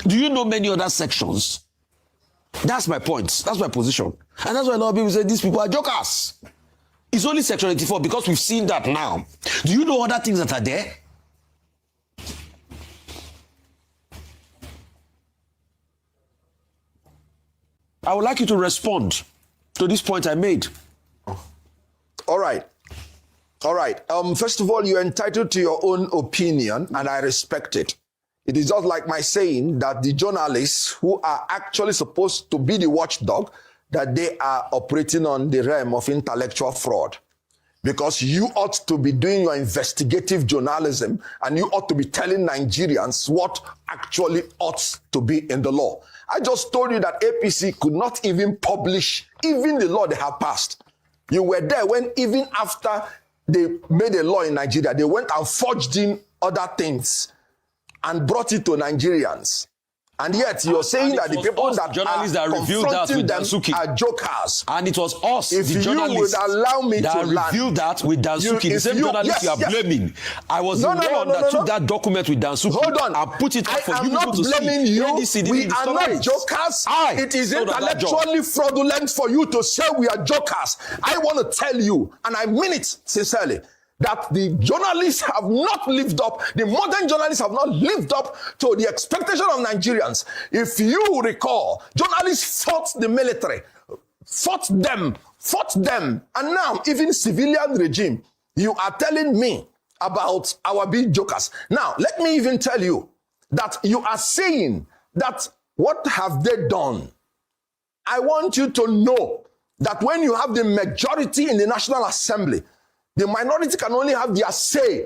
Do you know many other sections? That's my point. That's my position. And that's why a lot of people say these people are jokers. It's only section 84 because we've seen that now. Do you know other things that are there? I would like you to respond to this point I made. All right. All right. First of all, you're entitled to your own opinion, and I respect it. It is just like my saying that the journalists who are actually supposed to be the watchdog, that they are operating on the realm of intellectual fraud. Because you ought to be doing your investigative journalism, and you ought to be telling Nigerians what actually ought to be in the law. I just told you that APC could not even publish even the law they have passed. You were there when even after they made a law in Nigeria, they went and forged in other things and brought it to Nigerians. And yet you're saying that the people that journalists that revealed that with Dansuki are jokers. And it was us, if the journalists, you would allow me that to revealed that with Dansuki. The same journalist you are blaming. I was the one that took that document with Dansuki. Hold on. And put it up for you people to see. I am not blaming you. We are not jokers. It is intellectually fraudulent for you to say we are jokers. I want to tell you, and I mean it sincerely, that the journalists have not lived up, the modern journalists have not lived up to the expectation of Nigerians. If you recall, journalists fought the military, fought them, and now even civilian regime, you are telling me about our big jokers. Now, let me even tell you that you are saying that what have they done? I want you to know that when you have the majority in the National Assembly, the minority can only have their say,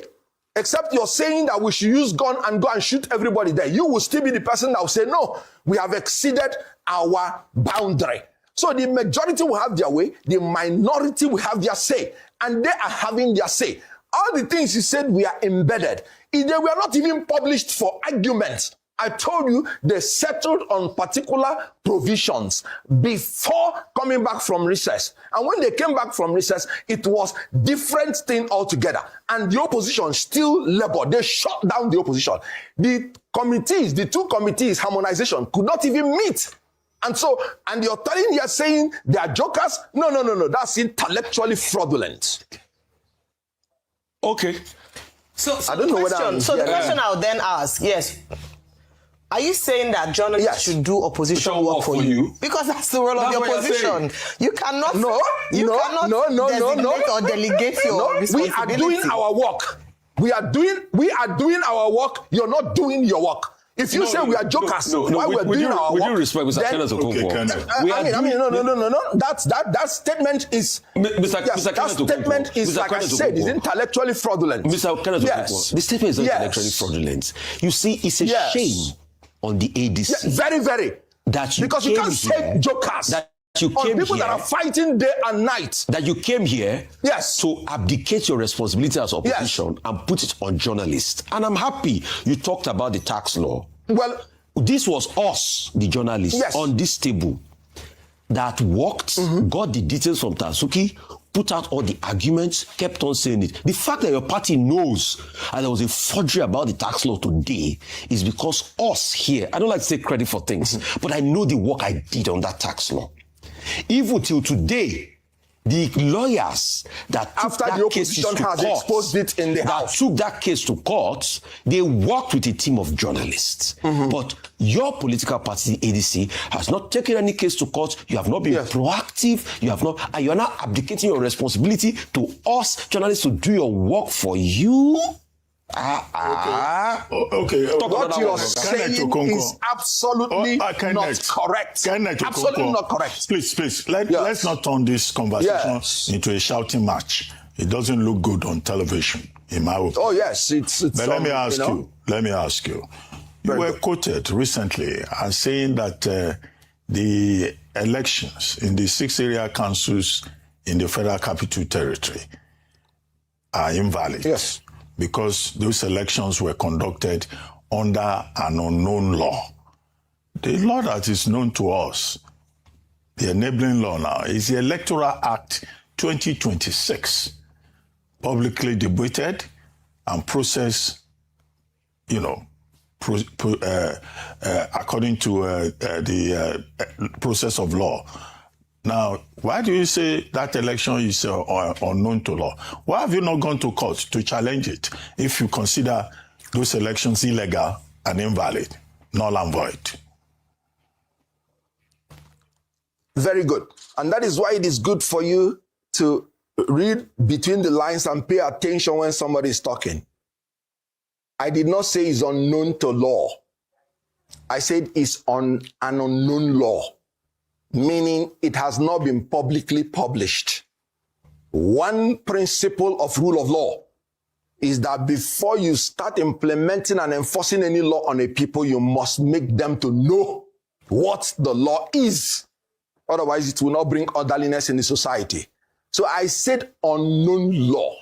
except you're saying that we should use gun and go and shoot everybody there. You will still be the person that will say, no, we have exceeded our boundary. So the majority will have their way, the minority will have their say, and they are having their say. All the things you said we are embedded, they were not even published for argument. I told you they settled on particular provisions before coming back from recess. And when they came back from recess, it was different thing altogether. And the opposition still labored. They shut down the opposition. The committees, the two committees, harmonization, could not even meet. And so, and you're saying they are jokers? No. That's intellectually fraudulent. Okay. So I don't know whether the question I'll then ask, yes. Are you saying that journalists should do opposition work for you? Because that's the role of the opposition. You cannot designate or delegate your responsibility. We are doing our work. We are doing our work. You're not doing your work. If you say we are jokers, while we're doing our work, with due respect, Mr. Kenneth Okonkwo. No. That statement is, that statement is, like I said, is intellectually fraudulent. Mr. Kenneth Okonkwo, the statement is intellectually fraudulent. You see, it's a shame on the ADC. Yes, very. That you because you can't say jokers. That you came people here, that are fighting day and night. That you came here to abdicate your responsibility as opposition and put it on journalists. And I'm happy you talked about the tax law. Well, this was us, the journalists, on this table that worked, got the details from Dansuki, put out all the arguments, kept on saying it. The fact that your party knows and there was a forgery about the tax law today is because us here, I don't like to take credit for things, but I know the work I did on that tax law. Even till today, the lawyers that took after that the opposition has exposed it in the house, took that case to court, they worked with a team of journalists. But your political party, the ADC, has not taken any case to court. You have not been proactive. You have not, and you are now abdicating your responsibility to us journalists to do your work for you. Okay. What you are saying is absolutely not correct. Absolutely not correct. Please. Let's not turn this conversation into a shouting match. It doesn't look good on television, in my opinion. Oh yes, it's. But let me ask you. You were quoted recently as saying that the elections in the 6 area councils in the Federal Capital Territory are invalid. Yes. Because those elections were conducted under an unknown law. The law that is known to us, the enabling law now, is the Electoral Act 2026, publicly debated and processed, according to the process of law. Now, why do you say that election is unknown to law? Why have you not gone to court to challenge it if you consider those elections illegal and invalid, null and void? Very good. And that is why it is good for you to read between the lines and pay attention when somebody is talking. I did not say it's unknown to law. I said it's on an unknown law, meaning it has not been publicly published. One principle of rule of law is that before you start implementing and enforcing any law on a people, you must make them to know what the law is. Otherwise, it will not bring orderliness in the society. So I said unknown law.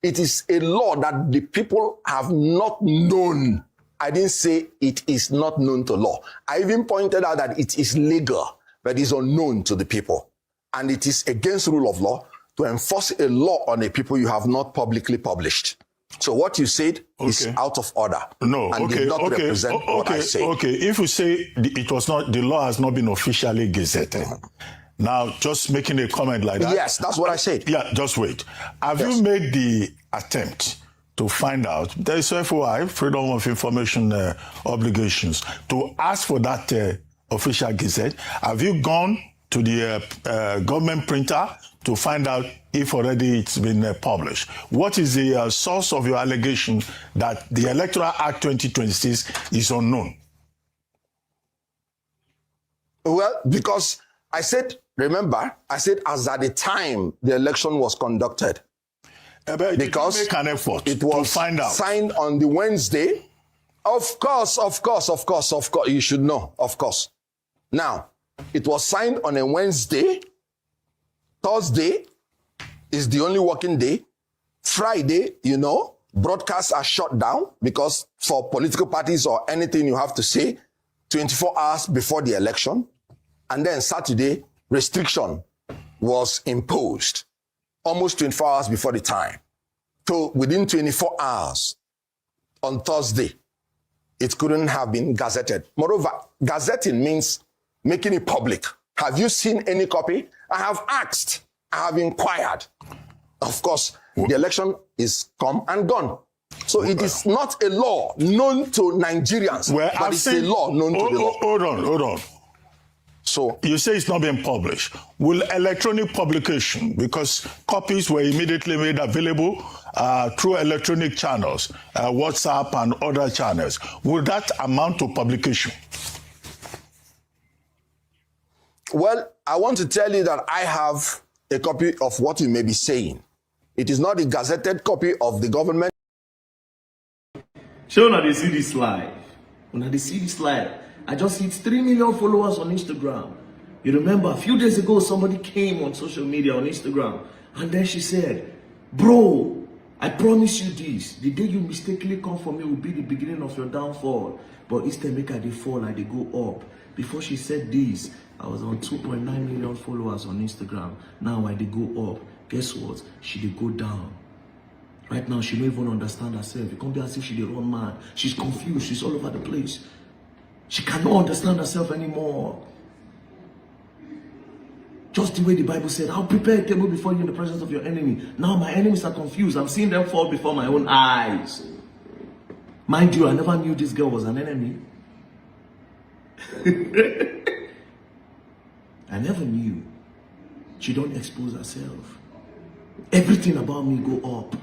It is a law that the people have not known. I didn't say it is not known to law. I even pointed out that it is legal, but is unknown to the people. And it is against rule of law to enforce a law on a people you have not publicly published. So what you said is out of order. No, and did not represent what I said. Okay, if you say it was not, the law has not been officially gazetted. Now, just making a comment like that. Yes, that's what I said. Yeah, just wait. Have you made the attempt to find out, there is FOI, Freedom of Information obligations, to ask for that official gazette? Have you gone to the government printer to find out if already it's been published? What is the source of your allegation that the Electoral Act 2026 is unknown? Well, because I said, remember, I said as at the time the election was conducted. Because make an effort it was to find out. Signed on the Wednesday. Of course, you should know, of course. Now, it was signed on a Wednesday. Thursday is the only working day. Friday, broadcasts are shut down because for political parties or anything you have to say, 24 hours before the election. And then Saturday, restriction was imposed almost 24 hours before the time. So within 24 hours on Thursday, it couldn't have been gazetted. Moreover, gazetting means making it public. Have you seen any copy? I have asked. I have inquired. Of course, the election is come and gone. So it is not a law known to Nigerians, but it's a law known to the law. Hold on. So you say it's not been published. Will electronic publication, because copies were immediately made available through electronic channels, WhatsApp and other channels, will that amount to publication? Well, I want to tell you that I have a copy of what you may be saying. It is not a gazetted copy of the government. Sure, now they see this live. When they see this live, I just hit 3 million followers on Instagram. You remember, a few days ago, somebody came on social media on Instagram, and then she said, bro, I promise you this. The day you mistakenly come for me will be the beginning of your downfall. But instead, make her they fall and they go up. Before she said this, I was on 2.9 million followers on Instagram. Now when they go up, guess what? She they go down. Right now, she don't even understand herself. It can't be as if she dey run mad. She's confused. She's all over the place. She cannot understand herself anymore. Just the way the Bible said, I'll prepare a table before you in the presence of your enemy. Now my enemies are confused. I'm seeing them fall before my own eyes. Mind you, I never knew this girl was an enemy. I never knew. She don't expose herself. Everything about me go up.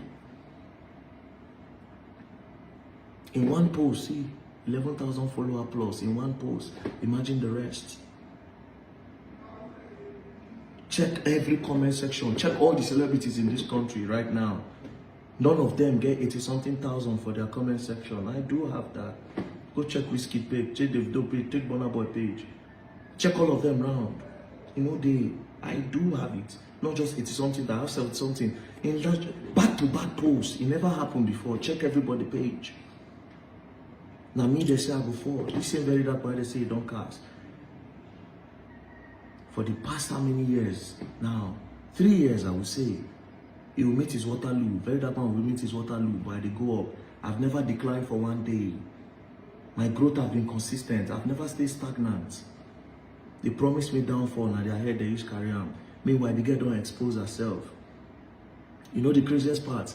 In one post, see, 11,000 follower plus in one post. Imagine the rest. Check every comment section. Check all the celebrities in this country right now. None of them get 80-something thousand for their comment section. I do have that. Go check Whiskey page, check Davido page, check Burna Boy page. Check all of them round. I do have it. Not just 80-something, that I have 70-something. In back-to-back posts. It never happened before. Check everybody page. Now me, they say I go forward. This same very dark why they say don't cast. For the past how many years now? 3 years I would say. He will meet his Waterloo. Very dark man will meet his Waterloo, but they go up. I've never declined for one day. My growth has been consistent. I've never stayed stagnant. They promised me downfall, and their head they use carry on. Meanwhile, the girl don't expose herself. You know the craziest part?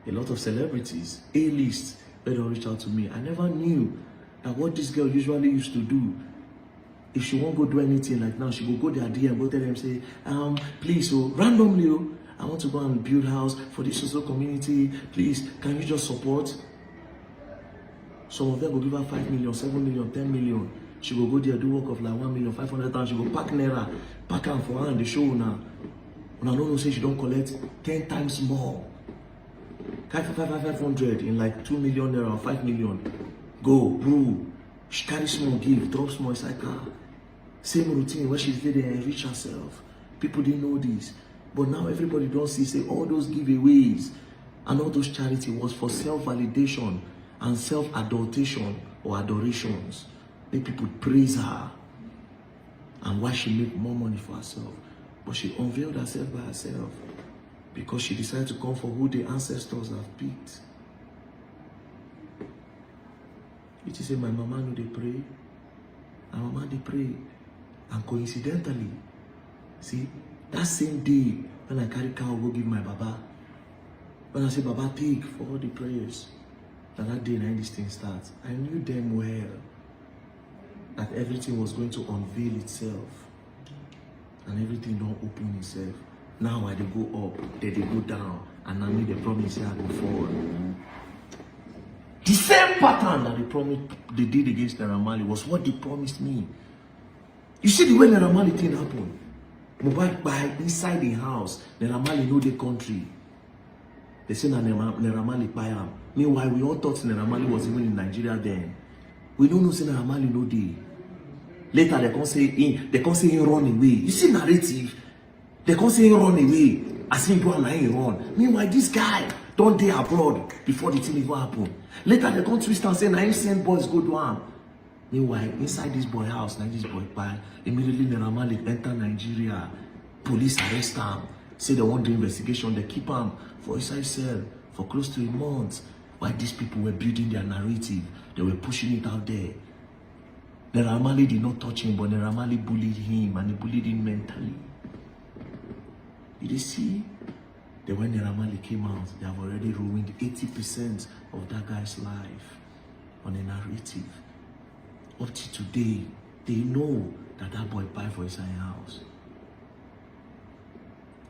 A lot of celebrities, A-list, they don't reach out to me. I never knew that what this girl usually used to do, if she won't go do anything like now, she will go their DM, go tell them, say, please, so randomly, I want to go and build house for this social community. Please, can you just support? Some of them will give her 5 million, 7 million, 10 million. She will go there, do work of like 1,500,000. She will pack naira, pack her for her and the show now. When I don't know, say she don't collect 10 times more. 500 in like 2 million naira or 5 million. Go, bro. She carry small, give, drop small inside car. Same routine where she's there and enrich herself. People didn't know this. But now everybody don't see, say all those giveaways and all those charity was for self-validation and self-adultation or adorations. Make people praise her and why she make more money for herself. But she unveiled herself by herself because she decided to come for who the ancestors have picked. You say, my mama know they pray. My mama they pray. And coincidentally, see, that same day when I carry cow go give my baba, when I say baba take for all the prayers, that day now this thing starts. I knew damn well that everything was going to unveil itself. And everything don't open itself. Now I they go up, they go down, and now me they promise I go forward. The same pattern that they did against Naira Marley was what they promised me. You see the way Naira Marley thing happened? Mobile by inside the house, Naira Marley know the country. They say Naira Marley buy him. Meanwhile, we all thought Naira Marley was even in Nigeria then. We don't know say Naira Marley no day. Later they can't say he run away. You see narrative? They can't say he run away. As he go and he run. Meanwhile, this guy don't day abroad before the thing even happen. Later they come twist and say, now him send boys go do am. Meanwhile, inside this boy house, now this boy buy, immediately Naira Marley enter Nigeria. Police arrest him. Say they want the investigation. They keep him for inside cell for close to a month. While these people were building their narrative, they were pushing it out there. Naira Marley did not touch him, but Naira Marley bullied him and he bullied him mentally. Did you see? That when Naira Marley came out, they have already ruined 80% of that guy's life on a narrative. Up to today, they know that that boy buy for his own house.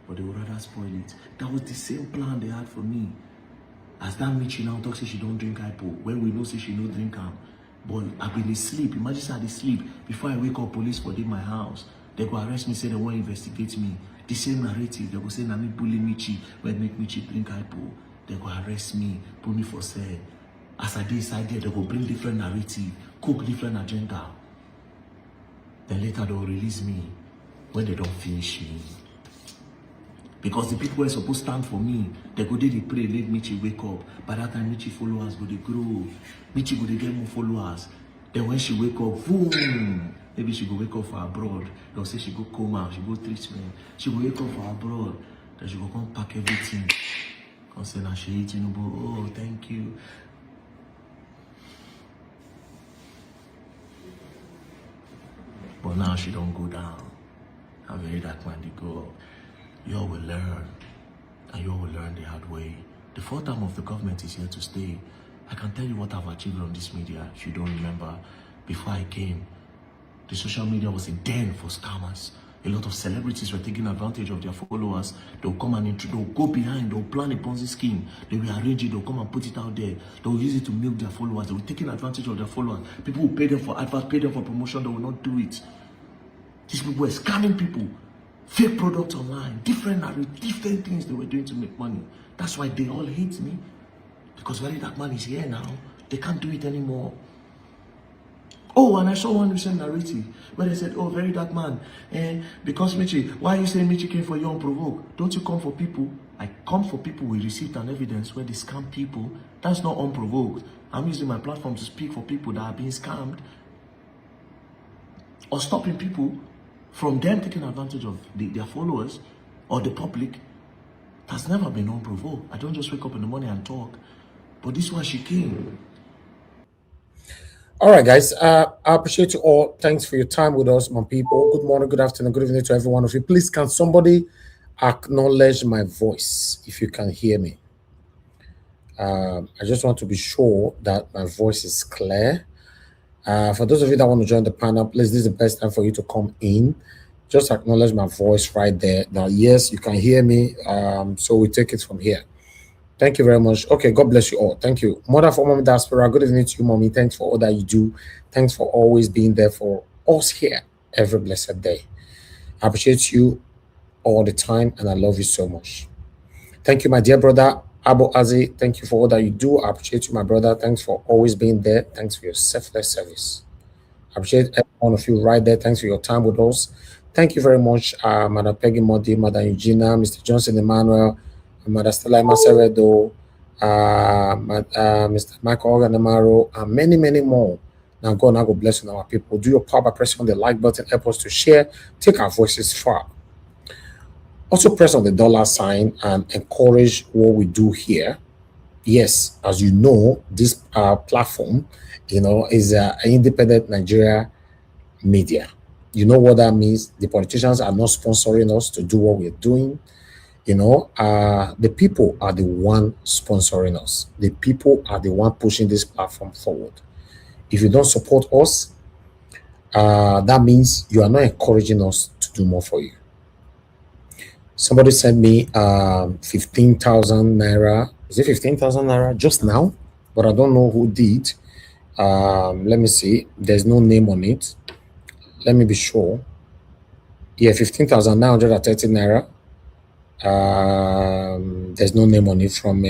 But they would rather spoil it. That was the same plan they had for me. As that Michi now talks, say she don't drink hypo. When we know say she no drink am. But I've been asleep. Imagine say I dey sleep. Before I wake up, police for my house. They go arrest me, say they want to investigate me. The same narrative, they go say, na me bully Michi, when make Michi drink hypo. They go arrest me, put me for sale. As I decide there, they go bring different narrative, cook different agenda. Then later they will release me when they don't finish me. Because the people were supposed to stand for me, they go there, they pray, let Michi wake up. By that time, Michi followers go they grow. Michi go they get more followers. Then when she wake up, boom! Maybe she go wake up for abroad. They'll say she go coma, she go treatment. She go wake up for abroad. Then she go come pack everything. Come say, now she Tinubu, oh, thank you. But now she don't go down. I very that when they go up. You all will learn. And you all will learn the hard way. The fourth term of the government is here to stay. I can tell you what I've achieved on this media, if you don't remember. Before I came, the social media was a den for scammers. A lot of celebrities were taking advantage of their followers. They'll come and they'll go behind, they'll plan a Ponzi scheme. They will arrange it, they'll come and put it out there. They'll use it to milk their followers. They will take advantage of their followers. People will pay them for advert, pay them for promotion, they will not do it. These people were scamming people. Fake products online, different things they were doing to make money. That's why they all hate me. Because very dark man is here now. They can't do it anymore. Oh, and I saw one recent narrative where they said, oh, very dark man, because Michi, why are you saying Michi came for you unprovoked? Don't you come for people? I come for people with receipt and evidence where they scam people. That's not unprovoked. I'm using my platform to speak for people that are being scammed or stopping people from them taking advantage of their followers or the public. That's never been unprovoked. I don't just wake up in the morning and talk. But this one, she came. All right, guys. I appreciate you all. Thanks for your time with us, my people. Good morning, good afternoon, good evening to every one of you. Please, can somebody acknowledge my voice if you can hear me? I just want to be sure that my voice is clear. For those of you that want to join the panel, please, this is the best time for you to come in. Just acknowledge my voice right there. Now, yes, you can hear me. So we take it from here. Thank you very much. Okay, God bless you all. Thank you. Mother for Mommy Diaspora, good evening to you, Mommy. Thanks for all that you do. Thanks for always being there for us here every blessed day. I appreciate you all the time, and I love you so much. Thank you, my dear brother, Abu Azi. Thank you for all that you do. I appreciate you, my brother. Thanks for always being there. Thanks for your selfless service. I appreciate every one of you right there. Thanks for your time with us. Thank you very much, Madam Peggy Modi, Madam Eugenia, Mr. Johnson Emmanuel, Madam Stella Maseredo, Mr. Michael Oganamaro, and many, many more. Now, God, now God bless you, our people. Do your part by pressing on the like button, help us to share, take our voices far. Also, press on the dollar sign and encourage what we do here. Yes, as you know, this platform, is an independent Nigeria media. You know what that means? The politicians are not sponsoring us to do what we're doing. The people are the one sponsoring us. The people are the one pushing this platform forward. If you don't support us, that means you are not encouraging us to do more for you. Somebody sent me 15,000 naira. Is it 15,000 naira just now? But I don't know who did. Let me see. There's no name on it. Let me be sure. Yeah, 15,930 naira. There's no name on it from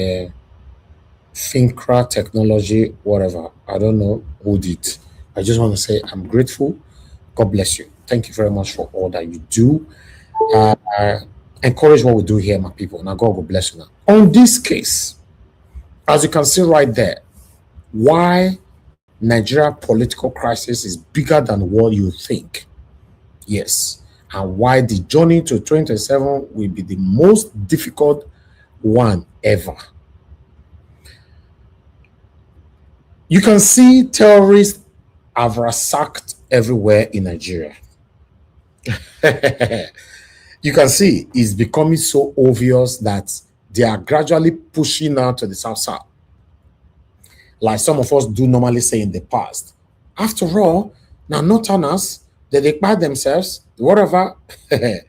Fincra Technology, whatever. I don't know who did. I just want to say I'm grateful. God bless you. Thank you very much for all that you do. Encourage what we do here, my people. Now, God will bless you now. On this case, as you can see right there, why Nigeria political crisis is bigger than what you think. Yes. And why the journey to 2027 will be the most difficult one ever. You can see terrorists have ransacked everywhere in Nigeria. You can see it's becoming so obvious that they are gradually pushing out to the south. Like some of us do normally say in the past. After all, now northerners, they buy themselves, whatever. This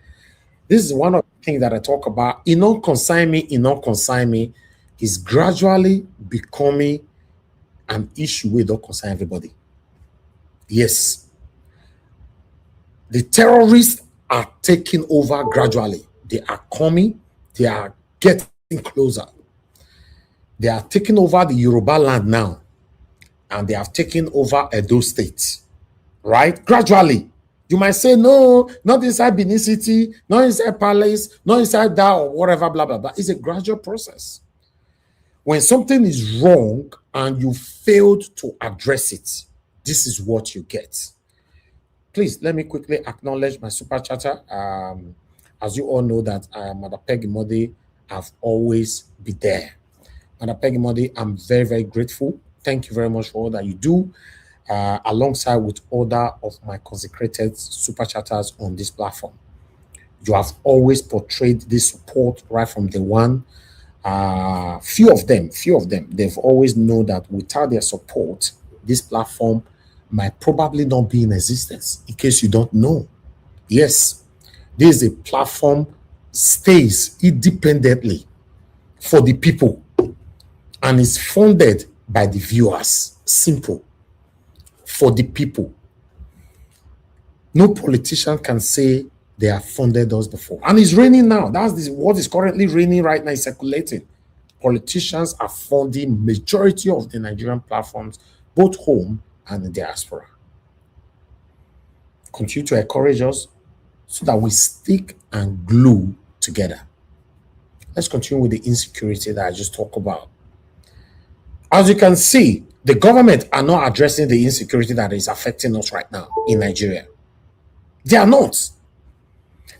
is one of the things that I talk about. It don't consign me, is gradually becoming an issue where don't concern everybody. Yes. The terrorists are taking over gradually. They are coming. They are getting closer. They are taking over the Yoruba land now. And they have taken over Edo State. Right? Gradually. You might say, no, not inside Benin City, not inside Palace, not inside that or whatever, blah, blah, blah. It's a gradual process. When something is wrong and you failed to address it, this is what you get. Please, let me quickly acknowledge my super chatter. As you all know that Madam Peggy Modi have always been there. Madam Peggy Modi, I'm very, very grateful. Thank you very much for all that you do, alongside with other of my consecrated super chatters on this platform. You have always portrayed this support right from the one. Few of them, they've always known that without their support, this platform might probably not be in existence, in case you don't know. Yes, this is a platform stays independently for the people and is funded by the viewers. Simple. For the people. No politician can say they have funded us before. And it's raining now. That's what is currently raining right now, is circulating. Politicians are funding majority of the Nigerian platforms, both home and the diaspora. Continue to encourage us so that we stick and glue together. Let's continue with the insecurity that I just talked about. As you can see, the government are not addressing the insecurity that is affecting us right now in Nigeria. They are not.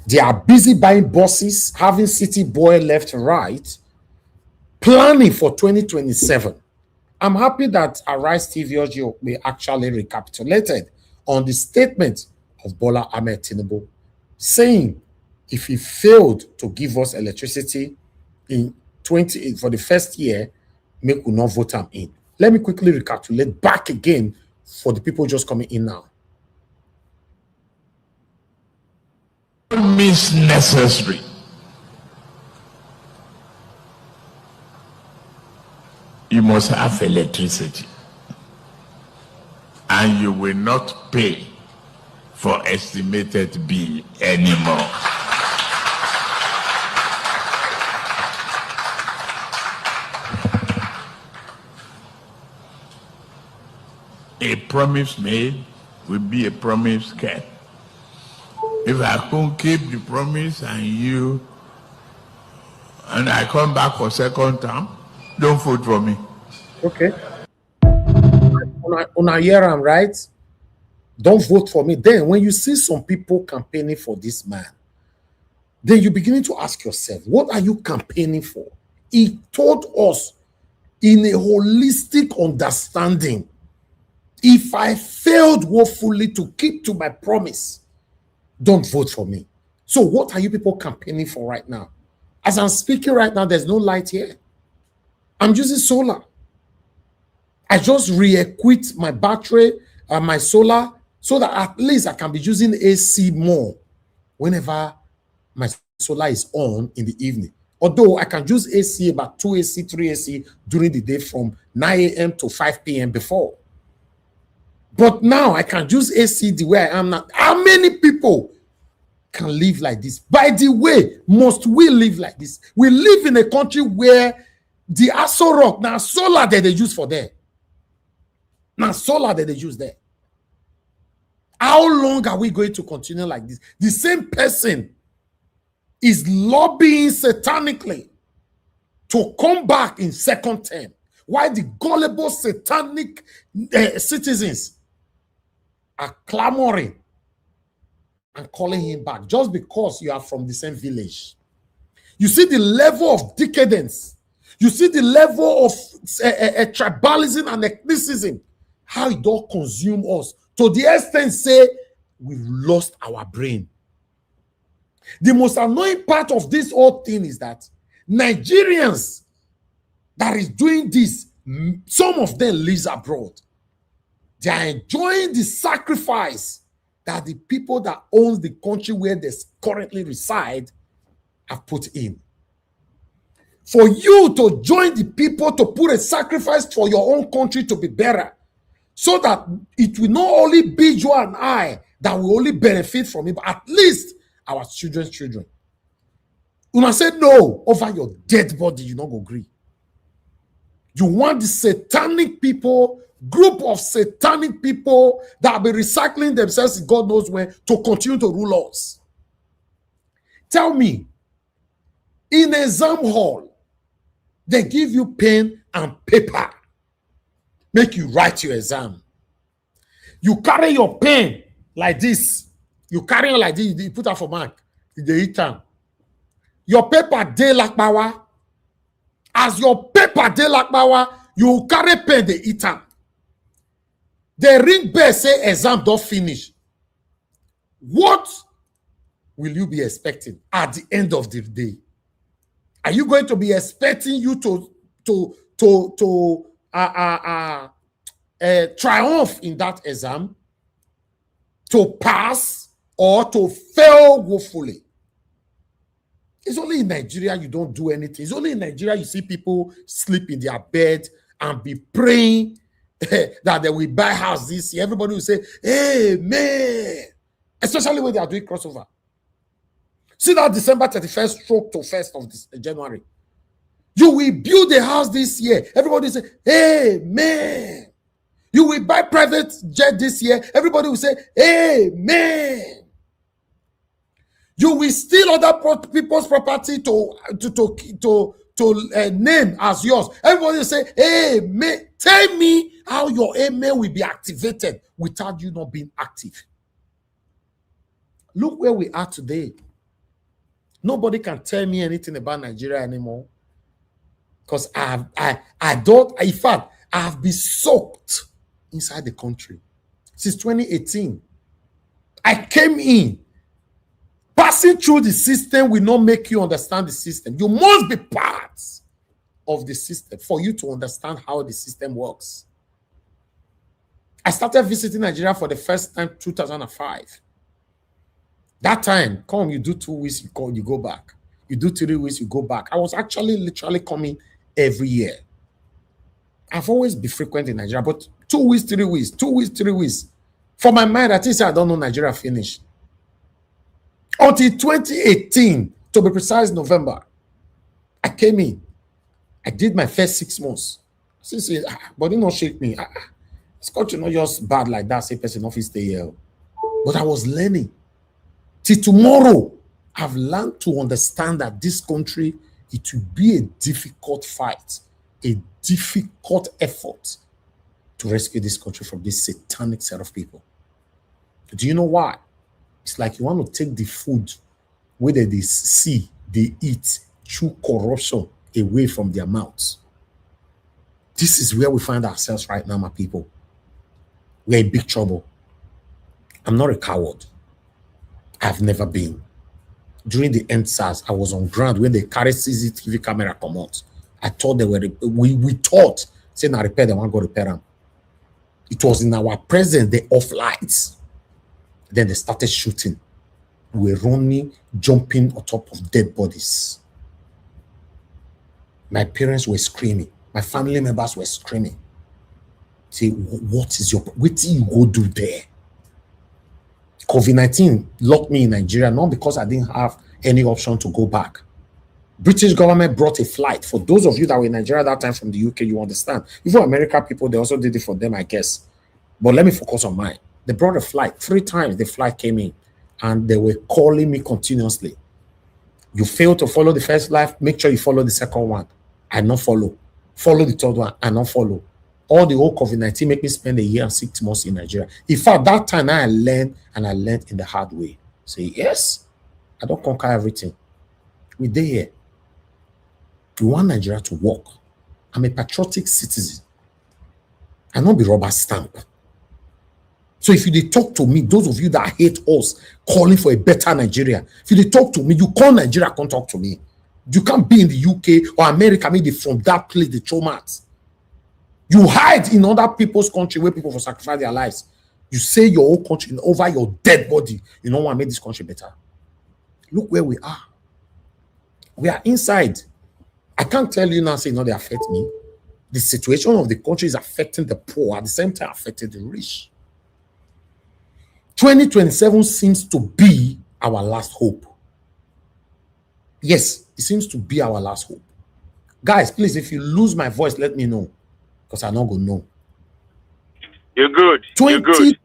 They are busy buying buses, having city boy left, right, planning for 2027. I'm happy that Arise TV we actually recapitulated on the statement of Bola Ahmed Tinubu, saying if he failed to give us electricity in for the first year, make we not vote him in. Let me quickly recapitulate back again for the people just coming in now. Means necessary. You must have electricity, and you will not pay for estimated bill anymore. A promise made will be a promise kept. If I can't keep the promise and I come back for second term, don't vote for me. Okay. On a year, I'm right. Don't vote for me. Then when you see some people campaigning for this man, then you're beginning to ask yourself, what are you campaigning for? He told us in a holistic understanding, if I failed woefully to keep to my promise, don't vote for me. So what are you people campaigning for right now? As I'm speaking right now, there's no light here. I'm using solar. I just re-equip my battery and my solar so that at least I can be using AC more whenever my solar is on in the evening. Although I can use AC, about 2 AC, 3 AC during the day from 9 a.m. to 5 p.m. before. But now I can use AC the way I am now. How many people can live like this? By the way, must we live like this? We live in a country where the Aso Rock, now solar that they use for there. Now solar that they use there. How long are we going to continue like this? The same person is lobbying satanically to come back in second term. Why the gullible satanic citizens are clamoring and calling him back just because you are from the same village. You see the level of decadence. You see the level of tribalism and ethnicism. How it all consume us. To the extent say, we've lost our brain. The most annoying part of this whole thing is that Nigerians that is doing this, some of them lives abroad. They are enjoying the sacrifice that the people that owns the country where they currently reside have put in. For you to join the people to put a sacrifice for your own country to be better, so that it will not only be you and I that will only benefit from it, but at least our children's children. Una said no, over your dead body, you not go agree. You want the satanic people, group of satanic people that will be recycling themselves, God knows when, to continue to rule us. Tell me, in exam hall, they give you pen and paper, make you write your exam. You carry your pen like this. You carry it like this, you put out for mark. You eat time. Your paper dey like power. As your paper dey like power, you carry pen, they eat time. The ring bell say exam don't finish. What will you be expecting at the end of the day? Are you going to be expecting you to triumph in that exam, to pass, or to fail woefully? It's only in Nigeria you don't do anything. It's only in Nigeria you see people sleep in their bed and be praying that they will buy house this year. Everybody will say, amen. Especially when they are doing crossover. See that December 31st stroke to 1st of this, January. You will build a house this year. Everybody will say, amen. You will buy private jet this year. Everybody will say, amen. You will steal other people's property to name as yours. Everybody will say, amen. Tell me how your amen will be activated without you not being active. Look where we are today. Nobody can tell me anything about Nigeria anymore. Because I don't, in fact, I have been soaked inside the country since 2018. I came in. Passing through the system will not make you understand the system. You must be part of the system for you to understand how the system works. I started visiting Nigeria for the first time 2005. That time, come, you do 2 weeks, you go back. You do 3 weeks, you go back. I was actually literally coming every year. I've always been frequent in Nigeria, but 2 weeks, 3 weeks, 2 weeks, 3 weeks. For my mind, I think I don't know Nigeria finished. Until 2018, to be precise, November, I came in. I did my first 6 months. Since body not shake me. This country not just bad like that. Say person office stay here, but I was learning. Till tomorrow, I've learned to understand that this country, it will be a difficult fight, a difficult effort to rescue this country from this satanic set of people. Do you know why? It's like you want to take the food where they see, they eat through corruption away from their mouths. This is where we find ourselves right now, my people. We're in big trouble. I'm not a coward. I've never been. During the EndSARS, I was on ground when they carried CCTV camera come out. I thought they were, we thought, saying I repair them, I want to go repair them. It was in our presence, they off lights. Then they started shooting. We were running, jumping on top of dead bodies. My parents were screaming. My family members were screaming. Say, what is what do you go do there? COVID-19 locked me in Nigeria, not because I didn't have any option to go back. British government brought a flight. For those of you that were in Nigeria that time from the UK, you understand. Even American people, they also did it for them, I guess. But let me focus on mine. They brought a flight. 3 times the flight came in, and they were calling me continuously. You fail to follow the first life, make sure you follow the second one. I not follow. Follow the third one, I not follow. All the whole COVID-19 make me spend a year and 6 months in Nigeria. In fact, that time I learned, and I learned in the hard way. Say, yes, I don't conquer everything. We're there. We want Nigeria to work. I'm a patriotic citizen. I not be rubber stamp. So if you talk to me, those of you that hate us, calling for a better Nigeria, if you talk to me, you call Nigeria, can't talk to me. You can't be in the UK or America, maybe from that place, the traumas. You hide in other people's country where people will sacrifice their lives. You say your own country over your dead body. You don't want to make this country better. Look where we are. We are inside. I can't tell you now, say, no, they affect me. The situation of the country is affecting the poor, at the same time affecting the rich. 2027 seems to be our last hope. Yes, it seems to be our last hope. Guys, please, if you lose my voice, let me know, because I'm not going to know. You're good. You're good.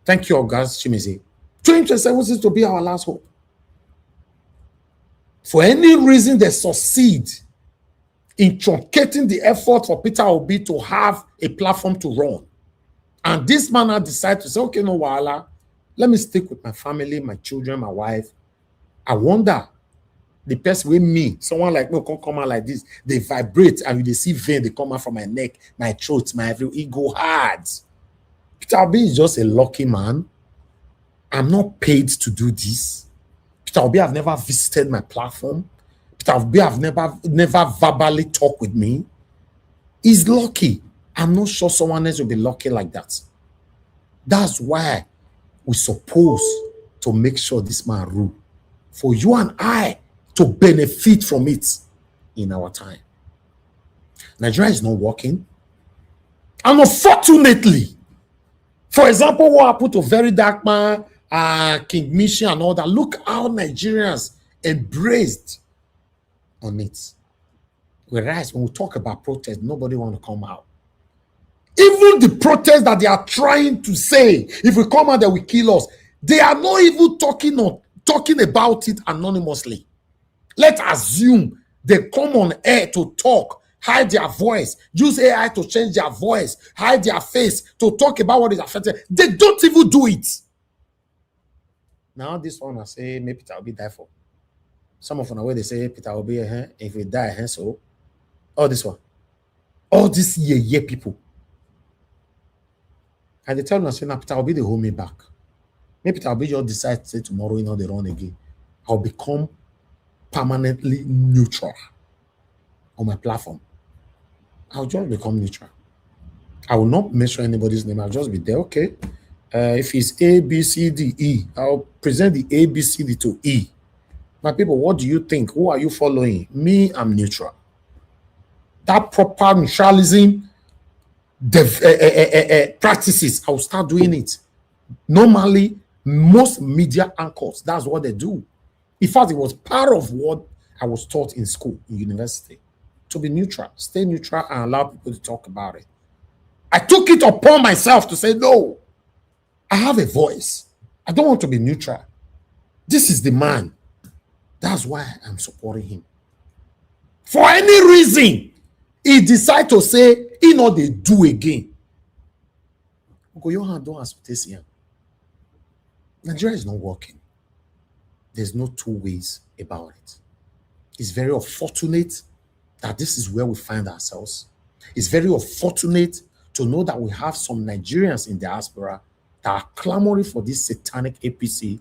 Thank you, guys. 2027 seems to be our last hope. For any reason they succeed in truncating the effort for Peter Obi to have a platform to run, and this man now decide to say, okay, no, wahala, let me stick with my family, my children, my wife. I wonder, the person with me, someone like me can come out like this, they vibrate, and they see vein, they come out from my neck, my throat, my every ego hard. Peter Obi is just a lucky man. I'm not paid to do this. Peter Obi have never visited my platform. Peter Obi have never verbally talked with me. He's lucky. I'm not sure someone else will be lucky like that. That's why we're supposed to make sure this man rule, for you and I to benefit from it in our time. Nigeria is not working. And unfortunately, for example, what happened to Very Dark Man, King Mission and all that, look how Nigerians embraced on it. Whereas when we talk about protest, nobody want to come out. Even the protest that they are trying to say, if we come out, they will kill us. They are not even talking about it anonymously. Let's assume they come on air to talk, hide their voice, use AI to change their voice, hide their face to talk about what is affecting. They don't even do it. Now this one I say, maybe Peter Obi die for. Some of them where they say Peter Obi, if we die, so. Oh, this one. All these year people. And they tell me, say, Peter Obi, they hold me back. Maybe Peter Obi just decide to say tomorrow, they run again. I'll become permanently neutral on my platform. I'll just become neutral. I will not mention anybody's name. I'll just be there. Okay. If it's A, B, C, D, E, I'll present the A, B, C, D to E. My people, what do you think? Who are you following? Me, I'm neutral. That proper neutralism practices, I'll start doing it. Normally, most media anchors, that's what they do. In fact, it was part of what I was taught in school, in university, to be neutral, stay neutral and allow people to talk about it. I took it upon myself to say, no, I have a voice. I don't want to be neutral. This is the man. That's why I'm supporting him. For any reason, he decide to say, they do again. Johan, don't ask this here. Nigeria is not working. There's no two ways about it. It's very unfortunate that this is where we find ourselves. It's very unfortunate to know that we have some Nigerians in diaspora that are clamoring for this satanic APC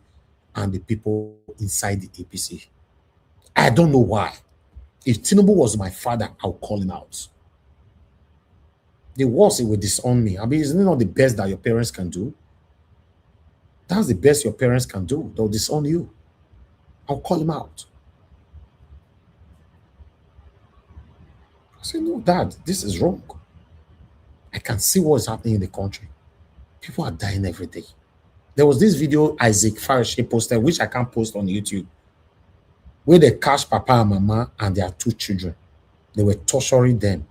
and the people inside the APC. I don't know why. If Tinubu was my father, I would call him out. The worst, it would disown me. I mean, isn't it not the best that your parents can do? That's the best your parents can do. They'll disown you. I'll call him out. I say, no, Dad, this is wrong. I can see what's happening in the country. People are dying every day. There was this video Isaac Farashe posted, which I can't post on YouTube, where they catch Papa and Mama and their 2 children. They were torturing them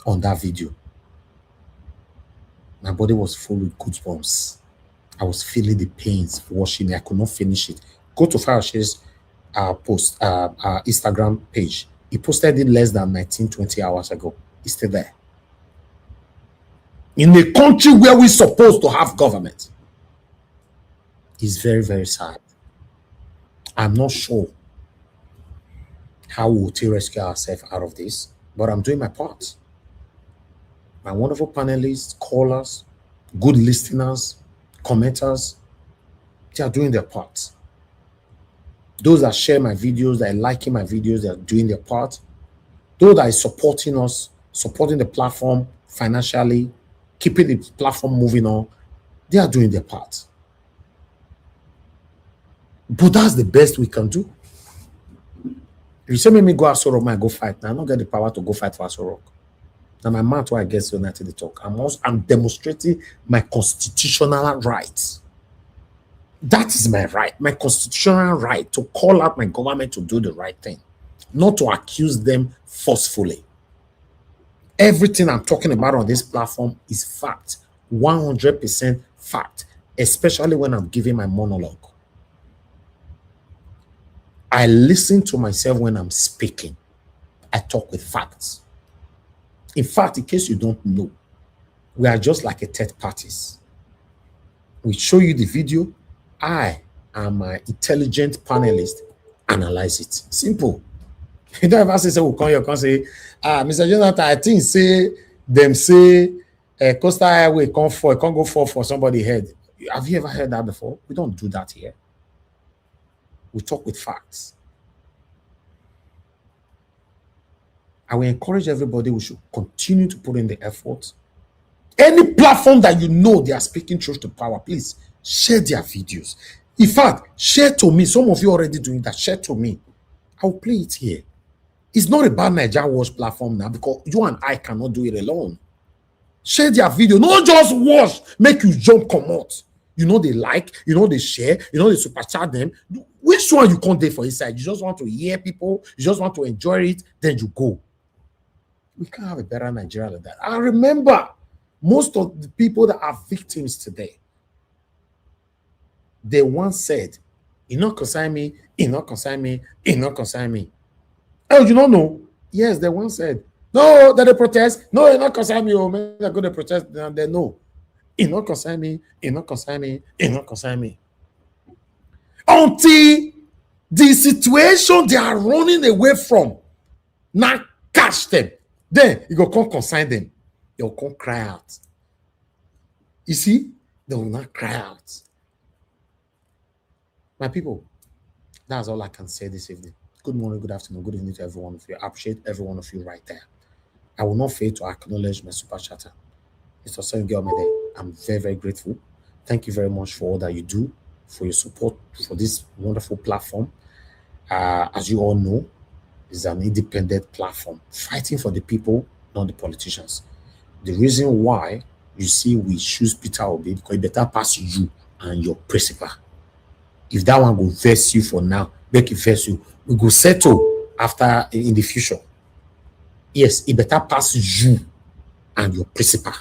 on that video. My body was full with goosebumps. I was feeling the pains watching it. I could not finish it. Go to Farashe's Instagram page. He posted it less than 19-20 hours ago. It's still there. In a country where we're supposed to have government. It's very, very sad. I'm not sure how we will rescue ourselves out of this, but I'm doing my part. My wonderful panelists, callers, good listeners, commenters, they are doing their part. Those that share my videos, that are liking my videos, they are doing their part. Those that are supporting us, supporting the platform financially, keeping the platform moving on, they are doing their part. But that's the best we can do. If you say me go Aso Rock, I go fight. Now I don't get the power to go fight for Aso Rock. Now my mouth why I get so to the talk. I'm demonstrating my constitutional rights. That is my right, my constitutional right to call out my government to do the right thing, not to accuse them forcefully. Everything I'm talking about on this platform is fact, 100% fact, especially when I'm giving my monologue. I listen to myself when I'm speaking. I talk with facts. In fact, in case you don't know, we are just like a third parties. We show you the video. I am an intelligent panelist. Analyze it. Simple. You don't ever say, we'll come here, come say, Mr. Jonathan, I think them say Coastal Highway can't go for somebody's head. Have you ever heard that before? We don't do that here. We talk with facts. I will encourage everybody, we should continue to put in the effort. Any platform that you know they are speaking truth to power, please share their videos. In fact, share to me. Some of you already doing that. Share to me. I'll play it here. It's not about Nigeria Watch platform now because you and I cannot do it alone. Share their video. Not just watch, make you jump, come out. You know they like, you know they share, you know they superchat them. Which one you can't do for inside? You just want to hear people, you just want to enjoy it, then you go. We can't have a better Nigeria than that. And remember, most of the people that are victims today, they once said, "You not consign me, you not consign me, you not consign me." Oh, you don't know? Yes, they once said, "No, that they protest. No, you not consign me. Oh, man, they're going to protest." And they know, "You not consign me, you not consign me, you not consign me." Until the situation they are running away from now catch them. Then you go come consign them. They'll come cry out. You see, they will not cry out. My people, that's all I can say this evening. Good morning, good afternoon, good evening to every one of you. I appreciate every one of you right there. I will not fail to acknowledge my super chatter. Mr. Sengiomede, I'm very, very grateful. Thank you very much for all that you do, for your support for this wonderful platform. As you all know, it's an independent platform fighting for the people, not the politicians. The reason why you see we choose Peter Obi, because it better pass you and your principal. If that one will verse you for now, make it verse you. We go settle after in the future. Yes, it better pass you and your principal.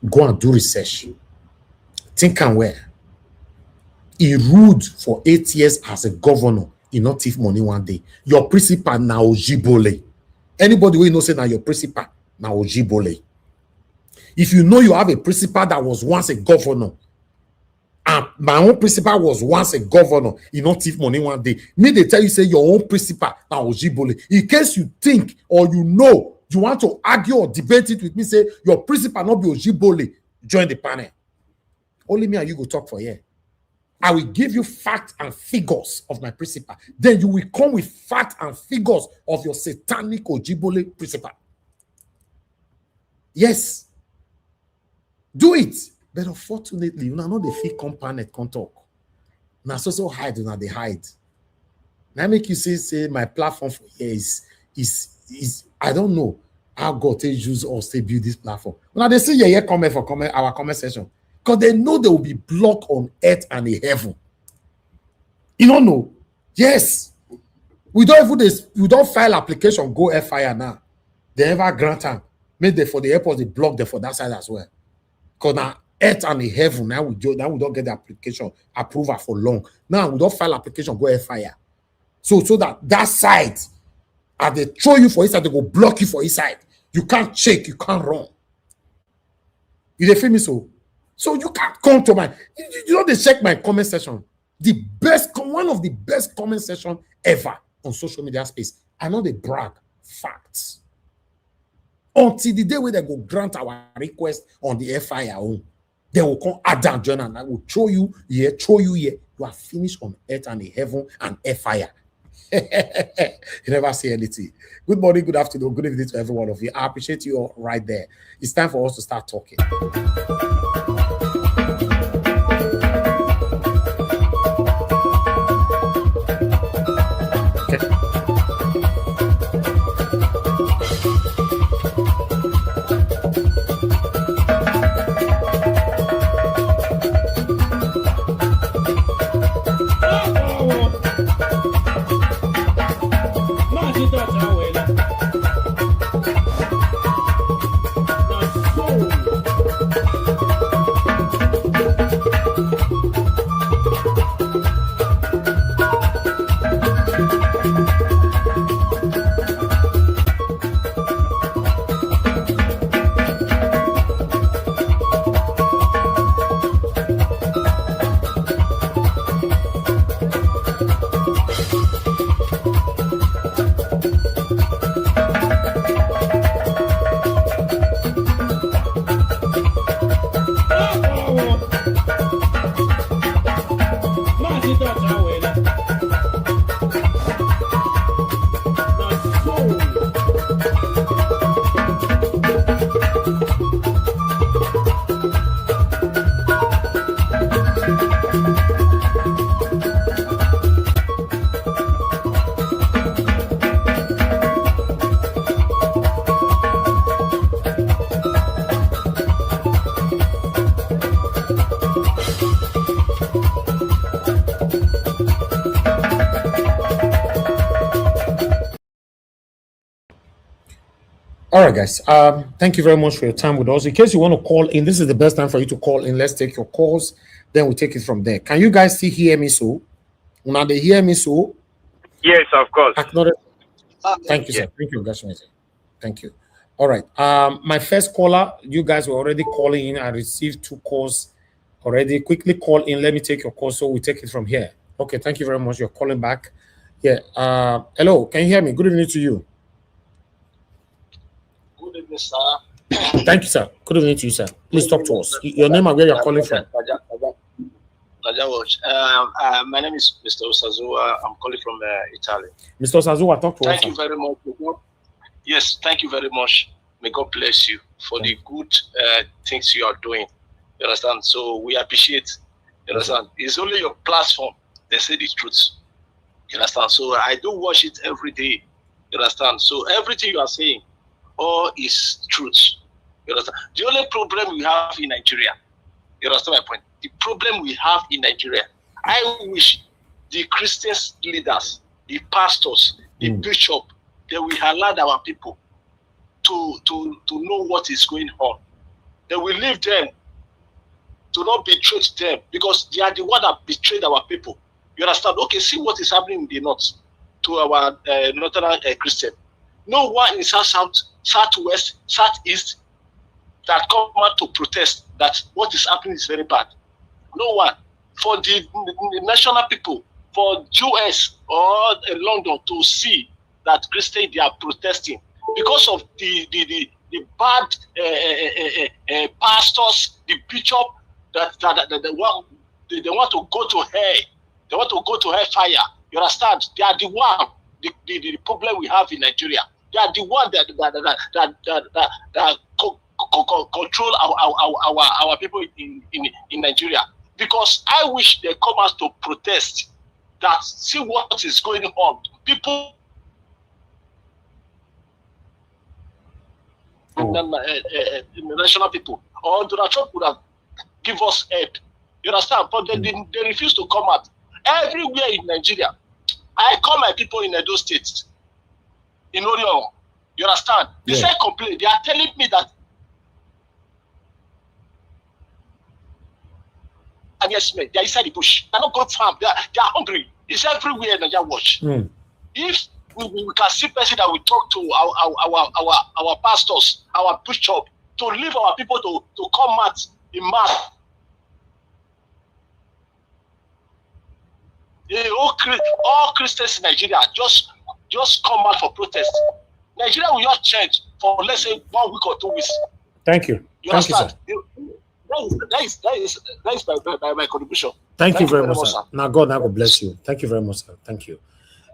Go and do research. Think and where. He ruled for 8 years as a governor. He not thief money one day. Your principal na Ojibole. Anybody who knows say now your principal na Ojibole. If you know you have a principal that was once a governor, and my own principal was once a governor, he not thief money one day. Me they tell you say your own principal na Ojibole. In case you think or you know you want to argue or debate it with me, say your principal not be Ojibole, join the panel. Only me and you go talk for here. I will give you facts and figures of my principal. Then you will come with facts and figures of your satanic Ojibole principal. Yes. Do it. But unfortunately, you know the fake component can't talk. Now so hide, now they hide. Now make you say my platform for here is I don't know how God tells use or say build this platform. Now they say yeah comment for our comment section. Because they know they will be blocked on earth and in heaven. You don't know. Yes. We don't file application, go FIR now. They ever grant them. Maybe they for the airport, they block them for that side as well. Because now earth and in heaven, now we don't get the application approval for long. Now we don't file application, go FIR. So that side, as they throw you for inside, they go block you for inside. You can't check, you can't run. You feel me so? So you can't come to my, you know, they check my comment section. One of the best comment section ever on social media space. I know they brag facts. Until the day where they go grant our request on the FIR, they will come add down journal and I will show you here. You are finished on earth and in heaven and FIR. You never say anything. Good morning, good afternoon, good evening to every one of you. I appreciate you all right there. It's time for us to start talking. All right, guys. Thank you very much for your time with us. In case you want to call in, this is the best time for you to call in. Let's take your calls. Then we take it from there. Can you guys still hear me so? Now they hear me so? Yes, of course. Thank you, sir. Thank you, guys. Thank you. All right. My first caller, you guys were already calling in. I received 2 calls already. Quickly call in. Let me take your call so we take it from here. Okay, thank you very much. You're calling back. Yeah. Hello, can you hear me? Good evening to you. good evening, sir. Thank you, sir. Good evening to you, sir. Please talk to us. Your name and where you're calling from. My name is Mr. Osazuwa. I'm calling from Italy. Mr. Osazuwa, talk to us. Thank you very much. Yes, thank you very much. May God bless you for the good things you are doing. You understand? So we appreciate. You understand? It's only your platform. They say the truth. You understand? So I do watch it every day. You understand? So everything you are saying, all is truth. You understand? The only problem we have in Nigeria, you understand my point? The problem we have in Nigeria, I wish the Christian leaders, the pastors, the bishop, that we allow our people to know what is going on. That we leave them to not betray them, because they are the one that betrayed our people. You understand? Okay, see what is happening in the north to our northern Christian. No one in south, southwest, southeast that come out to protest that what is happening is very bad. No one. For the national people, for US or London to see that Christians they are protesting because of the bad pastors, the bishop that they want to go to hell. They want to go to hellfire. You understand? They are the one. The problem we have in Nigeria. They are the one that control our people in Nigeria. Because I wish they come out to protest. That see what is going on. People. The national people or Donald Trump would have give us help. You understand? But they refuse to come out. Everywhere in Nigeria, I call my people in Edo State, in Orion. You understand? They say complain. They are telling me that. And yes, man, they are inside the bush. They are not got farm. They are hungry. It's everywhere in Nigeria. Watch. If we can see person that we talk to our pastors, our bishop, to leave our people to come out in mass. All Christians in Nigeria just come out for protest. Nigeria will not change for let's say 1 week or 2 weeks. Thank you. You understand? That is my contribution. Thank you very much, sir. Now God bless you. Thank you very much, sir. Thank you.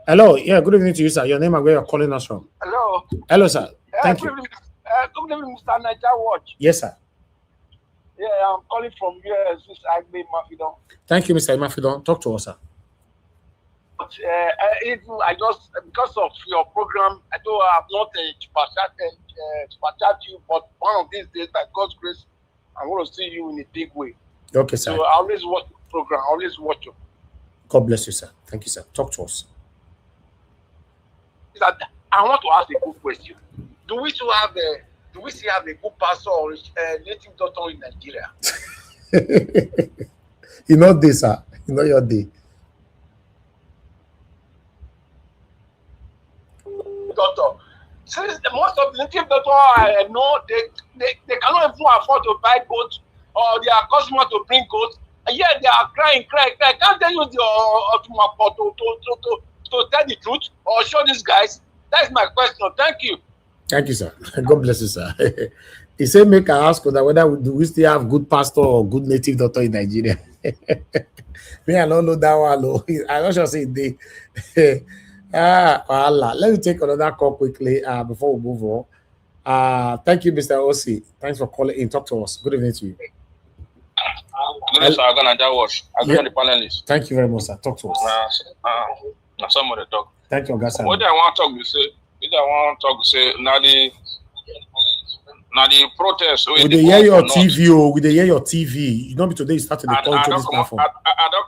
Hello. Yeah, good evening to you, sir. Your name and where you're calling us from. Hello. Hello, sir. Thank you. Good evening, Mr. Niger Watch. Yes, sir. Yeah, I'm calling from US. This is Agbe Mafidon. Thank you, Mr. Mafidon. Talk to us, sir. But I just because of your program, I know I have not super chat you, but one of these days, by God's grace, I'm going to see you in a big way. Okay, sir. So I always watch the program. I always watch you. God bless you, sir. Thank you, sir. Talk to us. I want to ask a good question. Do we still have a good pastor or native doctor in Nigeria? You know this, sir. You know your day. Doctor. Since most of the native doctor I know, they cannot even afford to buy goats, or they are customers to bring goats, and yet they are crying. Can't they use your to tell the truth or show these guys? That's my question. Thank you. Thank you, sir. God bless you, sir. He said, make I ask that whether we still have good pastor or good native doctor in Nigeria. Me, I don't know that one. I'm not sure say they. Let me take another call quickly before we move on. Thank you, Mr. Osi. Thanks for calling in. Talk to us. Good evening to you. Good evening, sir. I'm going to watch. I'm going to the panelists. Thank you very much, sir. Talk to us. Some of the talk. Thank you, Augusta. What I want to talk, you say, now the protest. We dey hear your TV, oh. We dey hear your TV. You know, today you started the call to this platform. I don't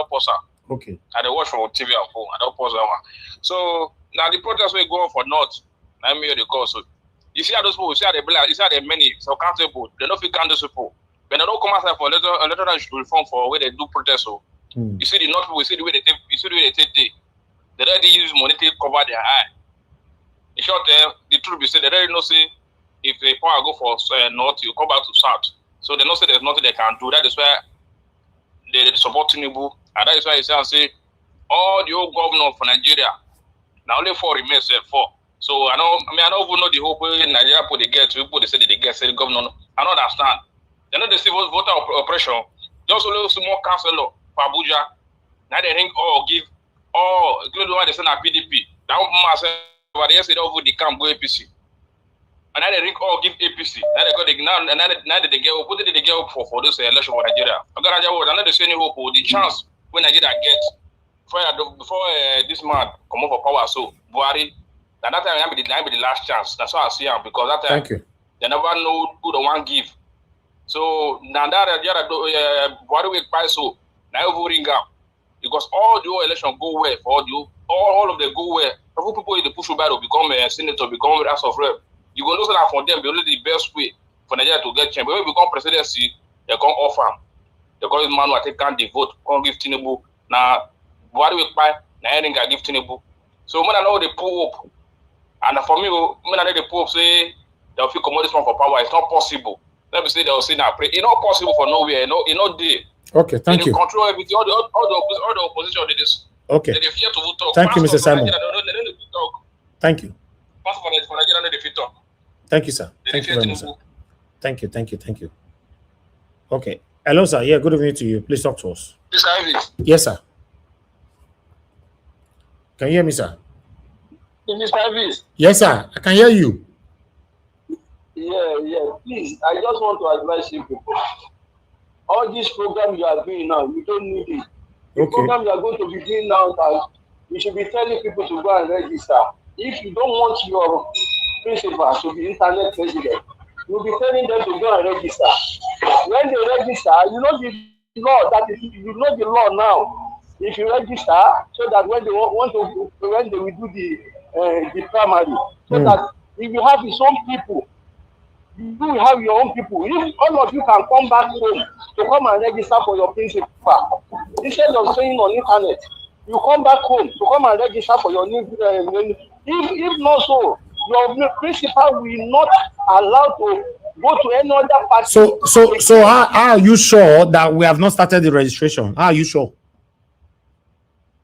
pause her. Okay. I don't watch from TV at home. I don't pause that one. So now the protest will go on for North. I mean the cause. So you see how those people, you see how they black, you see how they many so countable. They don't feel count those people. When they don't come outside for a letter reform for where they do protest. So you see the North people, you see the way they take, they already use money to cover their eye. In short, the truth is they already know say if the power go for North, you come back to South. So they know say there's nothing they can do. That is why they support Tinubu. And that is why he say all the old governors for Nigeria, now only 4 remain, 4. So I don't even know the hope in Nigeria people they get. People they say they get, say the governor. I don't understand. They know they see voter oppression. Just only small councillor for Abuja. Now they think, give, including one they send a PDP. That one myself, but they say they vote the camp go APC. And now they think, give APC. Now they go, now they get up. What did they get up for this election for Nigeria? I know they say any hope. The chance when Nigeria gets before this man come over power. So Buhari, and that time I be the last chance. That's why I see him, because that time they never know who the one give. So now that Buhari will buy so now ring up, because all the election go well for all of them go well. People in the push battle become a senator, become House of Rep. You go know that for them, be only the best way for Nigeria to get change. But when we become presidency, they come offer. They call this man who take can't vote, can't give Tinubu. Now, Buhari will buy, now anything I give Tinubu. So when I know they pull up, and for me, when I know they pull up, say they'll feel commodity for power, it's not possible. Let me say they'll say now, it's not possible for nowhere, it's not there. Okay, thank you. Control everything, all the opposition did this. Okay. They fear to vote. Thank you, Mr. Simon. Thank you. For Nigeria, they fear talk. Thank you, sir. Thank you very much, sir. Thank you. Okay. Hello, sir. Yeah, good evening to you. Please talk to us. Yes, sir. Can you hear me, sir? Yes, sir. I can hear you. Yeah. Please, I just want to advise you people. All this program you are doing now, you don't need it. The program you are going to be doing now, that you should be telling people to go and register. If you don't want your principal to be internet president, you'll be telling them to go and register. When they register, you know the law now. If you register, so that when they when they will do the primary, so that if you have your own people, you will have your own people. If all of you can come back home to come and register for your principal, instead of staying on internet, you come back home to come and register for your new. If not so, your principal will not allow to go to any other party. So how are you sure that we have not started the registration? How are you sure?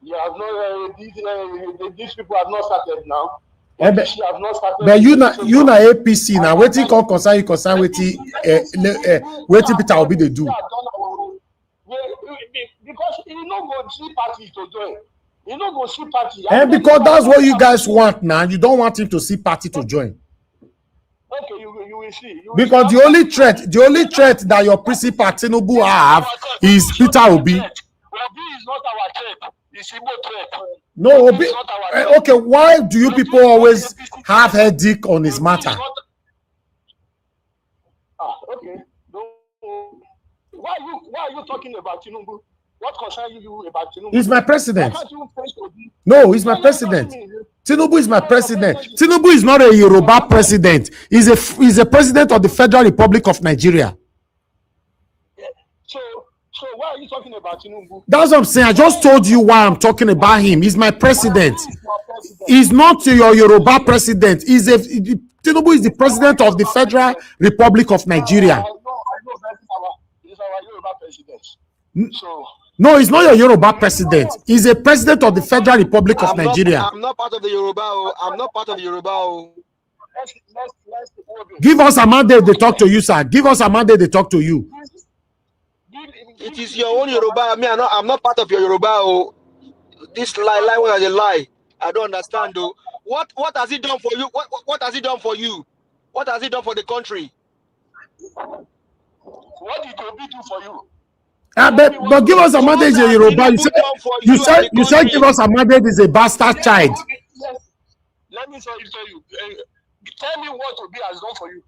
You have not. These people have not started now. But you na APC now. Waiting call concern waiting Peter Obi they do. Because you know go see party to join. You know go see party. And because that's what you guys want now. You don't want him to see party to join. Okay, you will see. Because the only threat that your principal Tinubu have is Peter Obi. Obi is not our threat. It's Igbo threat. No, Obi. Okay, why do you people always have headache on his matter? Okay. Why are you talking about Tinubu? What concerns you about Tinubu? He's my president. No, he's my president. Tinubu is my president. Tinubu is not a Yoruba president. He's a president of the Federal Republic of Nigeria. So why are you talking about Tinubu? That's what I'm saying. I just told you why I'm talking about him. He's my president. He's not your Yoruba president. Tinubu is the president of the Federal Republic of Nigeria. I know he's our Yoruba president. So no, he's not your Yoruba president. He's a president of the Federal Republic of Nigeria. I'm not part of the Yoruba. I'm not part of the Yoruba. Give us a mandate to talk to you, sir. Give us a mandate to talk to you. It is your own Yoruba. I'm not part of your Yoruba. This lie was a lie. I don't understand though. What has he done for you? What has he done for you? What has he done for the country? What did Obi do for you? But give us a mandate in Yoruba. You said give us a mandate is a bastard child. Yes. Let me tell you. Tell me what Obi has done for you.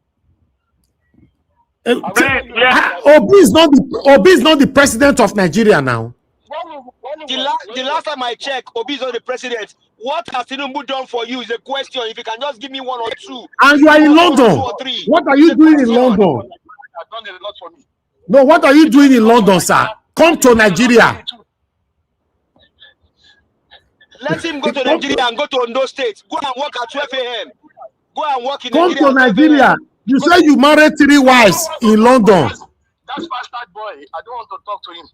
Obi is not the president of Nigeria now. The last time I checked, Obi is not the president. What has Tinubu done for you is a question. If you can just give me one or two. And you are in London. What are you doing in London? No, what are you doing in London, sir? Come to Nigeria. Let him go to Nigeria and go to Ondo State. Go and work at 12 a.m. Go and work in Nigeria. Come to Nigeria. You say you married 3 wives in London. That's bastard boy. I don't want to talk to him.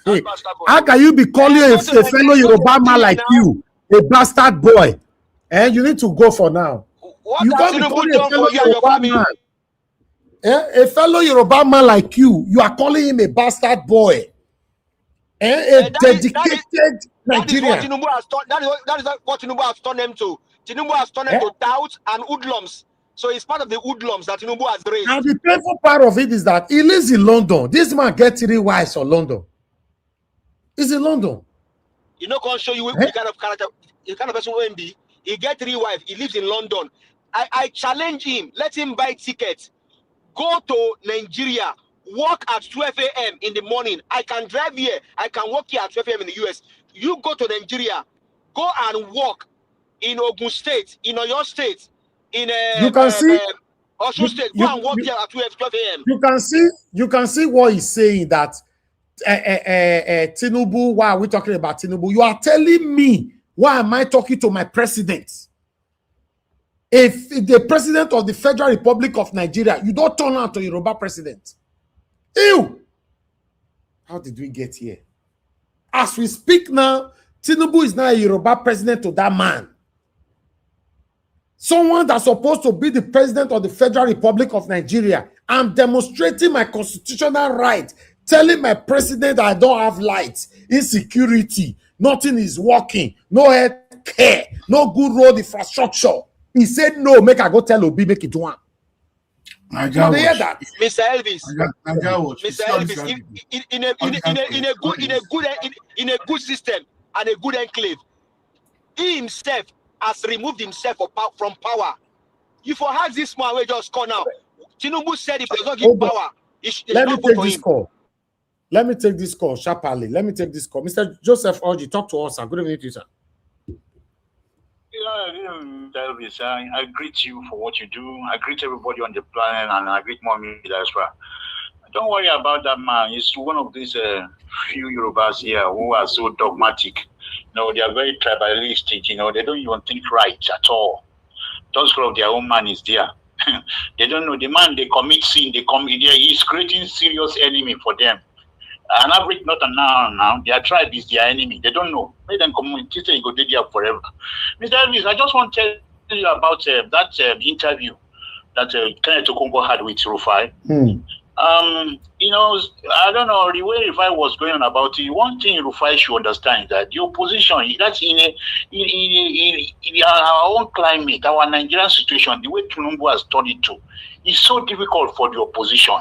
Hey, how can you be calling a fellow Yoruba man like you a bastard boy? And you need to go for now. What has Tinubu done for you and your family? A fellow Yoruba man like you are calling him a bastard boy. A dedicated Nigerian. That is what Tinubu has turned them to. Tinubu has turned them to doubts and hoodlums. So it's part of the hoodlums that Tinubu has raised. And the painful part of it is that he lives in London. This man gets 3 wives from London. He's in London. You know, can show you the kind of character, the kind of person who be. He get 3 wives. He lives in London. I challenge him. Let him buy tickets. Go to Nigeria. Work at 12 a.m. in the morning. I can drive here. I can work here at 12 a.m. in the US. You go to Nigeria. Go and work in Ogun State, in Oyo State, in Osun State. Go and work here at 12 a.m. You can see what he's saying, that Tinubu. Why are we talking about Tinubu? You are telling me, why am I talking to my president? If the president of the Federal Republic of Nigeria, you don't turn out to Yoruba president. Ew! How did we get here? As we speak now, Tinubu is now a Yoruba president to that man. Someone that's supposed to be the president of the Federal Republic of Nigeria. I'm demonstrating my constitutional right, telling my president I don't have lights, insecurity, nothing is working, no health care, no good road infrastructure. He said no, make I go tell Obi, make it do one. Mr. Elvis, Mr. Elvis, in a good system and a good enclave, he himself has removed himself from power. You for has this man where just call now. Tinubu said if they don't give power, let me take this call. Let me take this call sharply. Let me take this call. Mr. Joseph Orji, talk to us, sir. Good evening to you, sir. Elvis, I greet you for what you do. I greet everybody on the planet, and I greet Mommy as well. Don't worry about that man. He's one of these few Yorubas here who are so dogmatic. They are very tribalistic. They don't even think right at all. Just because their own man is there. They don't know the man. They commit sin. He's creating serious enemy for them. An average, not a now. Their tribe is their enemy. They don't know. Make them communicate and go there forever. Mr. Elvis, I just want to tell you about that interview that Kenneth Okonkwo had with Rufai. I don't know the way Rufai was going on about it. One thing Rufai should understand is that the opposition, that's in our own climate, our Nigerian situation, the way Tinubu has turned it to, is so difficult for the opposition.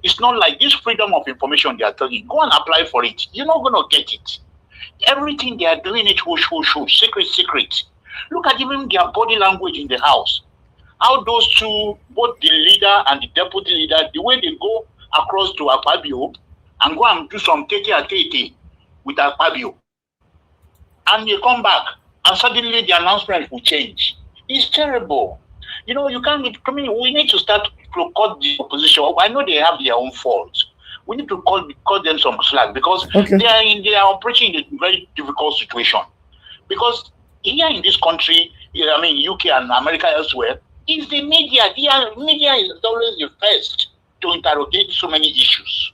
It's not like this freedom of information they are telling you. Go and apply for it. You're not going to get it. Everything they are doing it, secret. Look at even their body language in the house. How those two, both the leader and the deputy leader, the way they go across to Akpabio and go and do some tete with Akpabio. And they come back and suddenly the announcement will change. It's terrible. You can't, we need to start to cut the opposition. I know they have their own faults. We need to cut them some slack because they are operating in a very difficult situation. Because here in this country, UK and America elsewhere, it's the media. The media is always the first to interrogate so many issues.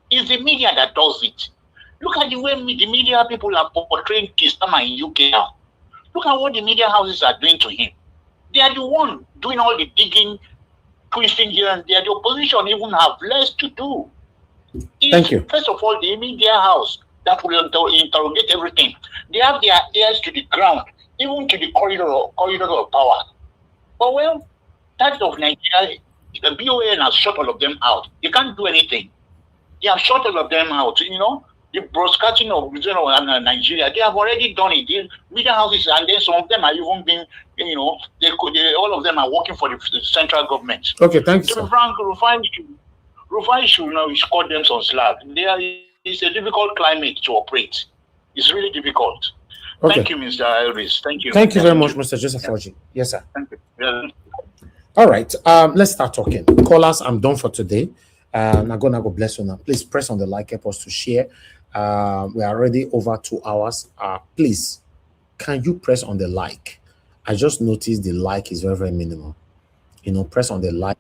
It's the media that does it. Look at the way the media people are portraying Kistama in UK now. Look at what the media houses are doing to him. They are the one doing all the digging, twisting here and there. The opposition even have less to do. Thank you. First of all, the media house that will interrogate everything. They have their ears to the ground, even to the corridor of power. But that of Nigeria, the BON has shut all of them out. They can't do anything. They have shut all of them out. The broadcasting of Nigeria, they have already done it. The media houses, and then some of them are even being, all of them are working for the central government. Okay, thank you. To be frank, Rufai should cut them some slack. It's a difficult climate to operate. It's really difficult. Okay. Thank you, Mr. Elvis. Thank you. Thank you very much, Mr. Joseph Orji. Yes, sir. Thank you. Yeah. All right. Let's start talking. Callers, I'm done for today. I'm gonna go bless you now. Please press on the like, help us to share. We are already over 2 hours. Please, can you press on the like? I just noticed the like is very, very minimal. Press on the like.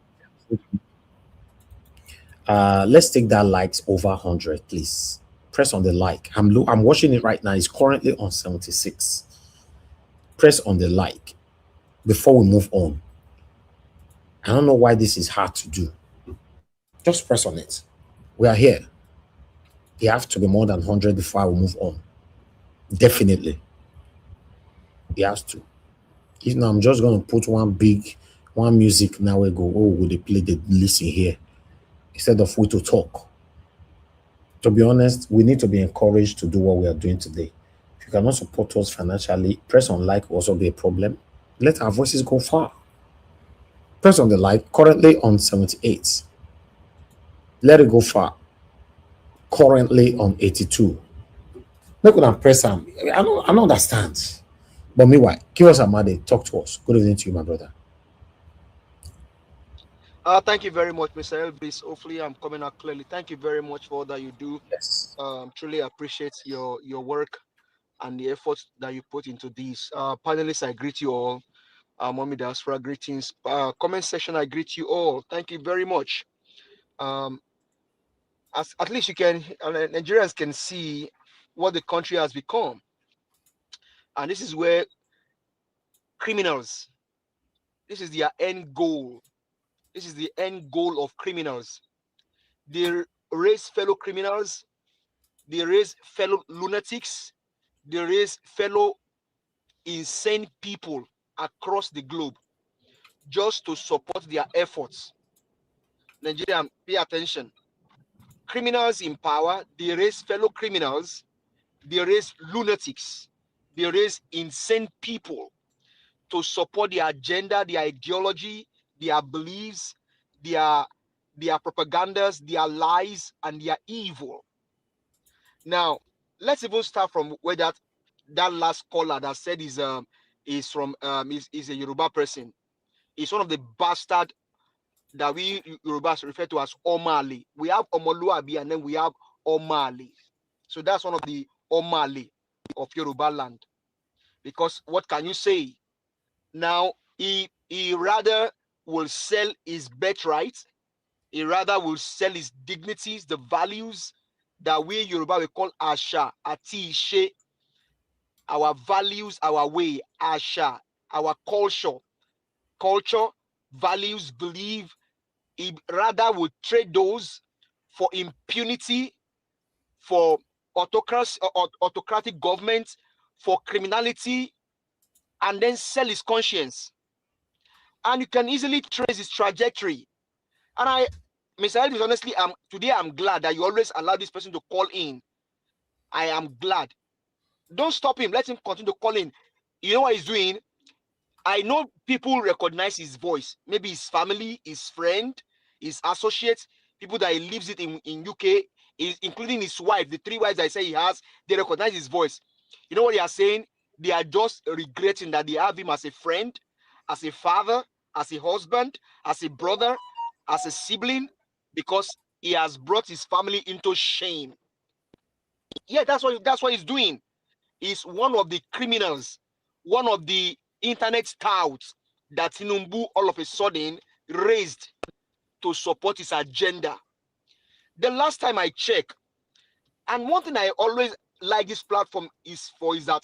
Let's take that likes over 100, please. Press on the like. I'm watching it right now. It's currently on 76. Press on the like. before we move on. I don't know why this is hard to do. Just press on it. We are here. It has to be more than 100 before I will move on. Definitely. It has to. If now I'm just going to put one music now we go, oh, will they play the listen here? Instead of we to talk. To be honest, we need to be encouraged to do what we are doing today. If you cannot support us financially, press on like will also be a problem. Let our voices go far. Press on the like, currently on 78. Let it go far. Currently on 82. Look at press them. I don't understand. But meanwhile, give us a Amade, talk to us. Good evening to you, my brother. Thank you very much, Mr. Elvis. Hopefully, I'm coming out clearly. Thank you very much for all that you do. Yes. Truly appreciate your work and the efforts that you put into this. Panelists, I greet you all. Mommy Diaspora, greetings. Comment section, I greet you all. Thank you very much. At least you can, Nigerians can see what the country has become. And this is where criminals, this is their end goal. This is the end goal of criminals. They raise fellow criminals. They raise fellow lunatics. They raise fellow insane people across the globe just to support their efforts. Nigerian, pay attention. Criminals in power, they raise fellow criminals. They raise lunatics. They raise insane people to support their agenda, their ideology, their beliefs, their propagandas, their lies, and their evil. Now, let's even start from where that last caller that said is a Yoruba person. He's one of the bastard that we Yorubas refer to as Omali. We have Omoluabi and then we have Omali. So that's one of the Omali of Yoruba land. Because what can you say? Now, he rather will sell his birthright. He rather will sell his dignities, the values that we Yoruba we call Asha, Ati, our values, our way, Asha, our culture, values, belief. He rather would trade those for impunity, for autocratic government, for criminality, and then sell his conscience. And you can easily trace his trajectory. And Mr. Elvis, honestly, today I'm glad that you always allow this person to call in. I am glad. Don't stop him. Let him continue to call in. You know what he's doing? I know people recognize his voice. Maybe his family, his friend, his associates, people that he lives with in UK, including his wife, the 3 wives I say he has, they recognize his voice. You know what they are saying? They are just regretting that they have him as a friend, as a father, as a husband, as a brother, as a sibling, because he has brought his family into shame. Yeah, that's what he's doing. He's one of the criminals, one of the internet touts that Tinubu all of a sudden raised to support his agenda. The last time I checked, and one thing I always like this platform is that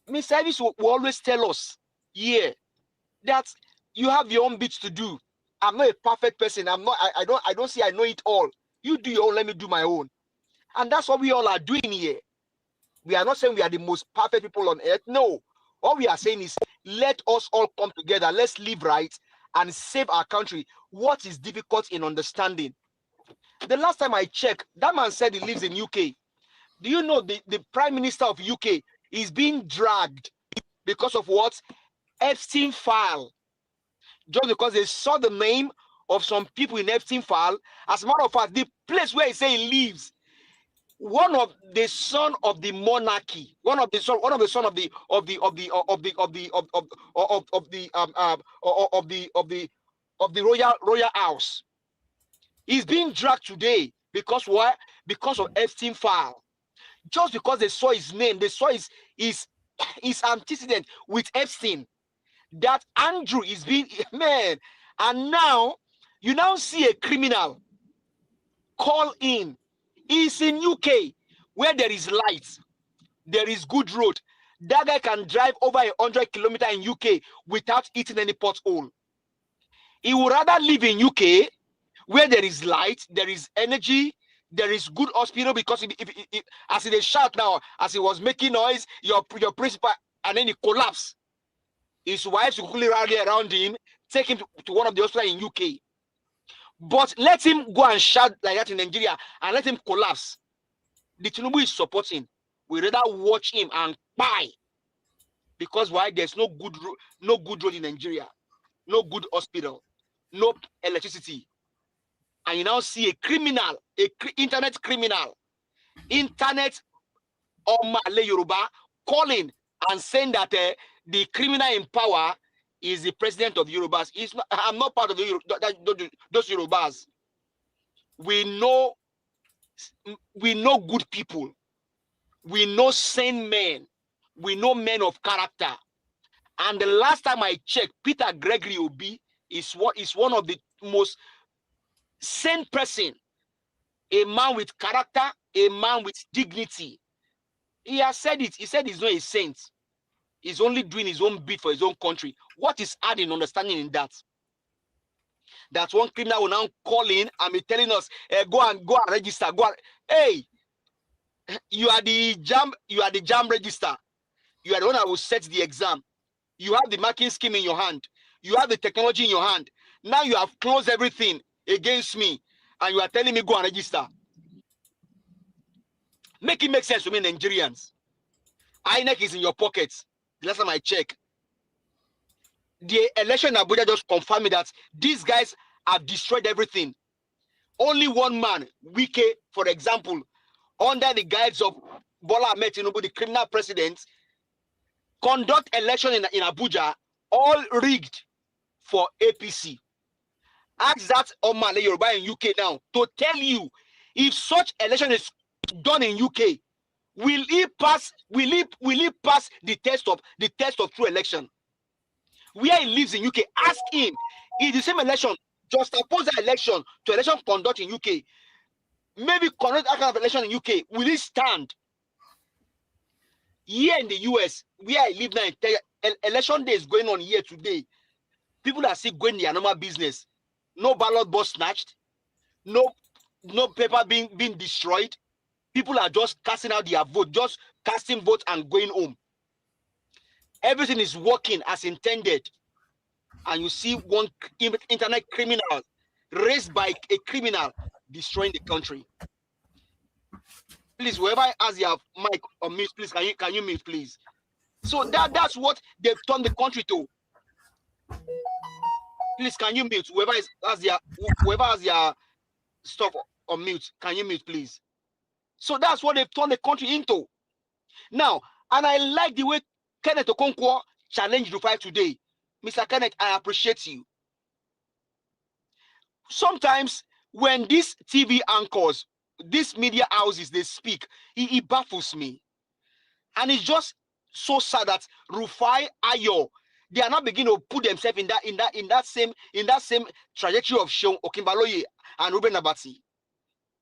Mr. Elvis will always tell us, that you have your own bits to do. I'm not a perfect person. I don't say I know it all. You do your own, let me do my own. And that's what we all are doing here. We are not saying we are the most perfect people on earth. No. All we are saying is let us all come together. Let's live right and save our country. What is difficult in understanding? The last time I checked, that man said he lives in UK. Do you know the Prime Minister of UK is being dragged because of what? Epstein file. Just because they saw the name of some people in Epstein file. As a matter of fact, the place where he say he lives, one of the son of the monarchy, one of the son of the royal house, is being dragged today because what? Because of Epstein file. Just because they saw his name, they saw his antecedent with Epstein. That Andrew is being man, and now you now see a criminal call in. He's in UK where there is light, there is good road, That guy can drive over 100 kilometers in UK without hitting any pothole. He would rather live in UK where there is light, there is energy, there is good hospital, because if as they shout now, as he was making noise, your principal, and then he collapsed. His wife should quickly rally around him, take him to one of the hospitals in UK. But let him go and shout like that in Nigeria and let him collapse. The Tinubu is supporting. We rather watch him and buy. Because why? There's no good road in Nigeria, no good hospital, no electricity. And you now see a criminal, internet criminal, internet Omale Yoruba calling and saying that the criminal in power is the president of Yorubas. I'm not part of those Yorubas. We know good people. We know sane men. We know men of character. And the last time I checked, Peter Gregory Obi is one of the most sane person, a man with character, a man with dignity. He has said it. He said he's not a saint. He's only doing his own bit for his own country. What is adding understanding in that? That one criminal will now call in and be telling us, go and register. Hey, you are the JAM register. You are the one that will set the exam. You have the marking scheme in your hand. You have the technology in your hand. Now you have closed everything against me, and you are telling me go and register. Make it make sense to me, Nigerians. INEC is in your pockets. The last time I check, the election in Abuja just confirmed me that these guys have destroyed everything. Only one man, Wike, for example, under the guides of Bola Ahmed Tinubu, the criminal president, conduct election in Abuja, all rigged for APC. Ask that Omale Yoruba in UK now to tell you if such election is done in UK, will he pass the test of true election? Where he lives in UK, ask him. If the same election, just oppose the election to election conduct in UK, maybe conduct that kind of election in UK, will he stand? Here in the US, where I live now, election day is going on here today. People are still going their normal business. No ballot box snatched, no paper being destroyed. People are just casting out their vote, just casting votes and going home. Everything is working as intended. And you see one internet criminal raised by a criminal destroying the country. Please, whoever has your mic on mute, please, can you mute, please? So that's what they've turned the country to. Please, can you mute? Whoever has their stuff on mute, can you mute, please? So that's what they've turned the country into. Now, and I like the way Kenneth Okonkwo challenged Rufai today. Mr. Kenneth, I appreciate you. Sometimes when these TV anchors, these media houses, they speak, it baffles me. And it's just so sad that Rufai, Ayo, they are not beginning to put themselves in that same trajectory of Seun Okinbaloye and Ruben Abati.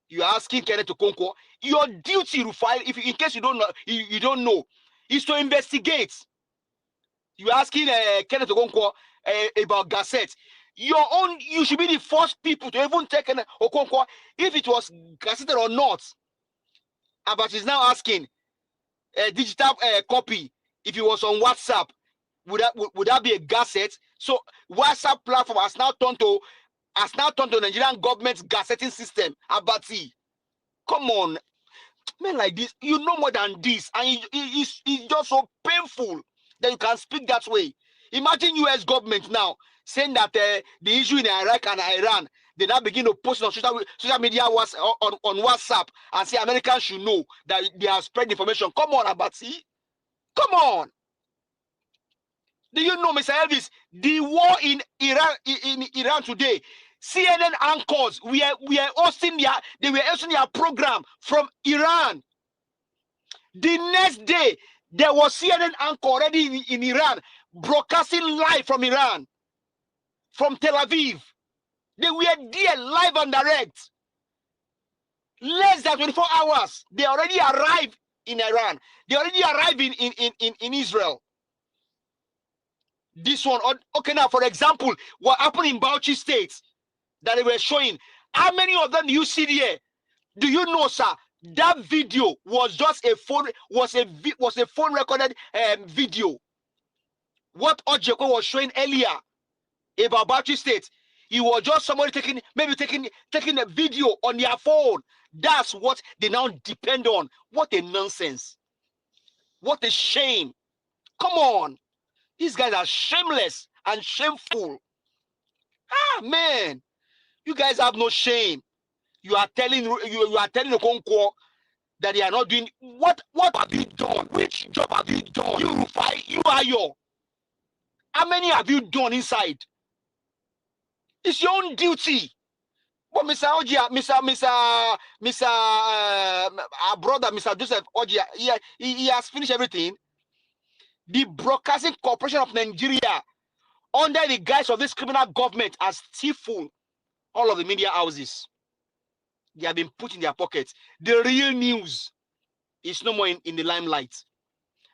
You are asking Kenneth Okonkwo, your duty, Rufai, in case you don't know, is to investigate. You are asking Kenneth Okonkwo about Gazette. You should be the first people to even take Kenneth Okonkwo if it was Gazette or not. But he's now asking a digital copy if it was on WhatsApp. Would that be a Gazette? So WhatsApp platform has now turned to Nigerian government's gazetting system. Abati, come on, men like this, you know more than this, and it's just so painful that you can speak that way. Imagine U.S. government now saying that the issue in Iraq and Iran, they now begin to post on social media on WhatsApp and say Americans should know that they have spread information. Come on, Abati, come on. Do you know, Mr. Elvis, the war in Iran today, CNN anchors we are hosting their program from Iran. The next day, there was CNN anchor already in Iran broadcasting live from Iran, from Tel Aviv. They were there live and direct. Less than 24 hours, they already arrived in Iran. They already arrived in Israel. This one, okay, now, for example, what happened in Bauchi State that they were showing, how many of them do you see there? Do you know, sir, that video was just a phone, was a phone recorded video. What Ojeko was showing earlier about Bauchi State, it was just somebody taking a video on their phone. That's what they now depend on. What a nonsense. What a shame. Come on. These guys are shameless and shameful. Ah, man. You guys have no shame. You are telling Okonkwo that they are not doing what have you done? Which job have you done? You are your. How many have you done inside? It's your own duty. But Mr. Ojia, our brother, Mr. Joseph Ojia, he has finished everything. The Broadcasting Corporation of Nigeria, under the guise of this criminal government, has stifled all of the media houses. They have been put in their pockets. The real news is no more in the limelight.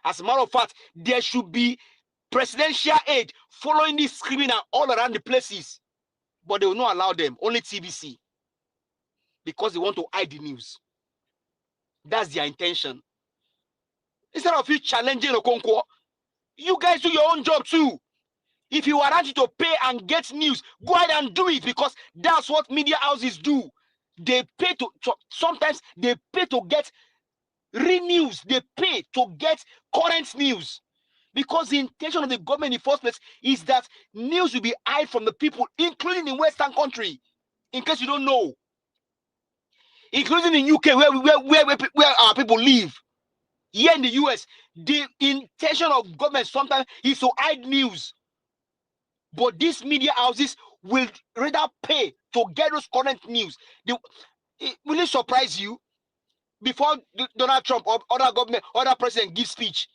As a matter of fact, there should be presidential aid following this criminal all around the places. But they will not allow them, only TVC. Because they want to hide the news. That's their intention. Instead of you challenging Okonkwo, you guys do your own job too. If you are ready to pay and get news, go ahead and do it, because that's what media houses do. They pay sometimes they pay to get real news. They pay to get current news. Because the intention of the government in the first place is that news will be hid from the people, including in Western country, in case you don't know. Including in UK, where our people live. Here in the US, the intention of government sometimes is to hide news. But these media houses will rather pay to get those current news. Will it surprise you? Before Donald Trump or other president give speech,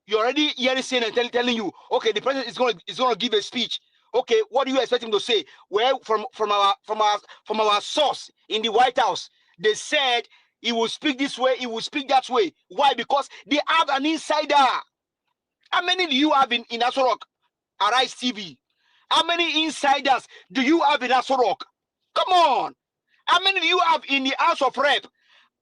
you're already hearing CNN telling you, okay, the president is going to give a speech. Okay, what do you expect him to say? Well, from our source in the White House, they said he will speak this way, he will speak that way. Why? Because they have an insider. How many do you have in Aso Rock? Arise TV. How many insiders do you have in Aso Rock? Come on. How many do you have in the House of Rep?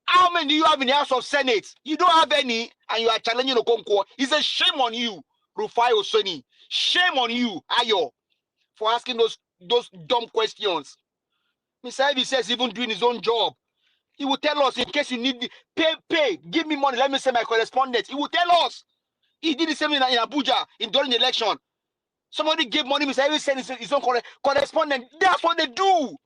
How many do you have in the House of Senate? You don't have any, and you are challenging Okonkwo. It's a shame on you, Rufai Osoni. Shame on you, Ayo, for asking those dumb questions. Mr. Ivy says even doing his own job. He will tell us in case you need pay, give me money, let me send my correspondent. He will tell us. He did the same in Abuja during the election. Somebody gave money, Mr. Ivy sent his own correspondent. That's what they do.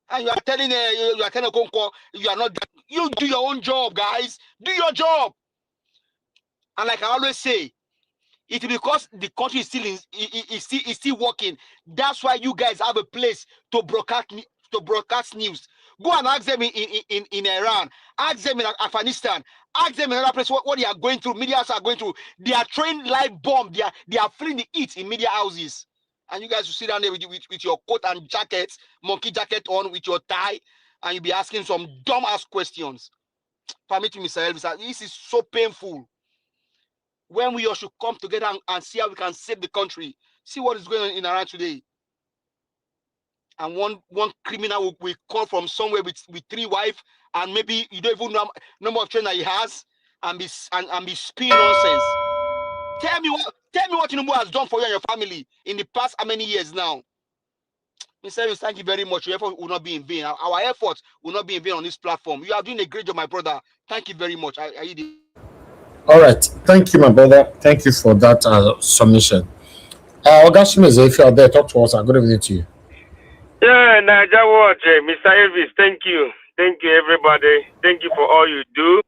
And you are telling Okonkwo, you are not. You do your own job, guys. Do your job. And like I always say, it's because the country is still working. That's why you guys have a place to broadcast news. Go and ask them in Iran, ask them in Afghanistan, ask them in another place what they are going through. Media houses are going through. They are throwing live bomb. They are feeling the heat in media houses. And you guys will sit down there with your coat and jacket, monkey jacket on, with your tie, and you'll be asking some dumb-ass questions. Permit me, Mr. Elvis, this is so painful. When we all should come together and see how we can save the country. See what is going on in Iran today. And one criminal will call from somewhere with 3 wives, and maybe you don't even know number of children that he has, and be spinning nonsense. Tell me what Tinubu has done for you and your family in the past how many years now. Mr. Evans, thank you very much. Your effort will not be in vain. Our effort will not be in vain on this platform. You are doing a great job, my brother. Thank you very much. All right. Thank you, my brother. Thank you for that submission. Ogashimeze, if you are there, talk to us. Good evening to you. Yeah, Naija Watch, Mr. Elvis, thank you. Thank you, everybody. Thank you for all you do.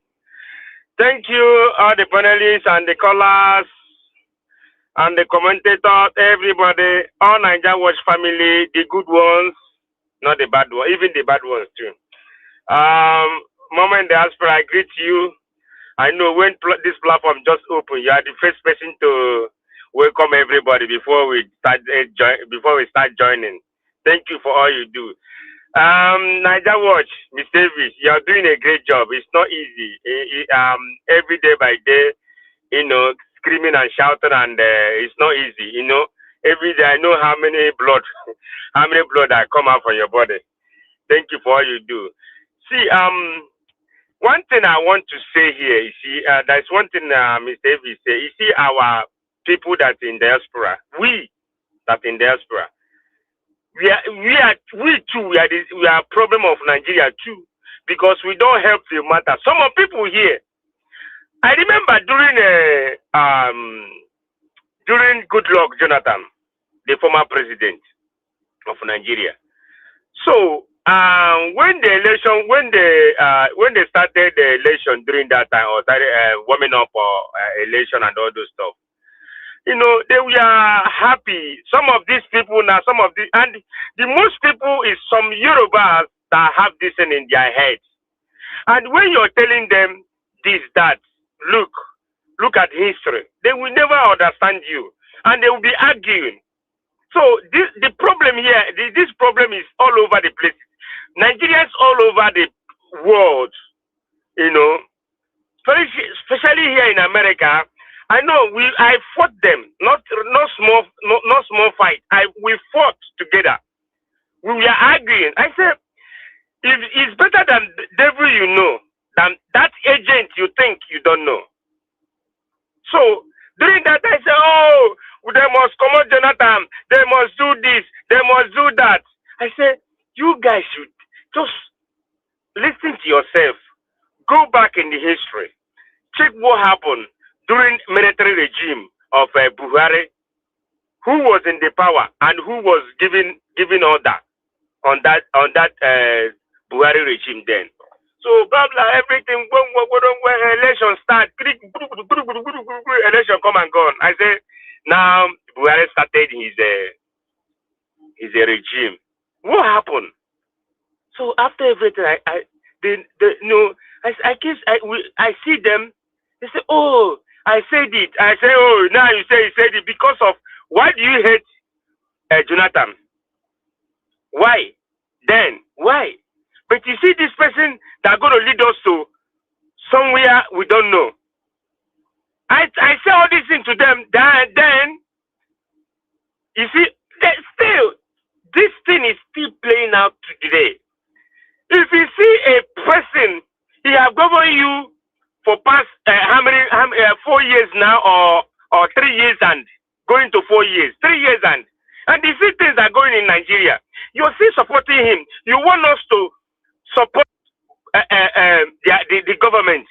Thank you, all the panelists and the callers and the commentators, everybody, all Naija Watch family, the good ones, not the bad ones, even the bad ones too. Moment Diaspora, I greet you. I know when this platform just opened, you are the first person to welcome everybody before we start joining. Thank you for all you do. Niger Watch, Miss Davis, you're doing a great job. It's not easy. Every day by day, screaming and shouting, and it's not easy. Every day I know how many blood that come out from your body. Thank you for all you do. See, one thing I want to say here, you see, there's one thing Miss Davis say. You see, our people that in diaspora, we that in diaspora, we are a problem of Nigeria too, because we don't help the matter. Some of people here, I remember during Goodluck Jonathan, the former president of Nigeria. So when they started the election during that time, or started warming up for election and all those stuff, they were happy. Some of these people now, and the most people is some Yorubas that have this in their heads. And when you're telling them this, that, look at history, they will never understand you, and they will be arguing. So the problem here, this problem is all over the place. Nigerians all over the world, especially here in America. I know I fought them, not small fight. We fought together. We were arguing. I said, it's better than the devil you know than that agent you think you don't know. So during that, I said, oh, they must come out, Jonathan. They must do this. They must do that. I said, you guys should just listen to yourself. Go back in the history. Check what happened during military regime of Buhari, who was in the power and who was giving order on that Buhari regime then. So blah blah everything when election start, election come and gone. I say now Buhari started his regime. What happened? So after everything, I see them. They say, oh, I said it. I say, oh, now you said it because of why do you hate Jonathan? Why? Then why? But you see this person that going to lead us to somewhere we don't know. I say all these things to them. Then you see, this thing is still playing out today. If you see a person, he have governed you for past how many 4 years now, or 3 years and going to 4 years, 3 years and you see things are going in Nigeria. You're still supporting him. You want us to support the government.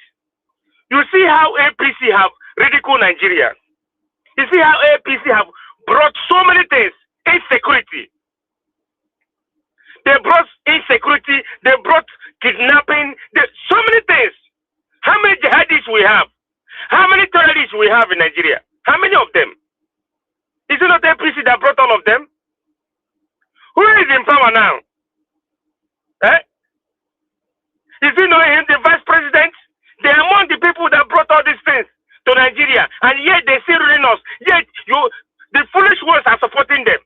You see how APC have ridiculed Nigeria. You see how APC have brought so many things, insecurity. They brought insecurity. They brought kidnapping. So many things. How many jihadists we have? How many terrorists we have in Nigeria? How many of them? Is it not APC that brought all of them? Who is in power now? Is it not him, the vice president? They are among the people that brought all these things to Nigeria, and yet they still ruin us. Yet the foolish ones are supporting them.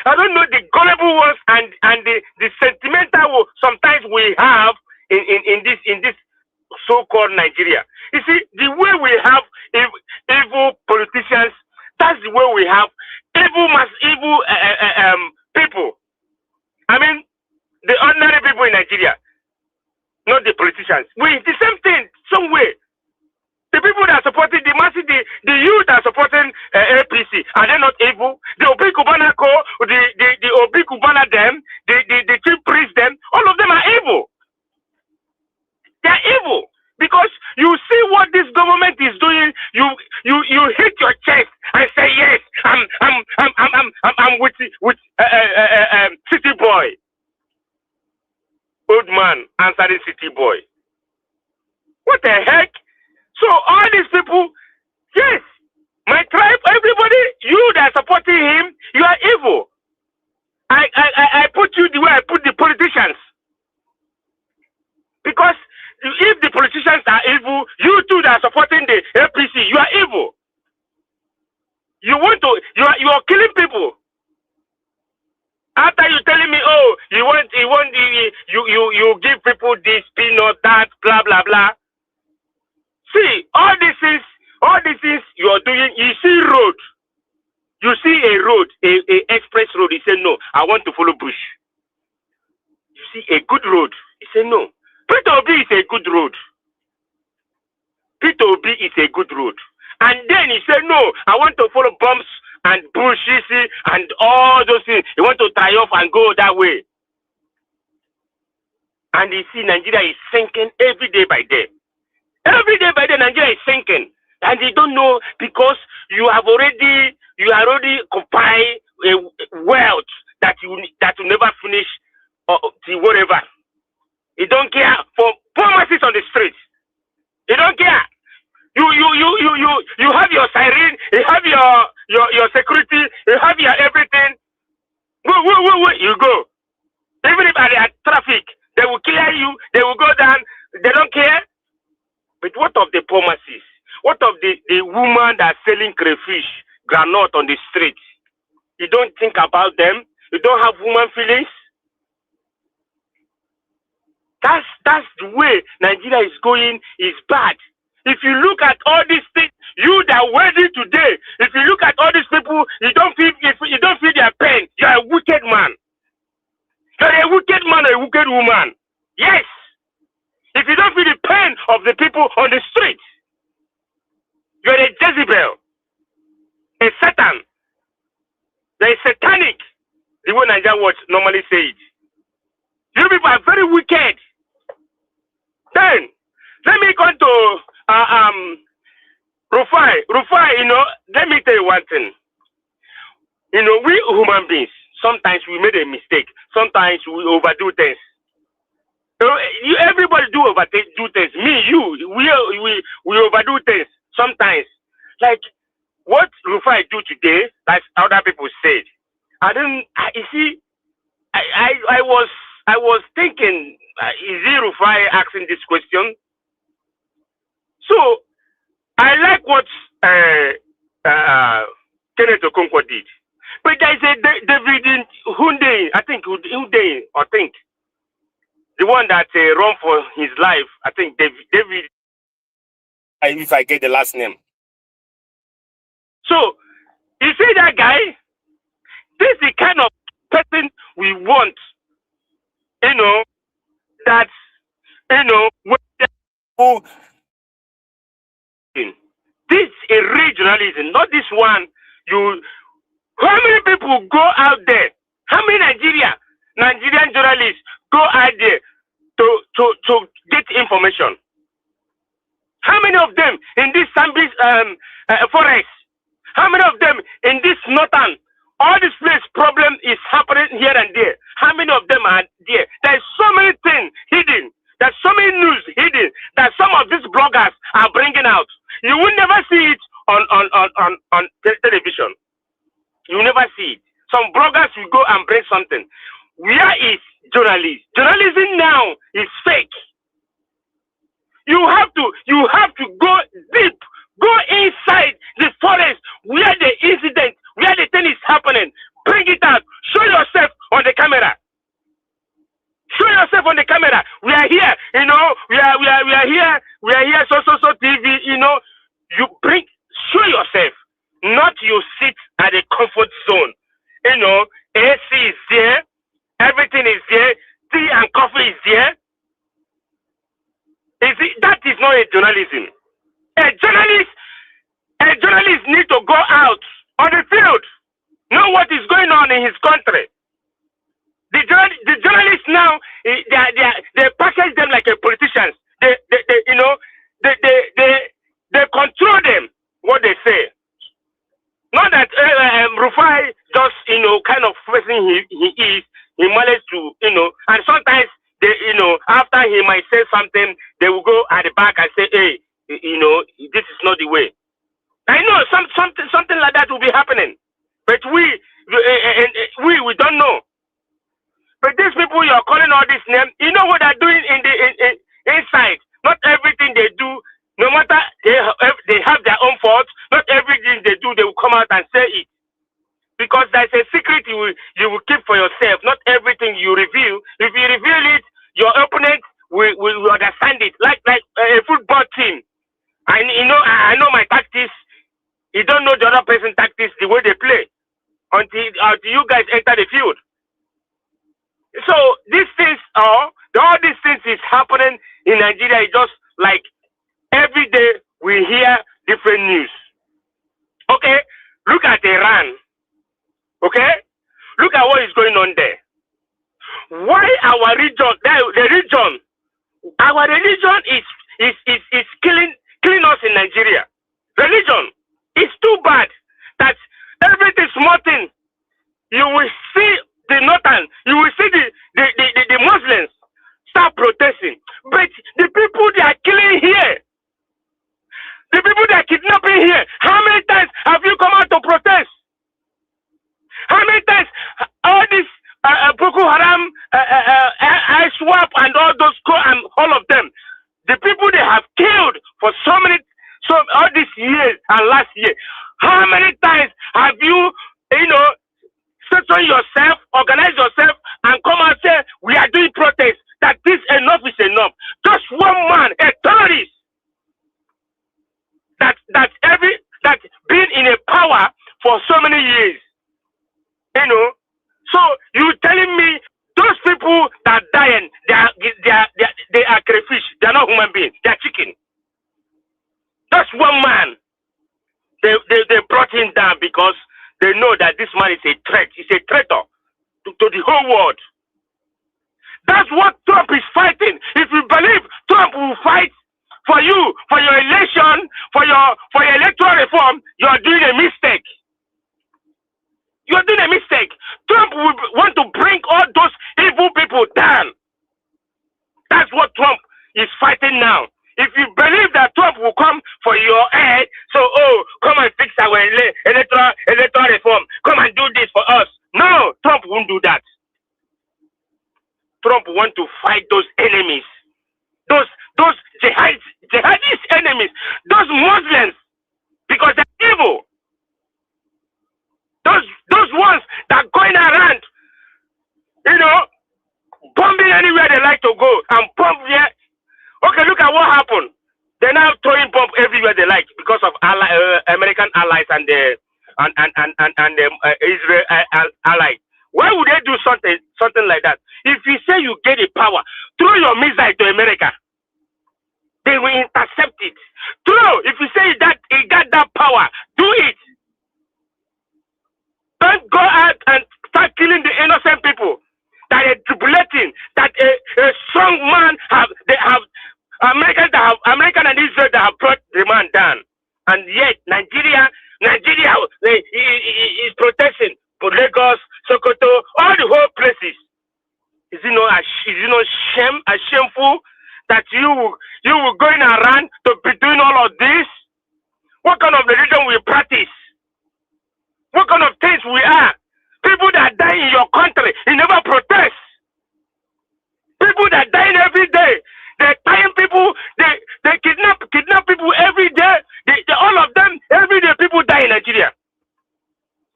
I don't know the gullible ones and the sentimental ones sometimes we have in this so-called Nigeria. You see, the way we have evil politicians, that's the way we have evil people. I mean, the ordinary people in Nigeria, not the politicians. The same thing, some way. The people that are supporting the masses, the youth that are supporting APC, are they not evil? The Obi Kubana Co, the Obi Kubana them, the chief priest them, all of them are evil. They are evil because you see what this government is doing. You hit your chest and say yes, I'm with City Boy. Old man answering City Boy. What the heck? So all these people, yes, my tribe, everybody, you that are supporting him, you are evil. I put you the way I put the politicians. Because if the politicians are evil, you two that are supporting the APC, you are evil. You are killing people. After you telling me, oh, you give people this peanut, that, blah blah blah. See, all these things you are doing. You see road, you see a road, a express road. You say no, I want to follow bush. You see a good road. You say no. Peter Obi is a good road. Peter Obi is a good road. And then he said, no, I want to follow bumps and bushes and all those things. He want to triumph and go that way. And you see Nigeria is sinking every day by day. Every day by day, Nigeria is sinking. And you don't know because you are already compiled a wealth that will never finish till whatever. You don't care for poor masses on the streets. You don't care. You have your siren, you have your security, you have your everything. Where you go. Even if at traffic, they will clear you, they will go down, they don't care. But what of the poor masses? What of the woman that's selling crayfish, granite on the street? You don't think about them? You don't have woman feelings? That's the way Nigeria is going, is bad. If you look at all these things, you that are wealthy today, if you look at all these people, you don't feel their pain. You're a wicked man. You're a wicked man or a wicked woman. Yes. If you don't feel the pain of the people on the street, you're a Jezebel, a Satan. They're satanic. The way Nigeria Watch normally say it. You people are very wicked. Then, let me go to Rufai. Rufai, let me tell you one thing. We human beings, sometimes we made a mistake. Sometimes we overdo things. Everybody do things. Me, you, we overdo things sometimes. Like what Rufai do today, like other people said. I was thinking, is it Rufai asking this question? So I like what Kenneth Okonkwo did. But there is a David Hunde, the one that run for his life, I think David, if I get the last name. So, you see that guy? This is the kind of person we want, that, this is a regionalism, not this one. How many people go out there? How many Nigerian journalists go out there to get information? How many of them in this Sambis forest? How many of them in this northern? All this place problem is happening here and there. How many of them are there? There's so many things hidden. There's so many news hidden that some of these bloggers are bringing out. You will never see it on television. You will never see it. Some bloggers will go and bring something. Where is journalism? Journalism now is fake. You have to go deep, go inside the forest where the incident, where the thing is happening. Bring it out. Show yourself on the camera. Show yourself on the camera. We are here, we are here, so TV, you show yourself. Not you sit at a comfort zone. AC is there, everything is there, tea and coffee is there. That is not a journalism. A journalist needs to go out on the field, know what is going on in his country. The journalists now, they package them like a politicians. They control them, what they say. Not that Rufai just, kind of person he is, he managed to, and sometimes they, after he might say something, they will go at the back and say, hey, this is not the way. I know something like that will be happening, but we don't know. But these people you are calling all these names, you know what they're doing in the inside. Not everything they do, no matter they have their own faults. Not everything they do, they will come out and say it, because there's a secret you will keep for yourself. like a football team. I know my tactics. You don't know the other person's tactics, the way they play, until you guys enter the field. So these things all these things is happening in Nigeria. It's just like every day we hear different news. Okay, look at Iran. Okay, look at what is going on there. Why our region, our religion is killing us in Nigeria. Religion is too bad that everything small thing you will see the northern, you will see the Muslims start protesting, but the people they are killing here, the people they are kidnapping here, how many times have you come out to protest? How many times all this Boko Haram, ISWAP, and all those and all of them, the people they have killed for all these years and last year, how many times have you settle yourself, organize yourself, and come and say we are doing protest? That this enough is enough. Just one man, a terrorist, that been in a power for so many years. So you telling me those people that are dying, they are crayfish, they are not human beings, they are chicken. Just one man, they brought him down because they know that this man is a threat. He's a traitor to the whole world. That's what Trump is fighting. If you believe Trump will fight for you, for your election, for your electoral reform, you are doing a mistake. You're doing a mistake. Trump will want to bring all those evil people down. That's what Trump is fighting now. If you believe that Trump will come for your head, so come and fix our electoral reform, come and do this for us. No, Trump won't do that. Trump want to fight those enemies, those jihadist enemies, those Muslims, because they're evil. Those ones that are going around, bombing anywhere they like to go and bomb here. Okay, look at what happened. They're now throwing bomb everywhere they like because of American allies and the Israel allies. Why would they do something like that? If you say you get the power, throw your missile to America. They will intercept it. Throw. If you say that he got that power, do it. Don't go out and start killing the innocent people that are tribulating. That a strong man American and Israel that have brought the man down, and yet Nigeria is protesting for Lagos, Sokoto, all the whole places. Is it not shameful that you were going around to be doing all of this? What kind of religion we practice? What kind of things we are? People that die in your country, you never protest. People that dying every day, they're tying people, they kidnap people every day. All of them, every day people die in Nigeria.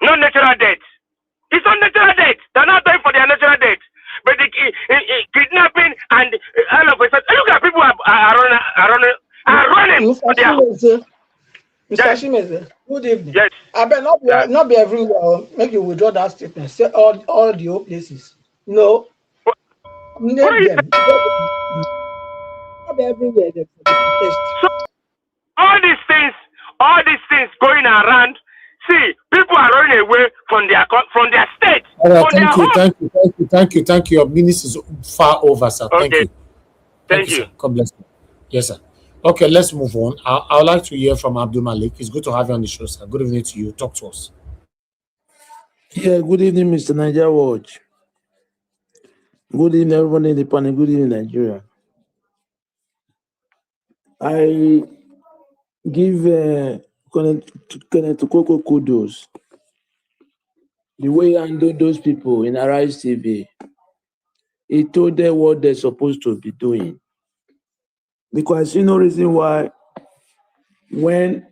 No natural death. It's not natural death. They're not dying for their natural death. But the kidnapping and all of a sudden, look at people are running. Mr. Shimeze, good evening. Yes. I bet not be everywhere. Make you withdraw that statement. Say all the old places. No. Name them. Not be everywhere. So all these things going around. See, people are running away from their state. Thank you. Your minutes is far over, sir. Okay. Thank you. Sir. God bless you. Yes, sir. Okay, let's move on. I would like to hear from Abdul Malik. It's good to have you on the show, sir. Good evening to you. Talk to us. Yeah, good evening, Mr. Niger Watch. Good evening, everyone in the panel. Good evening, Nigeria. I give Kenneth Koko kudos. The way he handled those people in Arise TV, he told them what they're supposed to be doing. Because I see no reason why when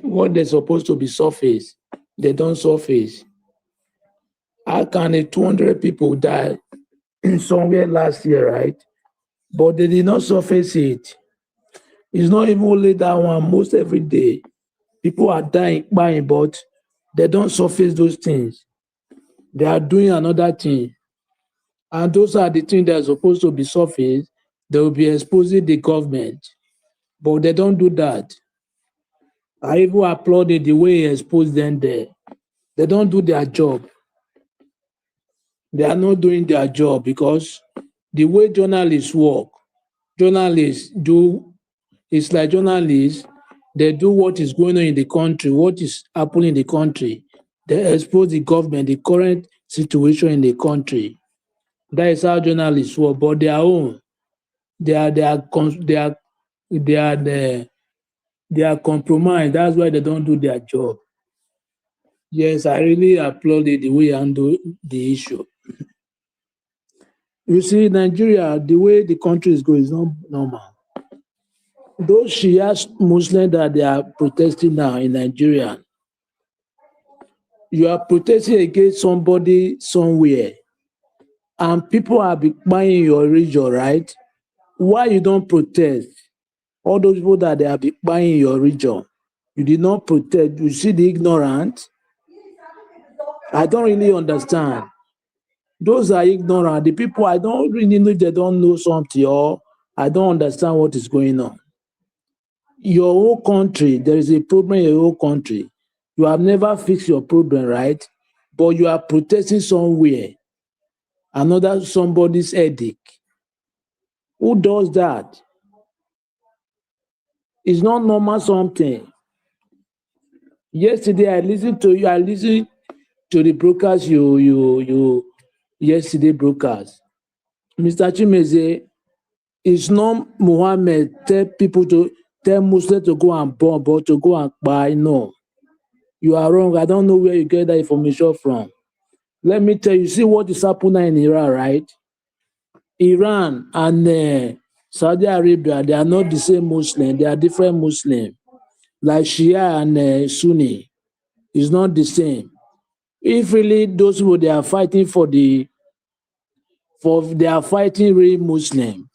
what they're supposed to be surface, they don't surface. How can 200 people die somewhere last year, right? but they did not surface it. It's not even only that one. Most every day, people are dying, buying, but they don't surface those things. They are doing another thing. And those are the things that are supposed to be surfaced. They will be exposing the government. But they don't do that. I even applauded the way he exposed them there. They don't do their job. They are not doing their job because the way journalists work, journalists do, it's like journalists, they do what is going on in the country, what is happening in the country. They expose the government, the current situation in the country. That is how journalists work. But their own, they are compromised. That's why they don't do their job. Yes, I really applauded the way you handle the issue. You see, Nigeria, the way the country is going is not normal. Those Shia Muslims that they are protesting now in Nigeria, you are protesting against somebody somewhere, and people are buying your region, right? Why you don't protest? All those people that they are buying your region, you did not protest. You see the ignorant? I don't really understand. Those are ignorant. The people, I don't really know if they don't know something or I don't understand what is going on. Your whole country, there is a problem in your whole country. You have never fixed your problem, right? But you are protesting somewhere, another somebody's headache. Who does that? It's not normal something. Yesterday, I listened to the broadcast yesterday broadcast. Mr. Chimeze, it's not Muhammad tell Muslims to go and bomb or to go and buy. No. You are wrong. I don't know where you get that information from. Let me tell you, see what is happening in Iran, right? Iran and Saudi Arabia, they are not the same Muslim. They are different Muslim. Like Shia and Sunni. It's not the same. If really those people, they are fighting they are fighting real Muslim,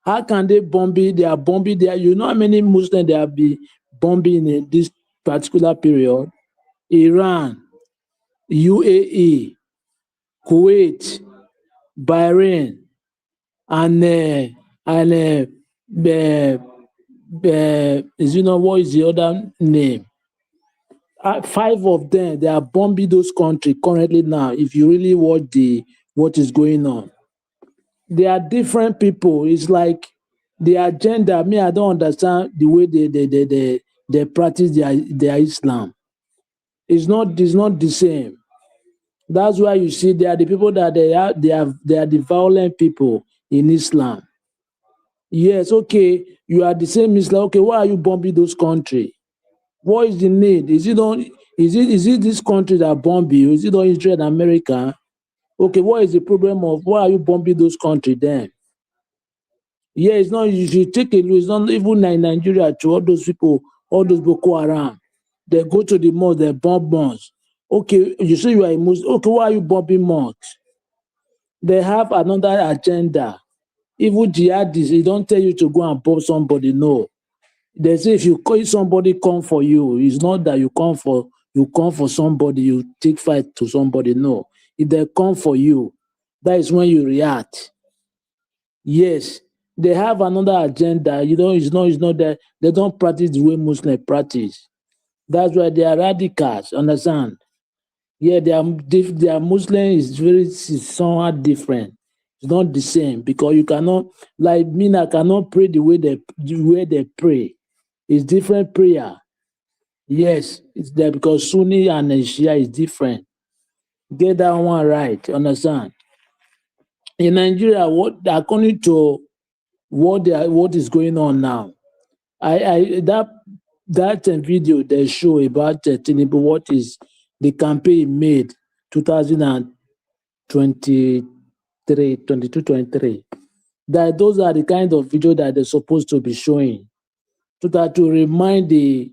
how can they bomb it? They are bombing there. You know how many Muslims they have been bombing in this particular period? Iran, UAE, Kuwait, Bahrain, and what is the other name? 5 of them, they are bombing those countries currently now. If you really watch what is going on, they are different people. It's like the agenda. Me, I don't understand the way they practice their Islam. It's not the same. That's why you see they are the people that they are the violent people in Islam. Yes, okay, you are the same Islam. Okay, why are you bombing those countries? What is the need? Is it this country that bomb you? Is it on Israel and America? Okay, what is the problem of why are you bombing those countries then? Yeah, it's not, you should take a look. It's not even in Nigeria to all those people, all those Boko Haram. They go to the mosque, they bomb mosques. Okay, you say you are a Muslim. Okay, why are you bombing mosques? They have another agenda. Even jihadists, they don't tell you to go and bomb somebody. No. They say if somebody come for you, it's not that you come for somebody, you take fight to somebody. No. If they come for you, that is when you react. Yes, they have another agenda. It's not that they don't practice the way Muslims practice. That's why they are radicals, understand? Yeah, they are Muslim is somewhat different. It's not the same because you cannot, like me, I cannot pray the way they pray. It's different prayer. Yes, it's there because Sunni and Shia is different. Get that one right, understand? In Nigeria, according to what is going on now, that video they show about Tinubu, what is the campaign made 2023, that those are the kind of video that they're supposed to be showing to remind the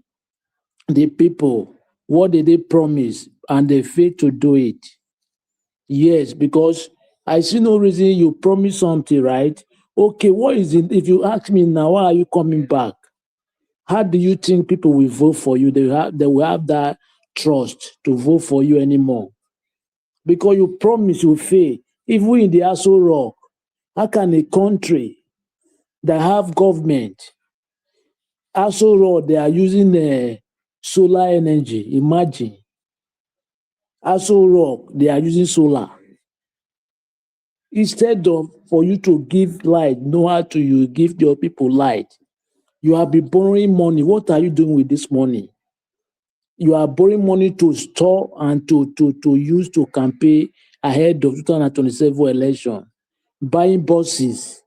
people what did they promise and they fail to do it. Yes, because I see no reason you promise something, right? Okay, what is it? If you ask me now, why are you coming back? How do you think people will vote for you? They will have that trust to vote for you anymore. Because you promise you fail. Even in the Aso Rock, how can a country that have government, Aso Rock, they are using solar energy? Imagine. Aso Rock, they are using solar. Instead of for you to give light, know how to you give your people light. You have been borrowing money. What are you doing with this money? You are borrowing money to store and to use to campaign ahead of 2027 election. Buying buses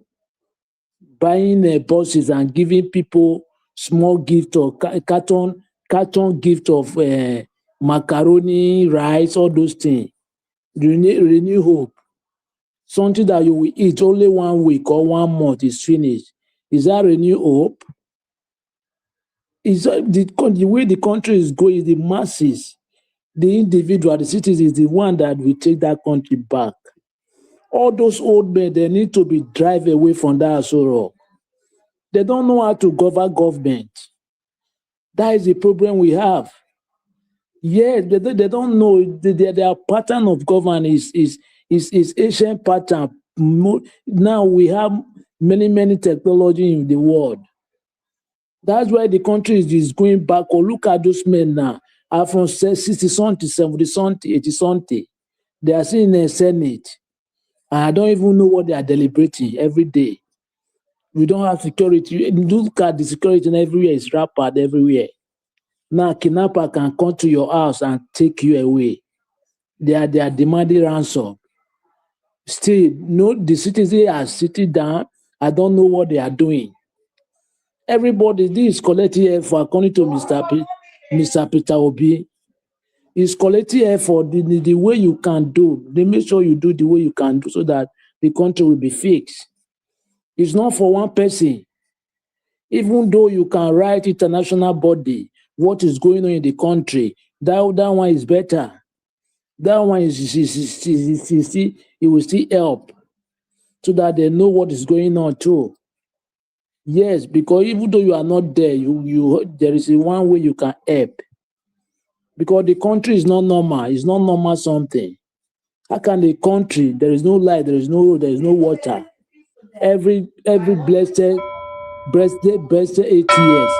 and giving people small gift or carton gift of macaroni, rice, all those things. Renew hope. Something that you will eat only 1 week or 1 month is finished. Is that renew hope? Is the way the country is going, the masses, the individual, the citizens is the one that will take that country back. All those old men, they need to be driven away from that Asoro. They don't know how to govern government. That is the problem we have. Yes, they don't know their pattern of governance is ancient pattern. Now we have many technology in the world. That's why the country is going back. Or look at those men now. Are from 60 something, 70 something, 80 something. They are sitting in the Senate. And I don't even know what they are deliberating every day. We don't have security. Look at the security everywhere. It's rapid everywhere. Now, kidnapper can come to your house and take you away. They are demanding ransom. Still, no, the citizens are sitting down. I don't know what they are doing. Everybody, this is collective effort, according to Mr. Peter Obi. It's collective effort, the way you can do. They make sure you do the way you can do so that the country will be fixed. It's not for one person. Even though you can write international body, what is going on in the country, that one is better. That one it will still help so that they know what is going on too. Yes, because even though you are not there, there is one way you can help. Because the country is not normal. It's not normal something. How can the country, there is no light, there is no road, there is no water. Every blessed 8 years,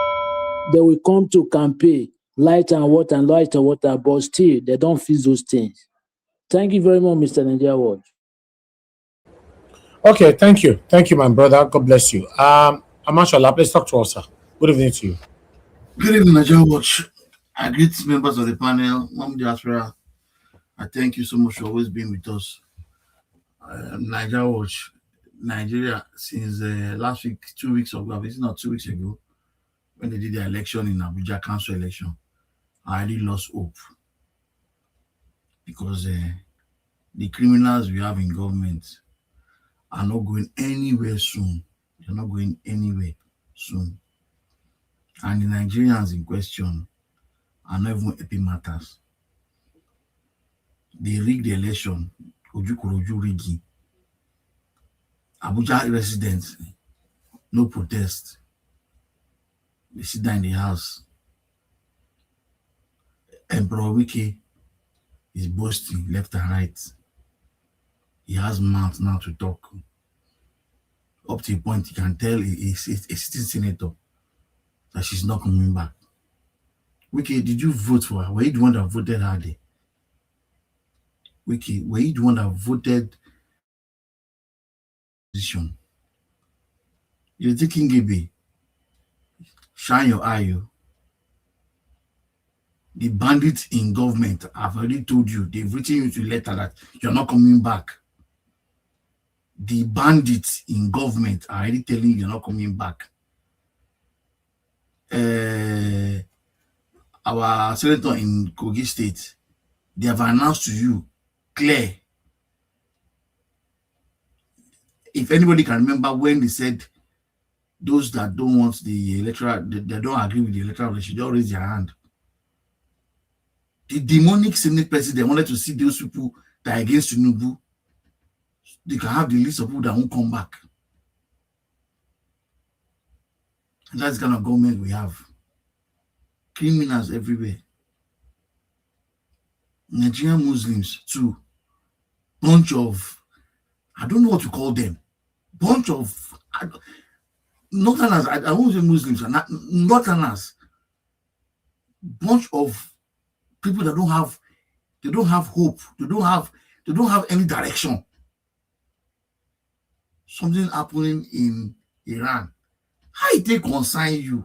they will come to campaign, light and water, but still, they don't feel those things. Thank you very much, Mr. Nigeria Watch. Okay, thank you. Thank you, my brother. God bless you. Amashallah, please talk to us, sir. Good evening to you. Good evening, Nigeria Watch. I greet members of the panel. Mom Diaspora, I thank you so much for always being with us. Nigeria Watch, Nigeria, since last week, 2 weeks ago, it's not 2 weeks ago, when they did the election in Abuja council election, I already lost hope because the criminals we have in government are not going anywhere soon. They're not going anywhere soon. And the Nigerians in question are not even helping matters. They rigged the election, Ojukuroju rigging. Abuja residents, no protest. They sit down in the house. Emperor Wike is boasting left and right. He has mouth now to talk. Up to a point, he can tell a sitting senator that she's not coming back. Wike, did you vote for her? Were you the one that voted her there? Wike, were you the one that voted position? You're taking Gebe. Shine your eye, you. The bandits in government have already told you, they've written you to a letter that you're not coming back. The bandits in government are already telling you you're not coming back. Our senator in Kogi State, they have announced to you, clear. If anybody can remember when they said those that don't want the electoral, they don't agree with the electoral, they should just raise their hand. The demonic Senate president wanted to see those people that are against Tinubu. They can have the list of people that won't come back. And that's the kind of government we have. Criminals everywhere. Nigerian Muslims too. Bunch of, I don't know what to call them. Bunch of Northerners. I won't say Muslims, Northerners. Bunch of people that don't have hope. They don't have any direction. Something happening in Iran. How it take concern you?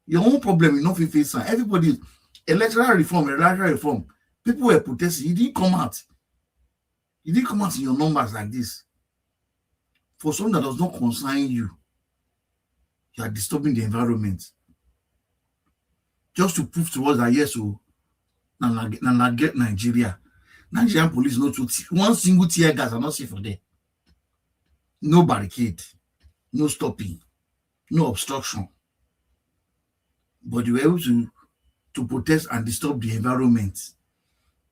Your own problem, you know, face everybody. Electoral reform. People were protesting. You didn't come out. You didn't come out in your numbers like this. For something that does not concern you, you are disturbing the environment. Just to prove to us that yes, so now get Nigeria. Nigerian police not to one single tear gas are not safe for them. No barricade, no stopping, no obstruction. But you were able to protest and disturb the environment.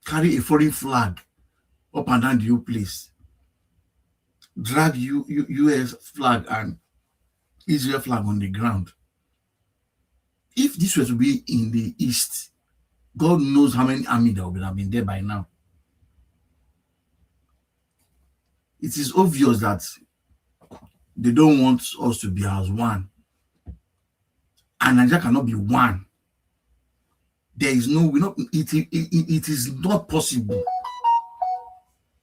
Carry a foreign flag up and down the whole place. Drag US flag and Israel flag on the ground. If this were to be in the East, God knows how many army that would have been there by now. It is obvious that they don't want us to be as one. And Nigeria cannot be one. There is no, it is not possible.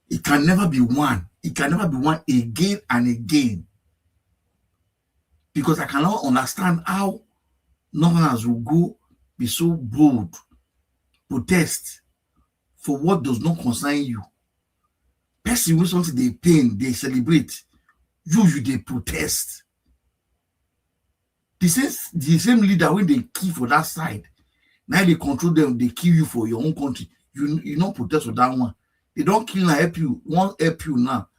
It can never be one. It can never be one again and again. Because I cannot understand how Northerners will go be so bold, protest for what does not concern you. Person with something they pain, they celebrate. You they protest. The same leader when they kill for that side, now they control them, they kill you for your own country. You not protest for that one. They don't kill and help you. Won't help you now.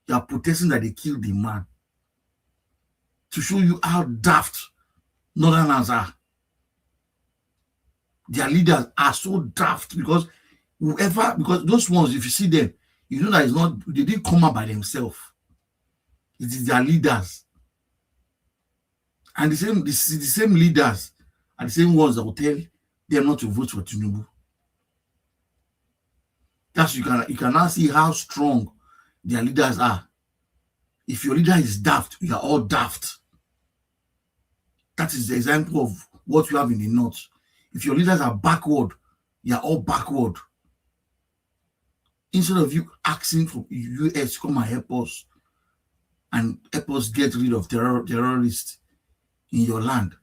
You are protesting that they killed the man. To show you how daft Northerners are. Their leaders are so daft because those ones, if you see them, you know that they didn't come out by themselves. It is their leaders. And the same leaders are the same ones that will tell them not to vote for Tinubu. That's you can now see how strong their leaders are. If your leader is daft, you are all daft. That is the example of what you have in the North. If your leaders are backward, you are all backward. Instead of you asking for US to come and help us get rid of terrorists in your land.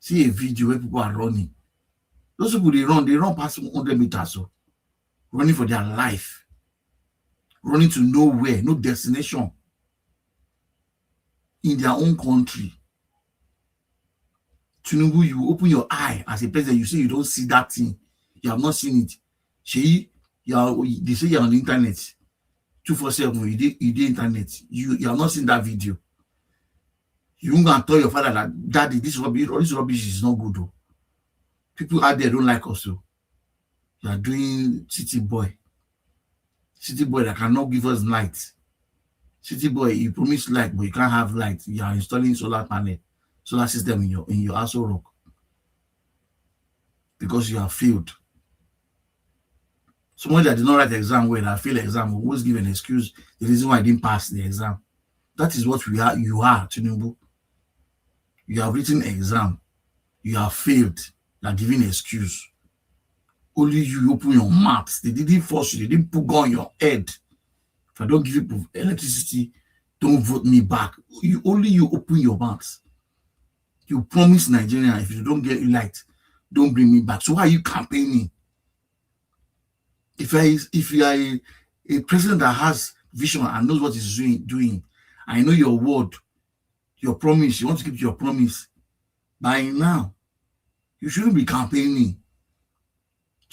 See a video where people are running. Those people they run past 100 meters, so running for their life, running to nowhere, no destination in their own country. Tinubu, you open your eye as a president, you say you don't see that thing. You have not seen it. They say you're on the internet 247. You did internet. You have not seen that video. You won't go and tell your father that daddy, this rubbish is not good. Though. People out there don't like us. Though. You are doing city boy that cannot give us light. City boy, you promise light, but you can't have light. You are installing solar system in your Aso Rock because you have failed. Someone that did not write the exam well, I failed the exam, will always give an excuse the reason why I didn't pass the exam. That is what you are, Tinubu. You have written exam, you have failed, you are giving an excuse. Only you open your mouth. They didn't force you, they didn't put gun on your head. If I don't give you electricity, don't vote me back. Only you open your mouth. You promise Nigeria, if you don't get light, don't bring me back. So why are you campaigning? If you are a president that has vision and knows what he's doing, I know your word, your promise, you want to keep your promise. By now, you shouldn't be campaigning.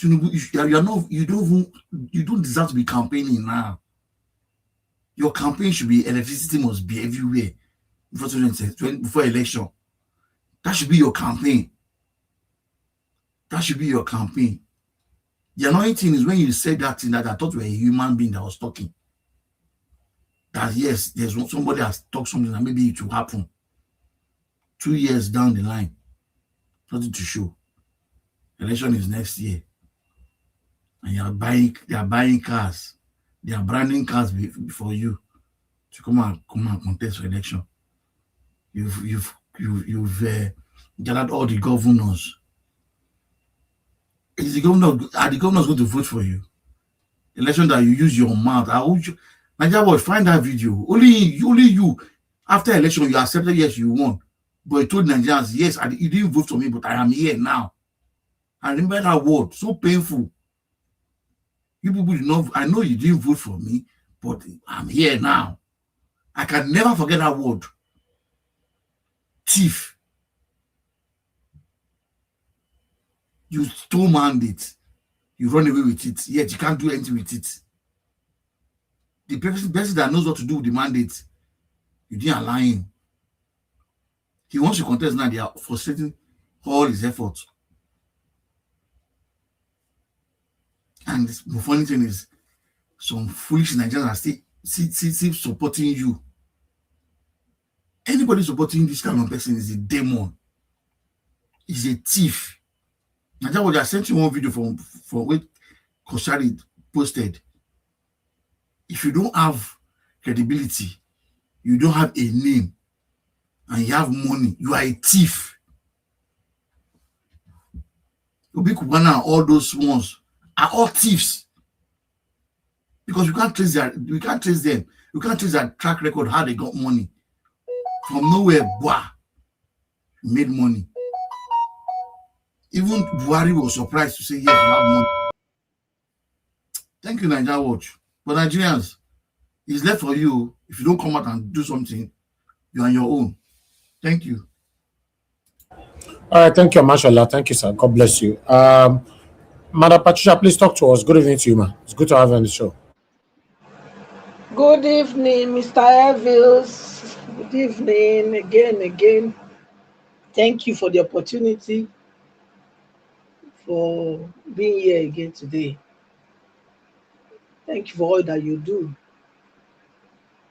You don't deserve to be campaigning now. Your campaign should be electricity must be everywhere before election. That should be your campaign. That should be your campaign. The annoying thing is when you said that thing that I thought you were a human being that was talking. That yes, there's somebody has talked something and maybe it will happen. 2 years down the line, nothing to show. Election is next year. And they are buying cars. They are branding cars for you to come and contest for election. You've gathered all the governors. Are the governors going to vote for you? Election that you use your mouth. Nigeria boy, find that video. Only you. After election, you accepted yes, you won. But you told Nigerians, yes, you didn't vote for me, but I am here now. I remember that word, so painful. You people did not, I know you didn't vote for me, but I'm here now. I can never forget that word. Thief. You stole mandate. You run away with it, yet you can't do anything with it. The person that knows what to do with the mandate, you didn't allow him. He wants to contest now, they are frustrating all his efforts. And the funny thing is, some foolish Nigerians are still supporting you. Anybody supporting this kind of person is a demon. Is a thief. Nigeria, I sent you one video from what Koshari posted. If you don't have credibility, you don't have a name, and you have money, you are a thief. Obi Kubana and all those ones are all thieves. Because you can't trace them. You can't trace their track record, how they got money. From nowhere, made money. Even Buhari was surprised to say, yes, you have money. Thank you, Nigeria Watch. But Nigerians, it's left for you. If you don't come out and do something, you're on your own. Thank you. All right, thank you, Mashallah. Thank you, sir. God bless you. Madam Patricia, please talk to us. Good evening to you, man. It's good to have you on the show. Good evening, Mr. Evils. Good evening again. Thank you for the opportunity for being here again today. Thank you for all that you do.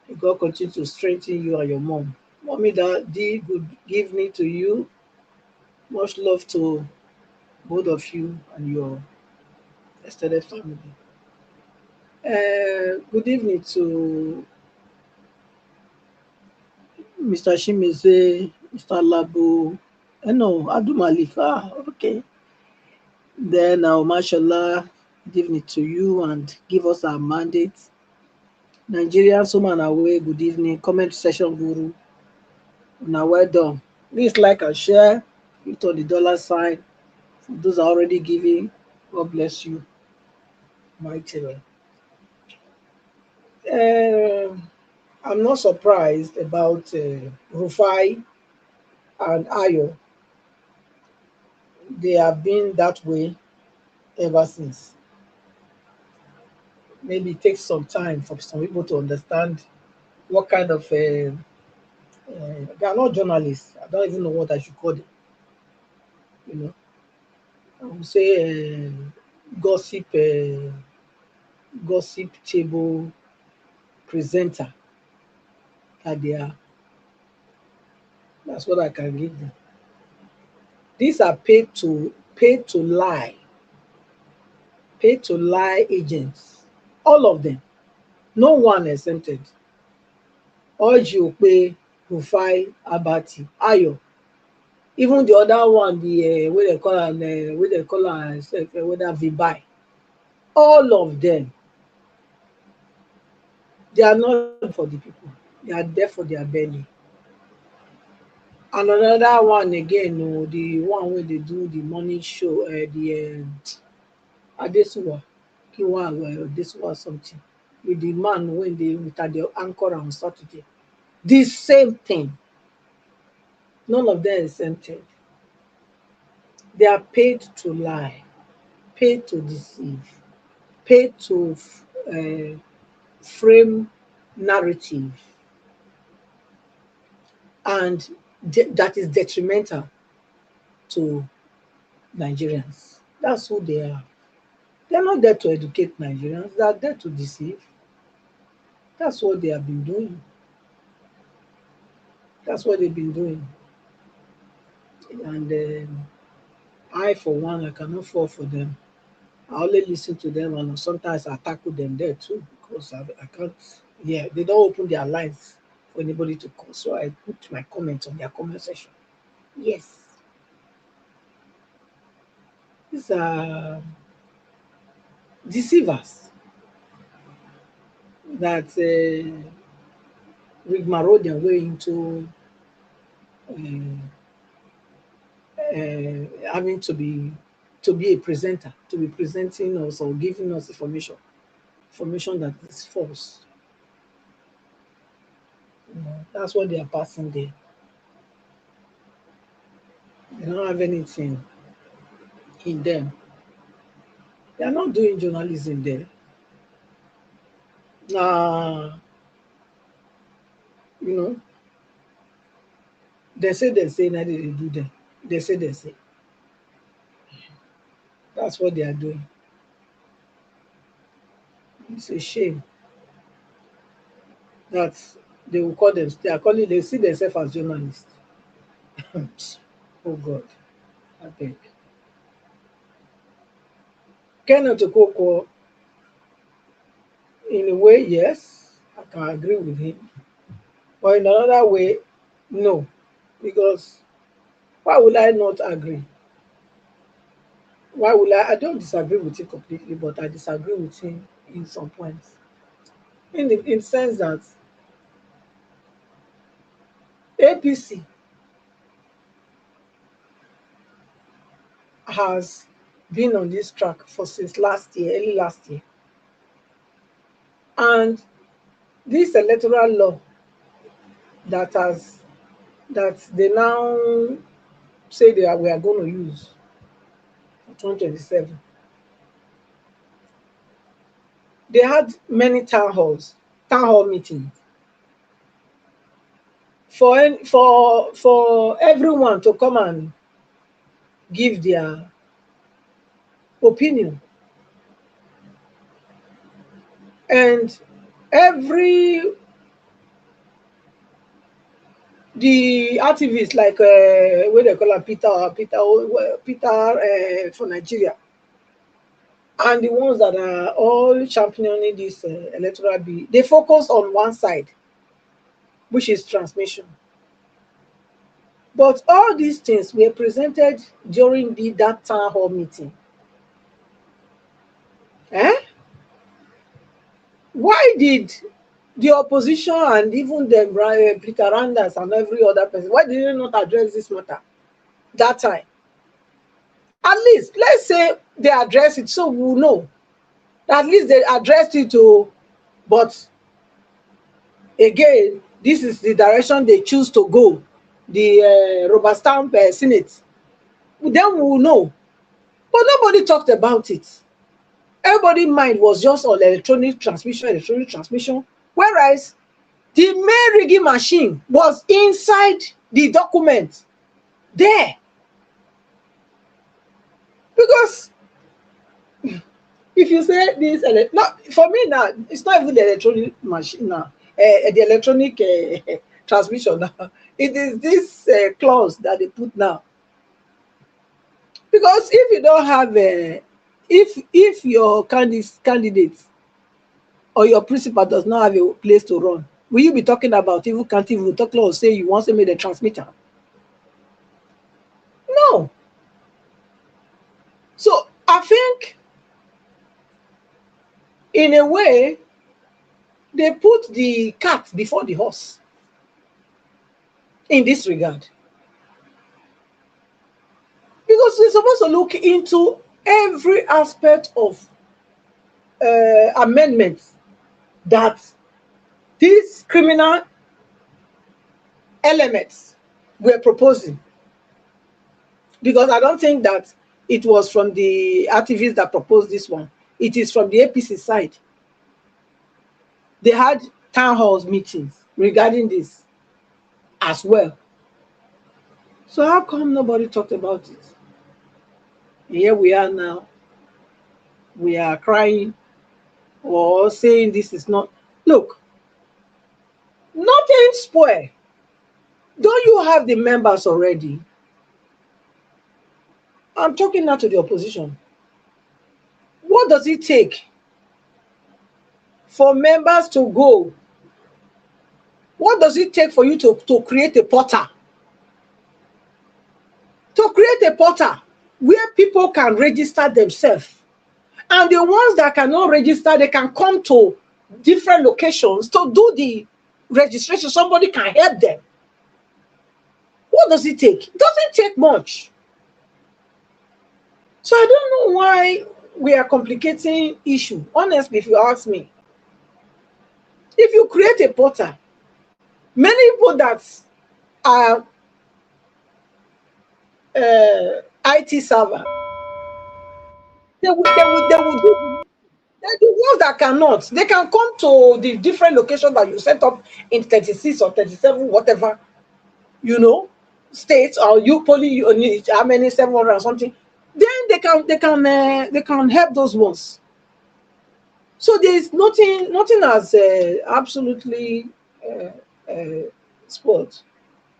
May God continue to strengthen you and your mom. Mommy, Daddy, good evening to you. Much love to both of you and your extended family. Good evening to Mr. Shimize, Mr. Labo, no, Abdul okay. Then, mashallah, good evening to you and give us our mandate. Nigerians, home and away, good evening. Comment section guru. Now, well done. Please like and share. Hit on the dollar sign. For those are already giving, God bless you. My children. I'm not surprised about Rufai and Ayo. They have been that way ever since. Maybe it takes some time for some people to understand what kind of they are not journalists. I don't even know what I should call them. You know, I would say gossip table presenter that they are. That's what I can give them. These are paid to lie agents. All of them. No one exempted. Ojupe, Rufai, Abati, Ayo. Even the other one, the what they call whether Vibai. All of them. They are not for the people. They are there for their belly. And another one again, the one where they do the morning show, the Adesuwa, Adesuwa something, with the man when they with the anchor on Saturday. The same thing. None of them is exempted. They are paid to lie, paid to deceive, paid to frame narrative, and that is detrimental to Nigerians. That's who they are. They're not there to educate Nigerians. They are there to deceive. That's what they have been doing. That's what they've been doing. And I, for one, I cannot fall for them. I only listen to them, and sometimes I tackle them there too, because I can't. Yeah, they don't open their lines for anybody to call, so I put my comments on their comment section. Yes, these are deceivers that rigmarole their way into having to be a presenter, to be presenting us or giving us information that is false. You know, that's what they are passing there. They don't have anything in them. They are not doing journalism there. You know, they say, now they do them. They say. That's what they are doing. It's a shame that they will call them, they see themselves as journalists. Oh God, I beg. Kenneth Okoko, in a way, yes, I can agree with him. But in another way, no. Because why would I not agree? Why would I don't disagree with him completely, but I disagree with him in some points. In the sense that APC has been on this track for since last year, early last year. And this electoral law that they now say we are going to use for 2027. They had many town hall meetings for everyone to come and give their opinion. And the activists like what they call him, Peter for Nigeria, and the ones that are all championing this electoral bill, they focus on one side, which is transmission. But all these things were presented during that town hall meeting. Why did the opposition and even the Peter Randers and every other person, why did they not address this matter that time? At least, let's say they address it so we'll know. At least they addressed it too, but again, this is the direction they choose to go. The rubber stamp Senate. Then we will know. But nobody talked about it. Everybody's mind was just on electronic transmission, whereas the main rigging machine was inside the document there. Because if you say this, for me now, it's not even the electronic machine now, the electronic transmission now. It is this clause that they put now. Because if you don't have if your candidate or your principal does not have a place to run, will you be talking about even can't even talk or say you want to make the transmitter? No. So I think in a way they put the cat before the horse in this regard. Because we're supposed to look into every aspect of amendments that these criminal elements were proposing. Because I don't think that it was from the activists that proposed this one. It is from the APC side. They had town halls meetings regarding this as well. So how come nobody talked about it? Here we are now. We are crying or saying this is not. Look, nothing spoil. Don't you have the members already? I'm talking now to the opposition. What does it take for members to go? What does it take for you to create a portal? To create a portal where people can register themselves. And the ones that cannot register, they can come to different locations to do the registration. Somebody can help them. What does it take? It doesn't take much. So I don't know why we are complicating issue. Honestly, if you ask me, if you create a portal, many people that are IT server, they will do. The ones that cannot, they can come to the different locations that you set up in 36 or 37, whatever, states, or you probably you need how many, 700 or something. Then they can help those ones. So there is nothing as absolutely spoiled.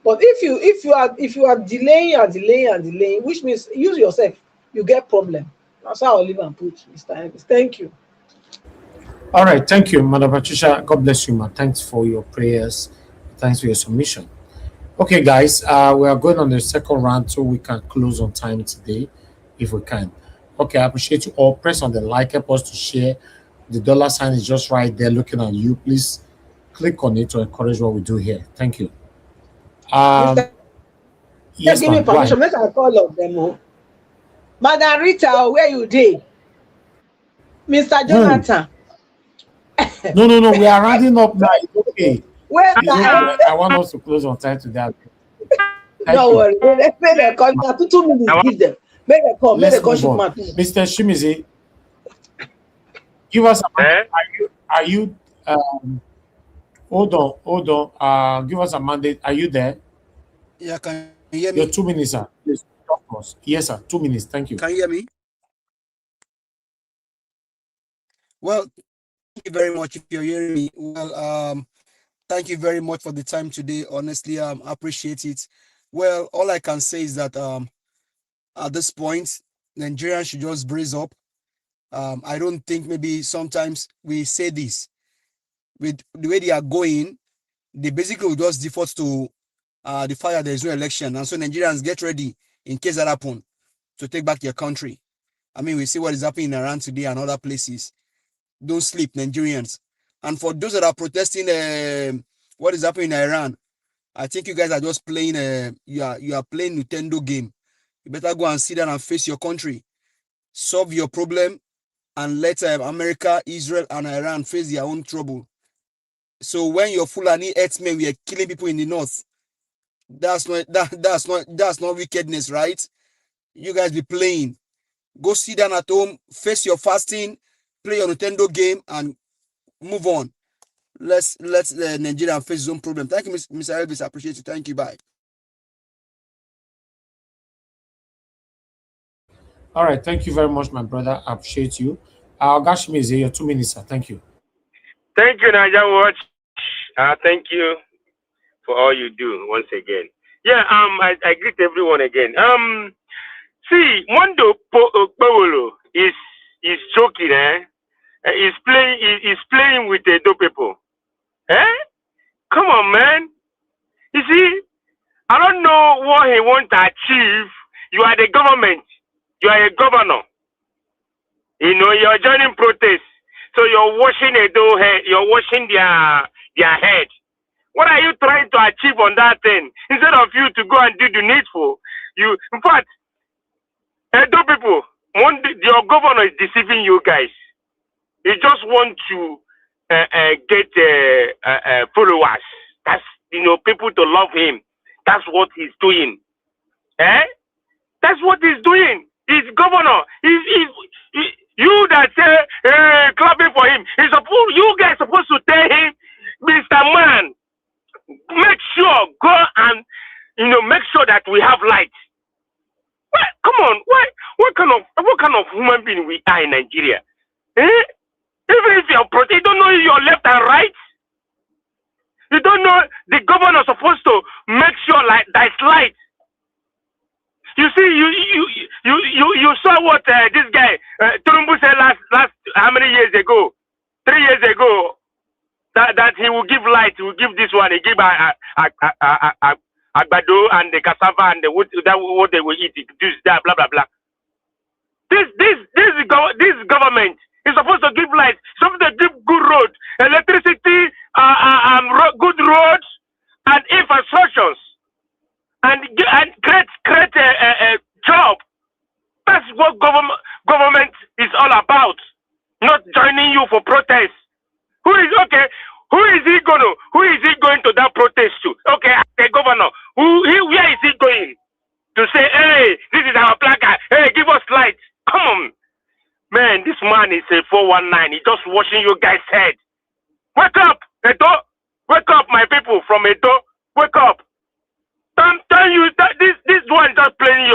But if you are delaying, which means use yourself, you get problem. That's how I'll leave and put, Mr. Elvis. Thank you. All right, thank you, Madam Patricia. God bless you, ma. Thanks for your prayers. Thanks for your submission. Okay, guys, we are going on the second round so we can close on time today, if we can. Okay, I appreciate you all. Press on the like, help us to share. The dollar sign is just right there looking at you. Please click on it to encourage what we do here. Thank you. Yes, give me permission. Let I call of them. Madam Rita, where you dey? Mr. Jonathan. No. We are rounding up now. It's okay. Where I want us to close on time today. Don't worry. Make them come. 2 minutes. Give them. Make them come. Make them come shoot my piece. Mr. Shimizi, give us a mandate. Are you hold on. Give us a mandate. Are you there? Yeah, can you hear me? Your 2 minutes, sir. Please, of course. Yes, sir. 2 minutes. Thank you. Can you hear me? Well, thank you very much if you're hearing me. Well, thank you very much for the time today. Honestly, I appreciate it. Well, all I can say is that at this point, Nigerians should just brace up. I don't think maybe sometimes we say this with the way they are going, they basically will just default to the fact that there is no election. And so Nigerians, get ready in case that happens to take back your country. I mean, we see what is happening in Iran today and other places. Don't sleep, Nigerians. And for those that are protesting what is happening in Iran, I think you guys are just playing you are playing Nintendo game. You better go and sit down and face your country. Solve your problem and let America, Israel, and Iran face their own trouble. So when your Fulani herdsmen were killing people in the north, that's not wickedness, right? You guys be playing. Go sit down at home, face your fasting, play your Nintendo game, and move on. Let's Nigeria face his own problem. Thank you, Mr. Elvis. I appreciate you. Thank you. Bye. All right. Thank you very much, my brother. I appreciate you. Gashmi is here. 2 minutes, sir. Thank you. Thank you, Niger Watch. Thank you for all you do once again. Yeah, I greet everyone again. See, Mondo Powolo is joking, He's playing with the dope people. Come on, man. You see, I don't know what he wants to achieve. You are the government. You are a governor. You know, you're joining protests. So you're washing you're washing their head. What are you trying to achieve on that thing? Instead of you to go and do the needful, in fact, Edo people, your governor is deceiving you guys. He just want to get followers. That's, people to love him. That's what he's doing. That's what he's doing. He's governor. You that say clapping for him. You guys supposed to tell him, Mr. Man, make sure, go and make sure that we have light. Come on, what kind of human being we are in Nigeria? Even if you're you don't know your left and right. You don't know the governor supposed to make sure like there's light. You see, you saw what this guy Tinubu said last how many years ago? 3 years ago. That he will give light, he will give this one, he give agbado and the cassava and the what they will eat, this that blah blah blah. This government is supposed to give light, supposed to give good roads, electricity, good roads and infrastructures, and create a job. That's what government is all about. Not joining you for protest. Who is he going to that protest to? Okay, the governor. Where is he going? To say, hey, this is our placard. Hey, give us light. Come on. Man, this man is a 419. He's just washing you guys' head. Wake up, Edo. Wake up, my people from Edo. Wake up. Tell you that this one just playing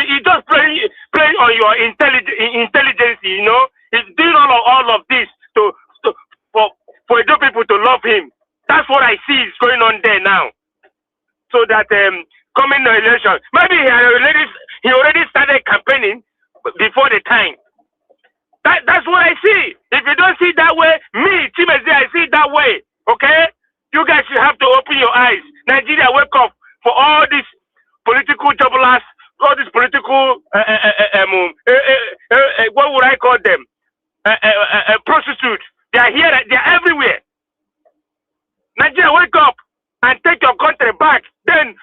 he just playing on your intelligence, you know. He's doing all of this for Edo people to love him. That's what I see is going on there now. So that coming election, maybe he already started campaigning before the time. That's what I see. If you don't see it that way, me, Chimeze, I see it that way. Okay? You guys should have to open your eyes. Nigeria, wake up for all these political jobless, all these political what would I call them? Prostitutes. They are here, they are everywhere. Nigeria, wake up and take your country back. Then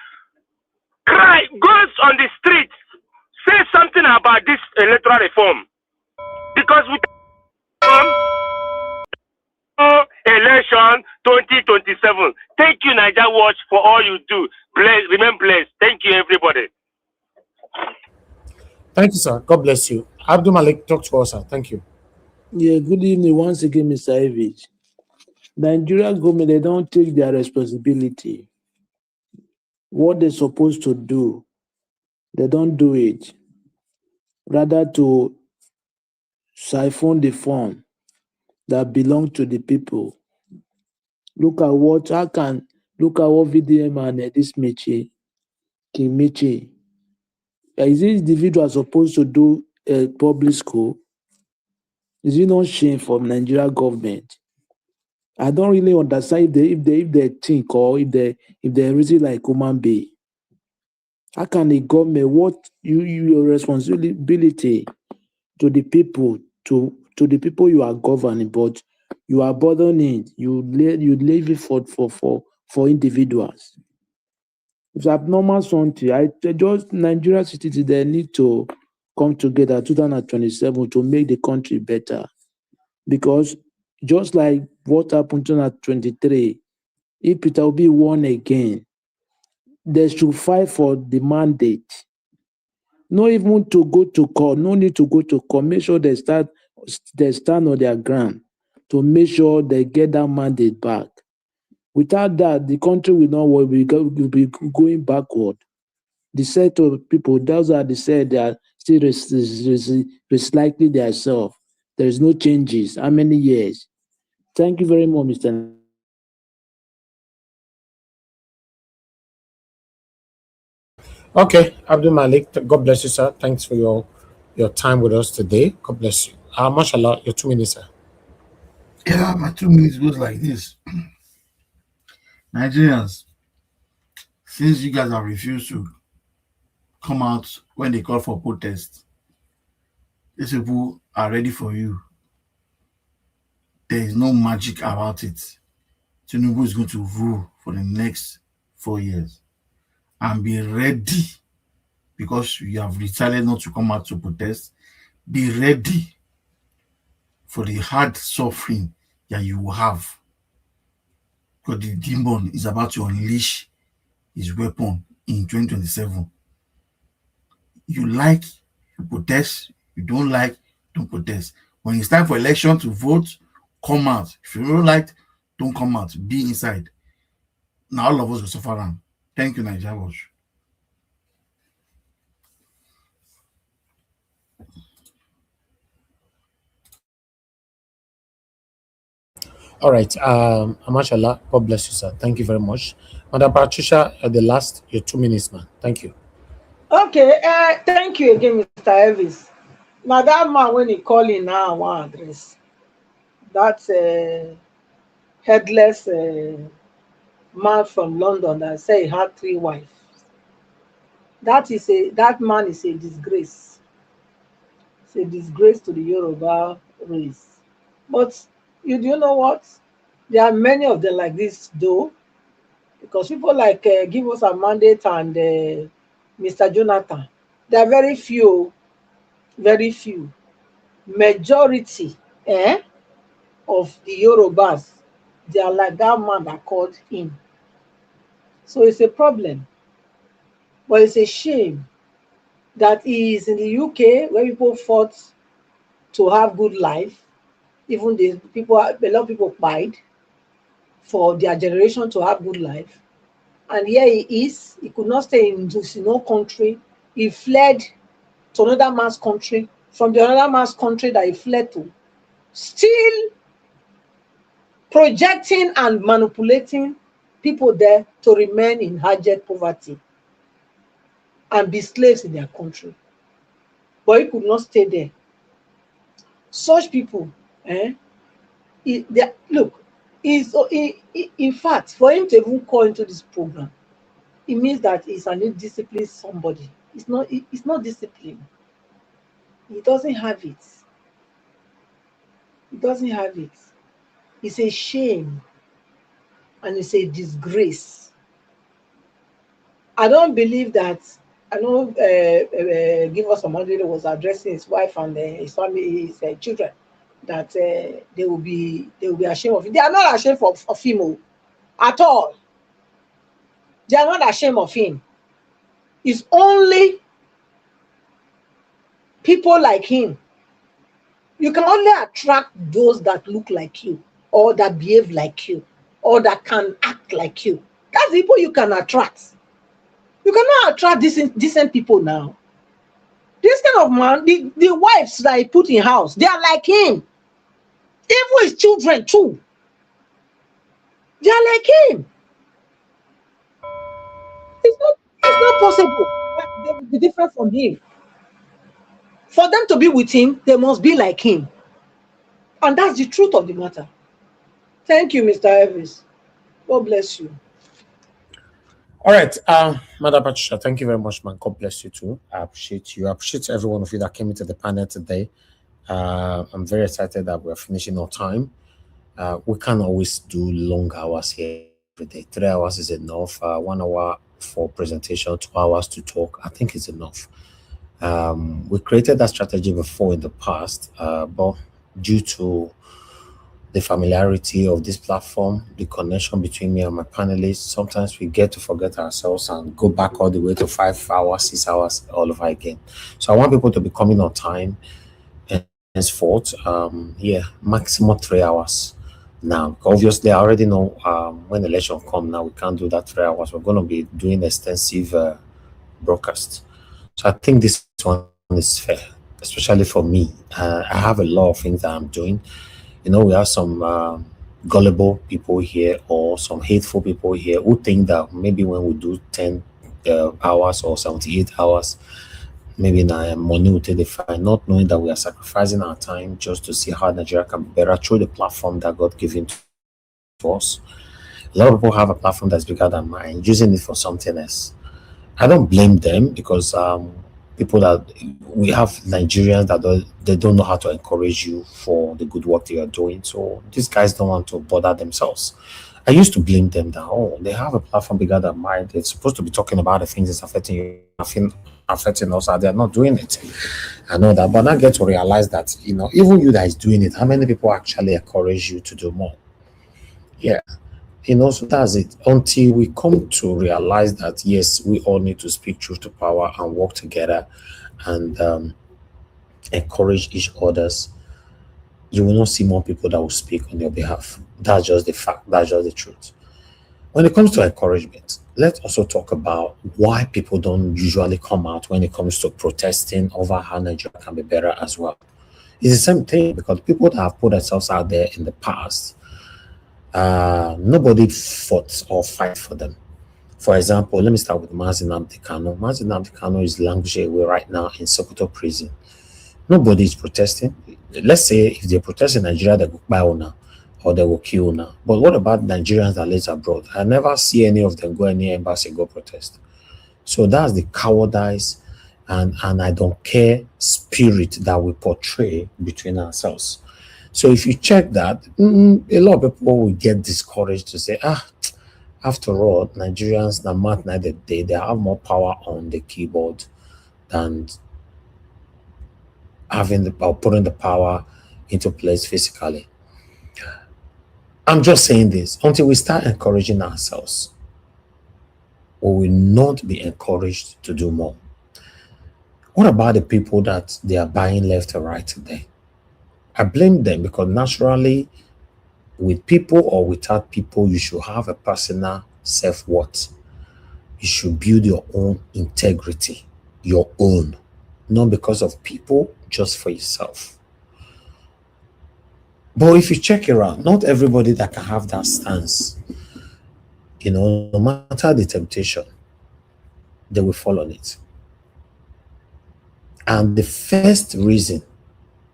cry, goes on the street, say something about this electoral reform. Because with election 2027. Thank you, Niger Watch, for all you do. Remain blessed. Thank you, everybody. Thank you, sir. God bless you. Abdul Malik, talk to us, sir. Thank you. Yeah, good evening once again, Mr. Evich. Nigeria government, they don't take their responsibility. What they're supposed to do, they don't do it. Rather to siphon the fund that belong to the people. Look at what VDM and this King Michi. Is this individual supposed to do a public school? Is it not shame from Nigeria government? I don't really understand if they think or if they reason like human being. How can the government, what your responsibility to the people, to the people you are governing, but you are burdening, you leave it for individuals. It's abnormal something. Just Nigeria citizens, they need to come together 2027 to make the country better. Because just like what happened in 2023, if Peter Obi won again, they should fight for the mandate. No even to go to court, no need to go to court. Make sure they stand on their ground to make sure they get that mandate back. Without that, the country will be going backward. The set of people, those are the set that are still recycling themselves. There is no changes. How many years? Thank you very much, Mr. Okay, Abdul Malik, God bless you, sir. Thanks for your time with us today. God bless you. Mashallah, your 2 minutes, sir. Yeah, my 2 minutes goes like this. Nigerians, since you guys have refused to come out when they call for protest, these people are ready for you. There is no magic about it. Tinubu is going to rule for the next 4 years. And be ready, because you have decided not to come out to protest. Be ready for the hard suffering that you will have. Because the demon is about to unleash his weapon in 2027. You like, you protest. You don't like, don't protest. When it's time for election to vote, come out. If you don't like, don't come out. Be inside. Now all of us will suffer. Thank you, Nigeria Watch. All right. Mashallah, God bless you, sir. Thank you very much. Madam Patricia, the last, your 2 minutes, man. Thank you. Okay, thank you again, Mr. Elvis. Now that man when he calling now one address, that headless man from London that say he had 3 wives. That man is a disgrace. It's a disgrace to the Yoruba race. But you know what? There are many of them like this though, because people like Give Us a Mandate and Mr. Jonathan, there are very few, very few. Majority of the Yorubas, they are like that man that called him. So it's a problem. But it's a shame that he is in the UK where people fought to have good life. Even a lot of people died for their generation to have good life. And here he is. He could not stay in his own country. He fled to another man's country. From the another man's country that he fled to, still projecting and manipulating people there to remain in abject poverty and be slaves in their country. But he could not stay there. Such people, look, in fact, for him to even call into this program, it means that he's an indisciplined somebody. It's not discipline. He doesn't have it. He doesn't have it. It's a shame and it's a disgrace. I don't believe that. I know Give Us Some Money was addressing his wife and his family, his children, that they will be ashamed of him. They are not ashamed of him at all. They are not ashamed of him. It's only people like him. You can only attract those that look like you, or that behave like you, or that can act like you. That's the people you can attract. You cannot attract decent people now. This kind of man, the wives that he put in house, they are like him. Even his children too. They are like him. It's not possible that they will be different from him. For them to be with him, they must be like him. And that's the truth of the matter. Thank you, Mr. Elvis. God bless you. All right, Madam Patricia, thank you very much, man. God bless you too. I appreciate you. I appreciate every one of you that came into the panel today. I'm very excited that we're finishing on time. We can't always do long hours here every day. 3 hours is enough. 1 hour for presentation, 2 hours to talk. I think it's enough. We created that strategy before in the past, but due to the familiarity of this platform, the connection between me and my panelists, sometimes we get to forget ourselves and go back all the way to 5 hours, 6 hours all over again. So I want people to be coming on time and henceforth, maximum 3 hours. Now, obviously, I already know when the election comes now, we can't do that 3 hours. We're going to be doing extensive broadcast. So I think this one is fair, especially for me. I have a lot of things that I'm doing. You know, we have some gullible people here or some hateful people here who think that maybe when we do 10 hours or 78 hours, maybe now money will take the fine, not knowing that we are sacrificing our time just to see how Nigeria can be better through the platform that God given to us. A lot of people have a platform that's bigger than mine, using it for something else. I don't blame them because people that we have Nigerians that they don't know how to encourage you for the good work they are doing. So these guys don't want to bother themselves. I used to blame them that they have a platform bigger than mine. They're supposed to be talking about the things that's affecting you, affecting us, and they're not doing it. I know that, but I get to realize that even you that is doing it, how many people actually encourage you to do more? Yeah. So that's it. Until we come to realize that, yes, we all need to speak truth to power and work together and encourage each others, you will not see more people that will speak on your behalf. That's just the fact. That's just the truth. When it comes to encouragement, let's also talk about why people don't usually come out when it comes to protesting over how Nigeria can be better as well. It's the same thing because people that have put themselves out there in the past, nobody fought or fight for them. For example, let me start with Mazi Nnamdi Kanu. Mazi Nnamdi Kanu is languishing away right now in Sokoto prison. Nobody is protesting. Let's say if they protest in Nigeria, they will buy now or they will kill now. But what about Nigerians that live abroad? I never see any of them go any embassy go protest. So that's the cowardice and I don't care spirit that we portray between ourselves. So if you check that, a lot of people will get discouraged to say, after all, Nigerians, they have more power on the keyboard than having the or putting the power into place physically. I'm just saying this until we start encouraging ourselves, we will not be encouraged to do more. What about the people that they are buying left and right today? I blame them because naturally, with people or without people, you should have a personal self-worth. You should build your own integrity, your own, not because of people, just for yourself. But if you check around, not everybody that can have that stance, no matter the temptation, they will fall on it. And the first reason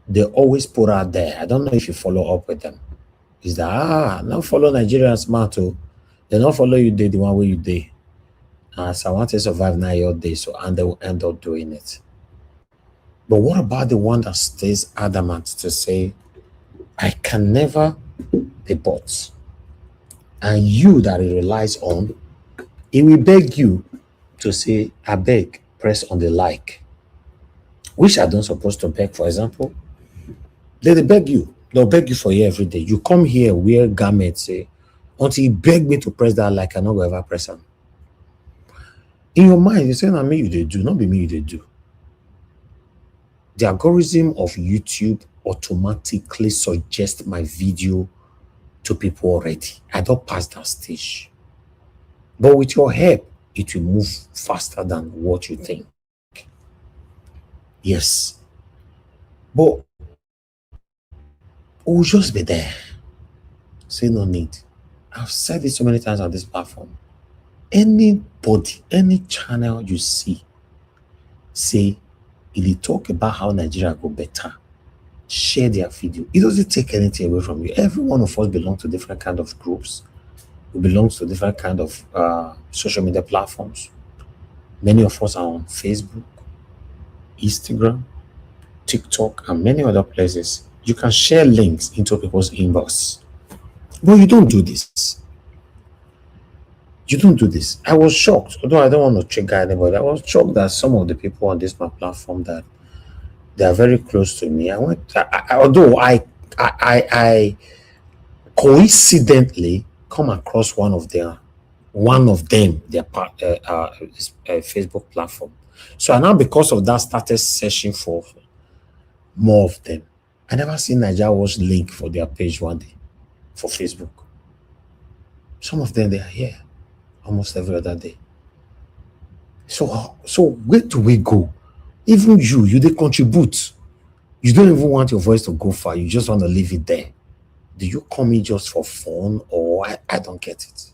they always put out there, I don't know if you follow up with them, is that, now follow Nigerians, man, too. They don't follow you, the one way you did. So I want to survive now your day, so and they will end up doing it. But what about the one that stays adamant to say, I can never be bought? And you that it relies on, it will beg you to say, I beg, press on the like. Which I don't supposed to beg, for example. They beg you. They'll beg you for you every day. You come here, wear garments, say, until you beg me to press that like, I'm not going to ever press them. In your mind, you say, no, me you do, not be me you do. The algorithm of YouTube automatically suggests my video to people already. I don't pass that stage. But with your help, it will move faster than what you think. Yes. But we'll just be there. Say no need. I've said it so many times on this platform. Anybody, any channel you see, say, if they talk about how Nigeria go better, share their video. It doesn't take anything away from you. Every one of us belongs to different kind of groups. We belong to different kind of social media platforms. Many of us are on Facebook, Instagram, TikTok, and many other places. You can share links into people's inbox. But you don't do this. You don't do this. I was shocked, although I don't want to trigger anybody. I was shocked that some of the people on this my platform that they are very close to me. Although I coincidentally come across one of them, their Facebook platform. So I now, because of that, started searching for more of them. I never seen Nigeria Watch link for their page one day for Facebook. Some of them, they are here almost every other day. So where do we go? Even you they contribute. You don't even want your voice to go far. You just want to leave it there. Do you come in just for fun, or I don't get it?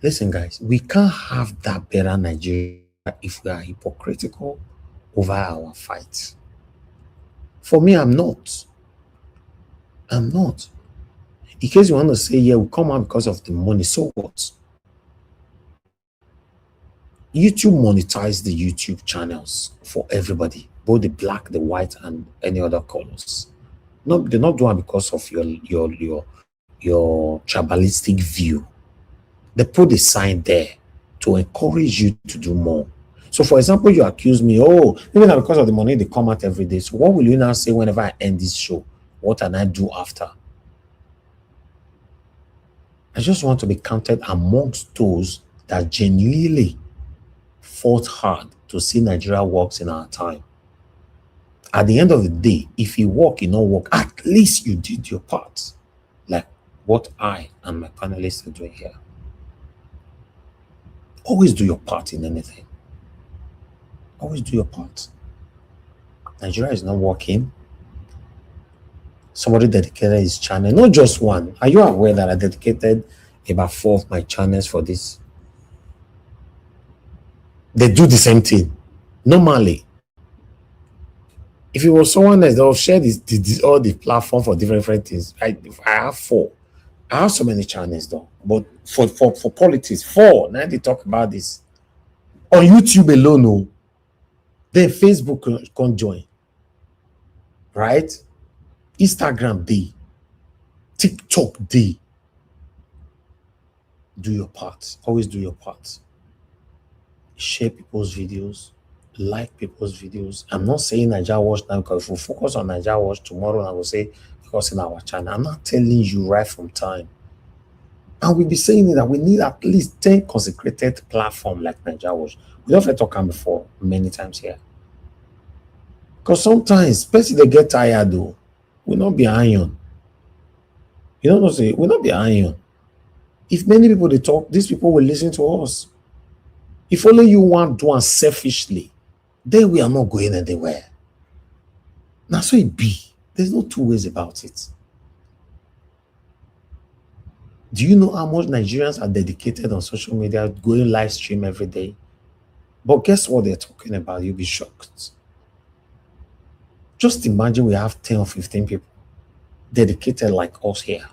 Listen, guys, we can't have that better Nigeria if we are hypocritical over our fight. For me, I'm not. I'm not. In case you want to say, yeah, we come out because of the money, so what? YouTube monetized the YouTube channels for everybody, both the black, the white, and any other colors. No, they're not doing it because of your tribalistic view. They put a sign there to encourage you to do more. So, for example, you accuse me, even because of the money they come out every day. So, what will you now say whenever I end this show? What can I do after? I just want to be counted amongst those that genuinely fought hard to see Nigeria works in our time. At the end of the day, if you work, you don't work, at least you did your part. Like what I and my panelists are doing here. Always do your part in anything. Always do your part. Nigeria is not working. Somebody dedicated his channel, not just one. Are you aware that I dedicated about 4 of my channels for this. They do the same thing. Normally, if it was someone else, they'll share all the platform for different things. I have 4. I have so many channels though, but for politics, 4. Now they talk about this on YouTube alone. No, then Facebook can join, right? Instagram day, TikTok day. Do your part. Always do your part. Share people's videos, like people's videos. I'm not saying Naija Watch now, because if we focus on Naija Watch tomorrow, I will say because in our channel. I'm not telling you right from time. And we'll be saying that we need at least 10 consecrated platforms like Naija Watch. We don't have to talk before many times here. Because sometimes, especially they get tired though. We'll not be iron. You know what I'm saying? We'll not be iron. If many people they talk, these people will listen to us. If only you want to do it selfishly, then we are not going anywhere. Now, so it be. There's no 2 ways about it. Do you know how much Nigerians are dedicated on social media, going live stream every day? But guess what they're talking about? You'll be shocked. Just imagine we have 10 or 15 people dedicated like us here.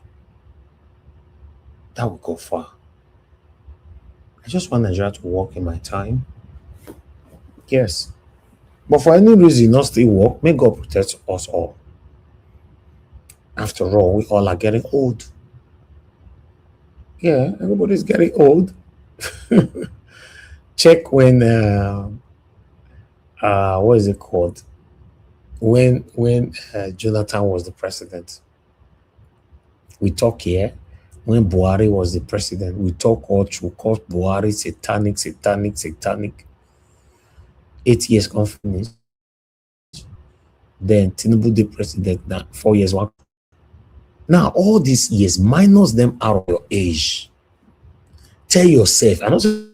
That will go far. I just want Nigeria to work in my time. Yes. But for any reason not still work, may God protect us all. After all, we all are getting old. Yeah, everybody's getting old. Check when what is it called? When Jonathan was the president. We talk here. When Buhari was the president, we talk all through, call Buhari satanic. 8 years confidence. Then Tinubu the president now, 4 years one. Now all these years, minus them out of your age. Tell yourself, and also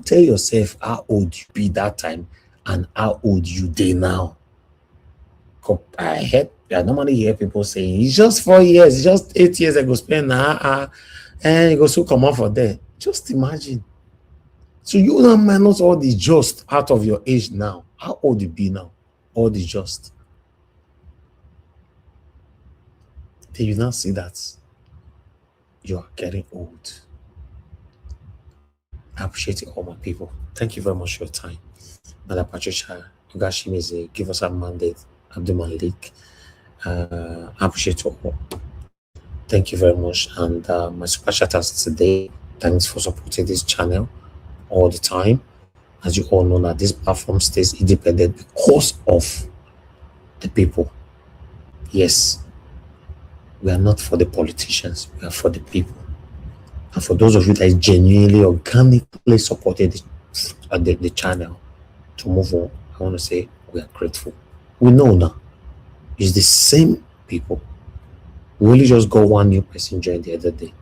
tell yourself how old you be that time and how old you dey now. I normally hear people saying it's just 4 years, it's just 8 years I go spend and you go so come off for there. Just imagine. So you now minus all the just out of your age now. How old you be now? All the just. Then you now see that you are getting old. I appreciate it, all my people. Thank you very much for your time. Madam Patricia Ogashimize, give us a mandate. Abdul Malik. I appreciate you all. Thank you very much. And my super chatters today, thanks for supporting this channel all the time. As you all know, that this platform stays independent because of the people. Yes, we are not for the politicians, we are for the people. And for those of you that genuinely, organically supported the channel to move on, I want to say we are grateful. We know now, it's the same people. We only just got one new person joined the other day.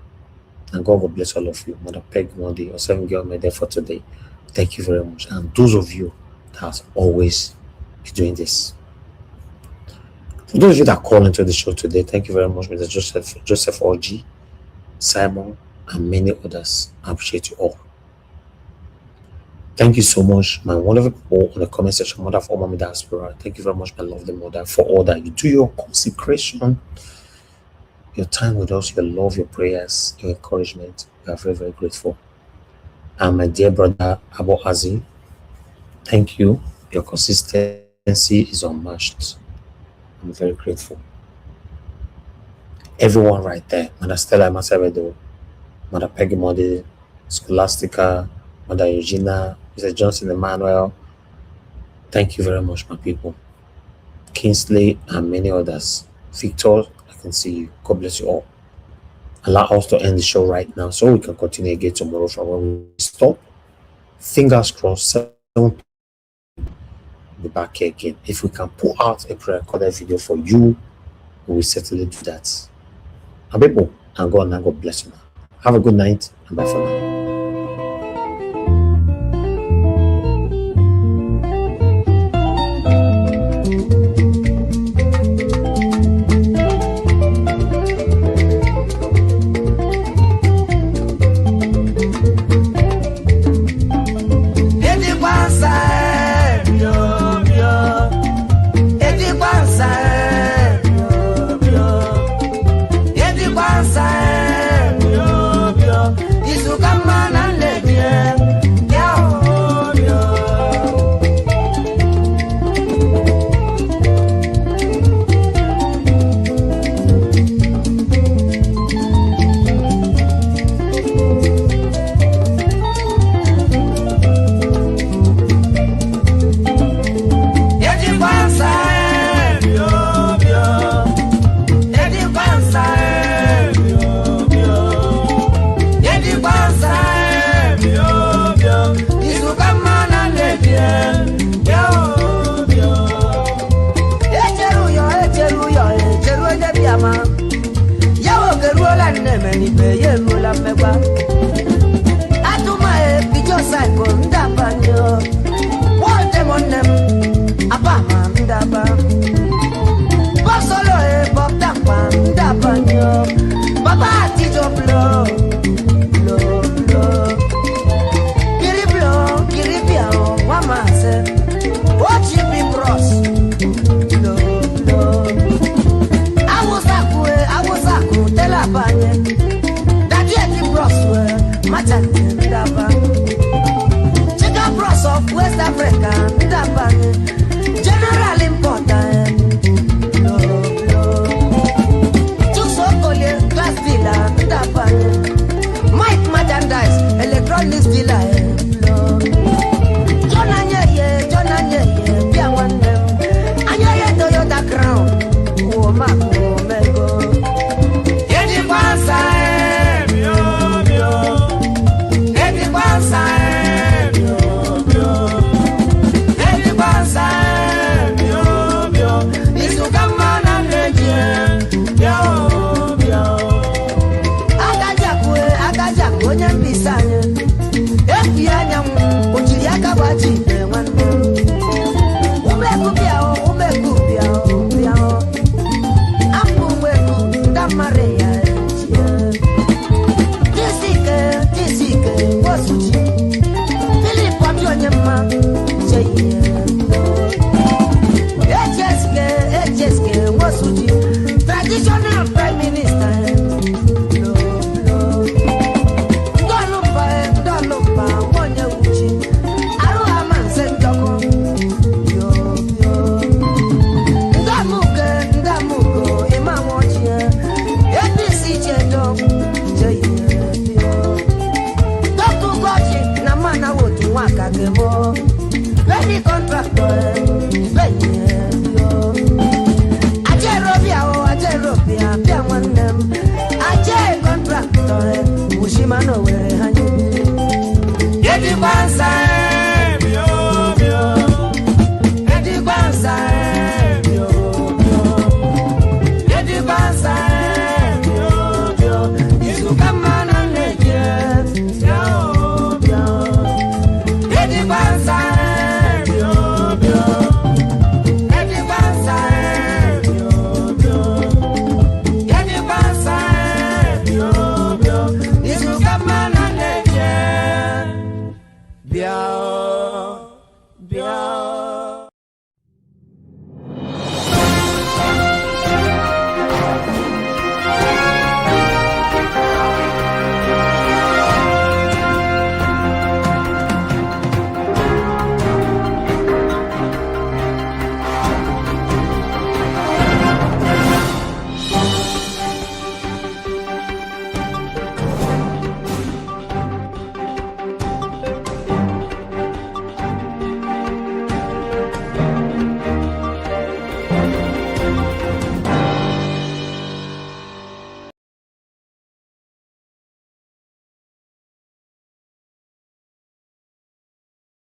And God will bless all of you. Mother Peg, Monday, or 7 girl made there for today. Thank you very much. And those of you that has always been doing this. For those of you that call into the show today, thank you very much, Mr. Joseph Orji, Simon, and many others. I appreciate you all. Thank you so much, my wonderful people on the comment section, Mother for Mommy Diaspora. Thank you very much, my lovely mother, for all that you do, your consecration, your time with us, your love, your prayers, your encouragement. We are very, very grateful. And my dear brother, Abu Azi, thank you. Your consistency is unmatched. I'm very grateful. Everyone right there, Mother Stella Masavedo, Mother Peggy Modi, Scholastica, Mother Eugenia, Mr. Johnson Emmanuel, thank you very much, my people. Kingsley and many others. Victor, I can see you. God bless you all. Allow us to end the show right now so we can continue again tomorrow from where we stop. Fingers crossed, 7 be back here again. If we can pull out a pre-recorded video for you, we will certainly do that. And people, and God bless you now. Have a good night and bye for now. What you be cross? No, no. I was a tell a bang. That yet the cross were Matan Daba. Check a cross of West Africa, Daba. General important. No, no. Two so called glass dealer, Daba. Mike merchandise, electronics dealer. Say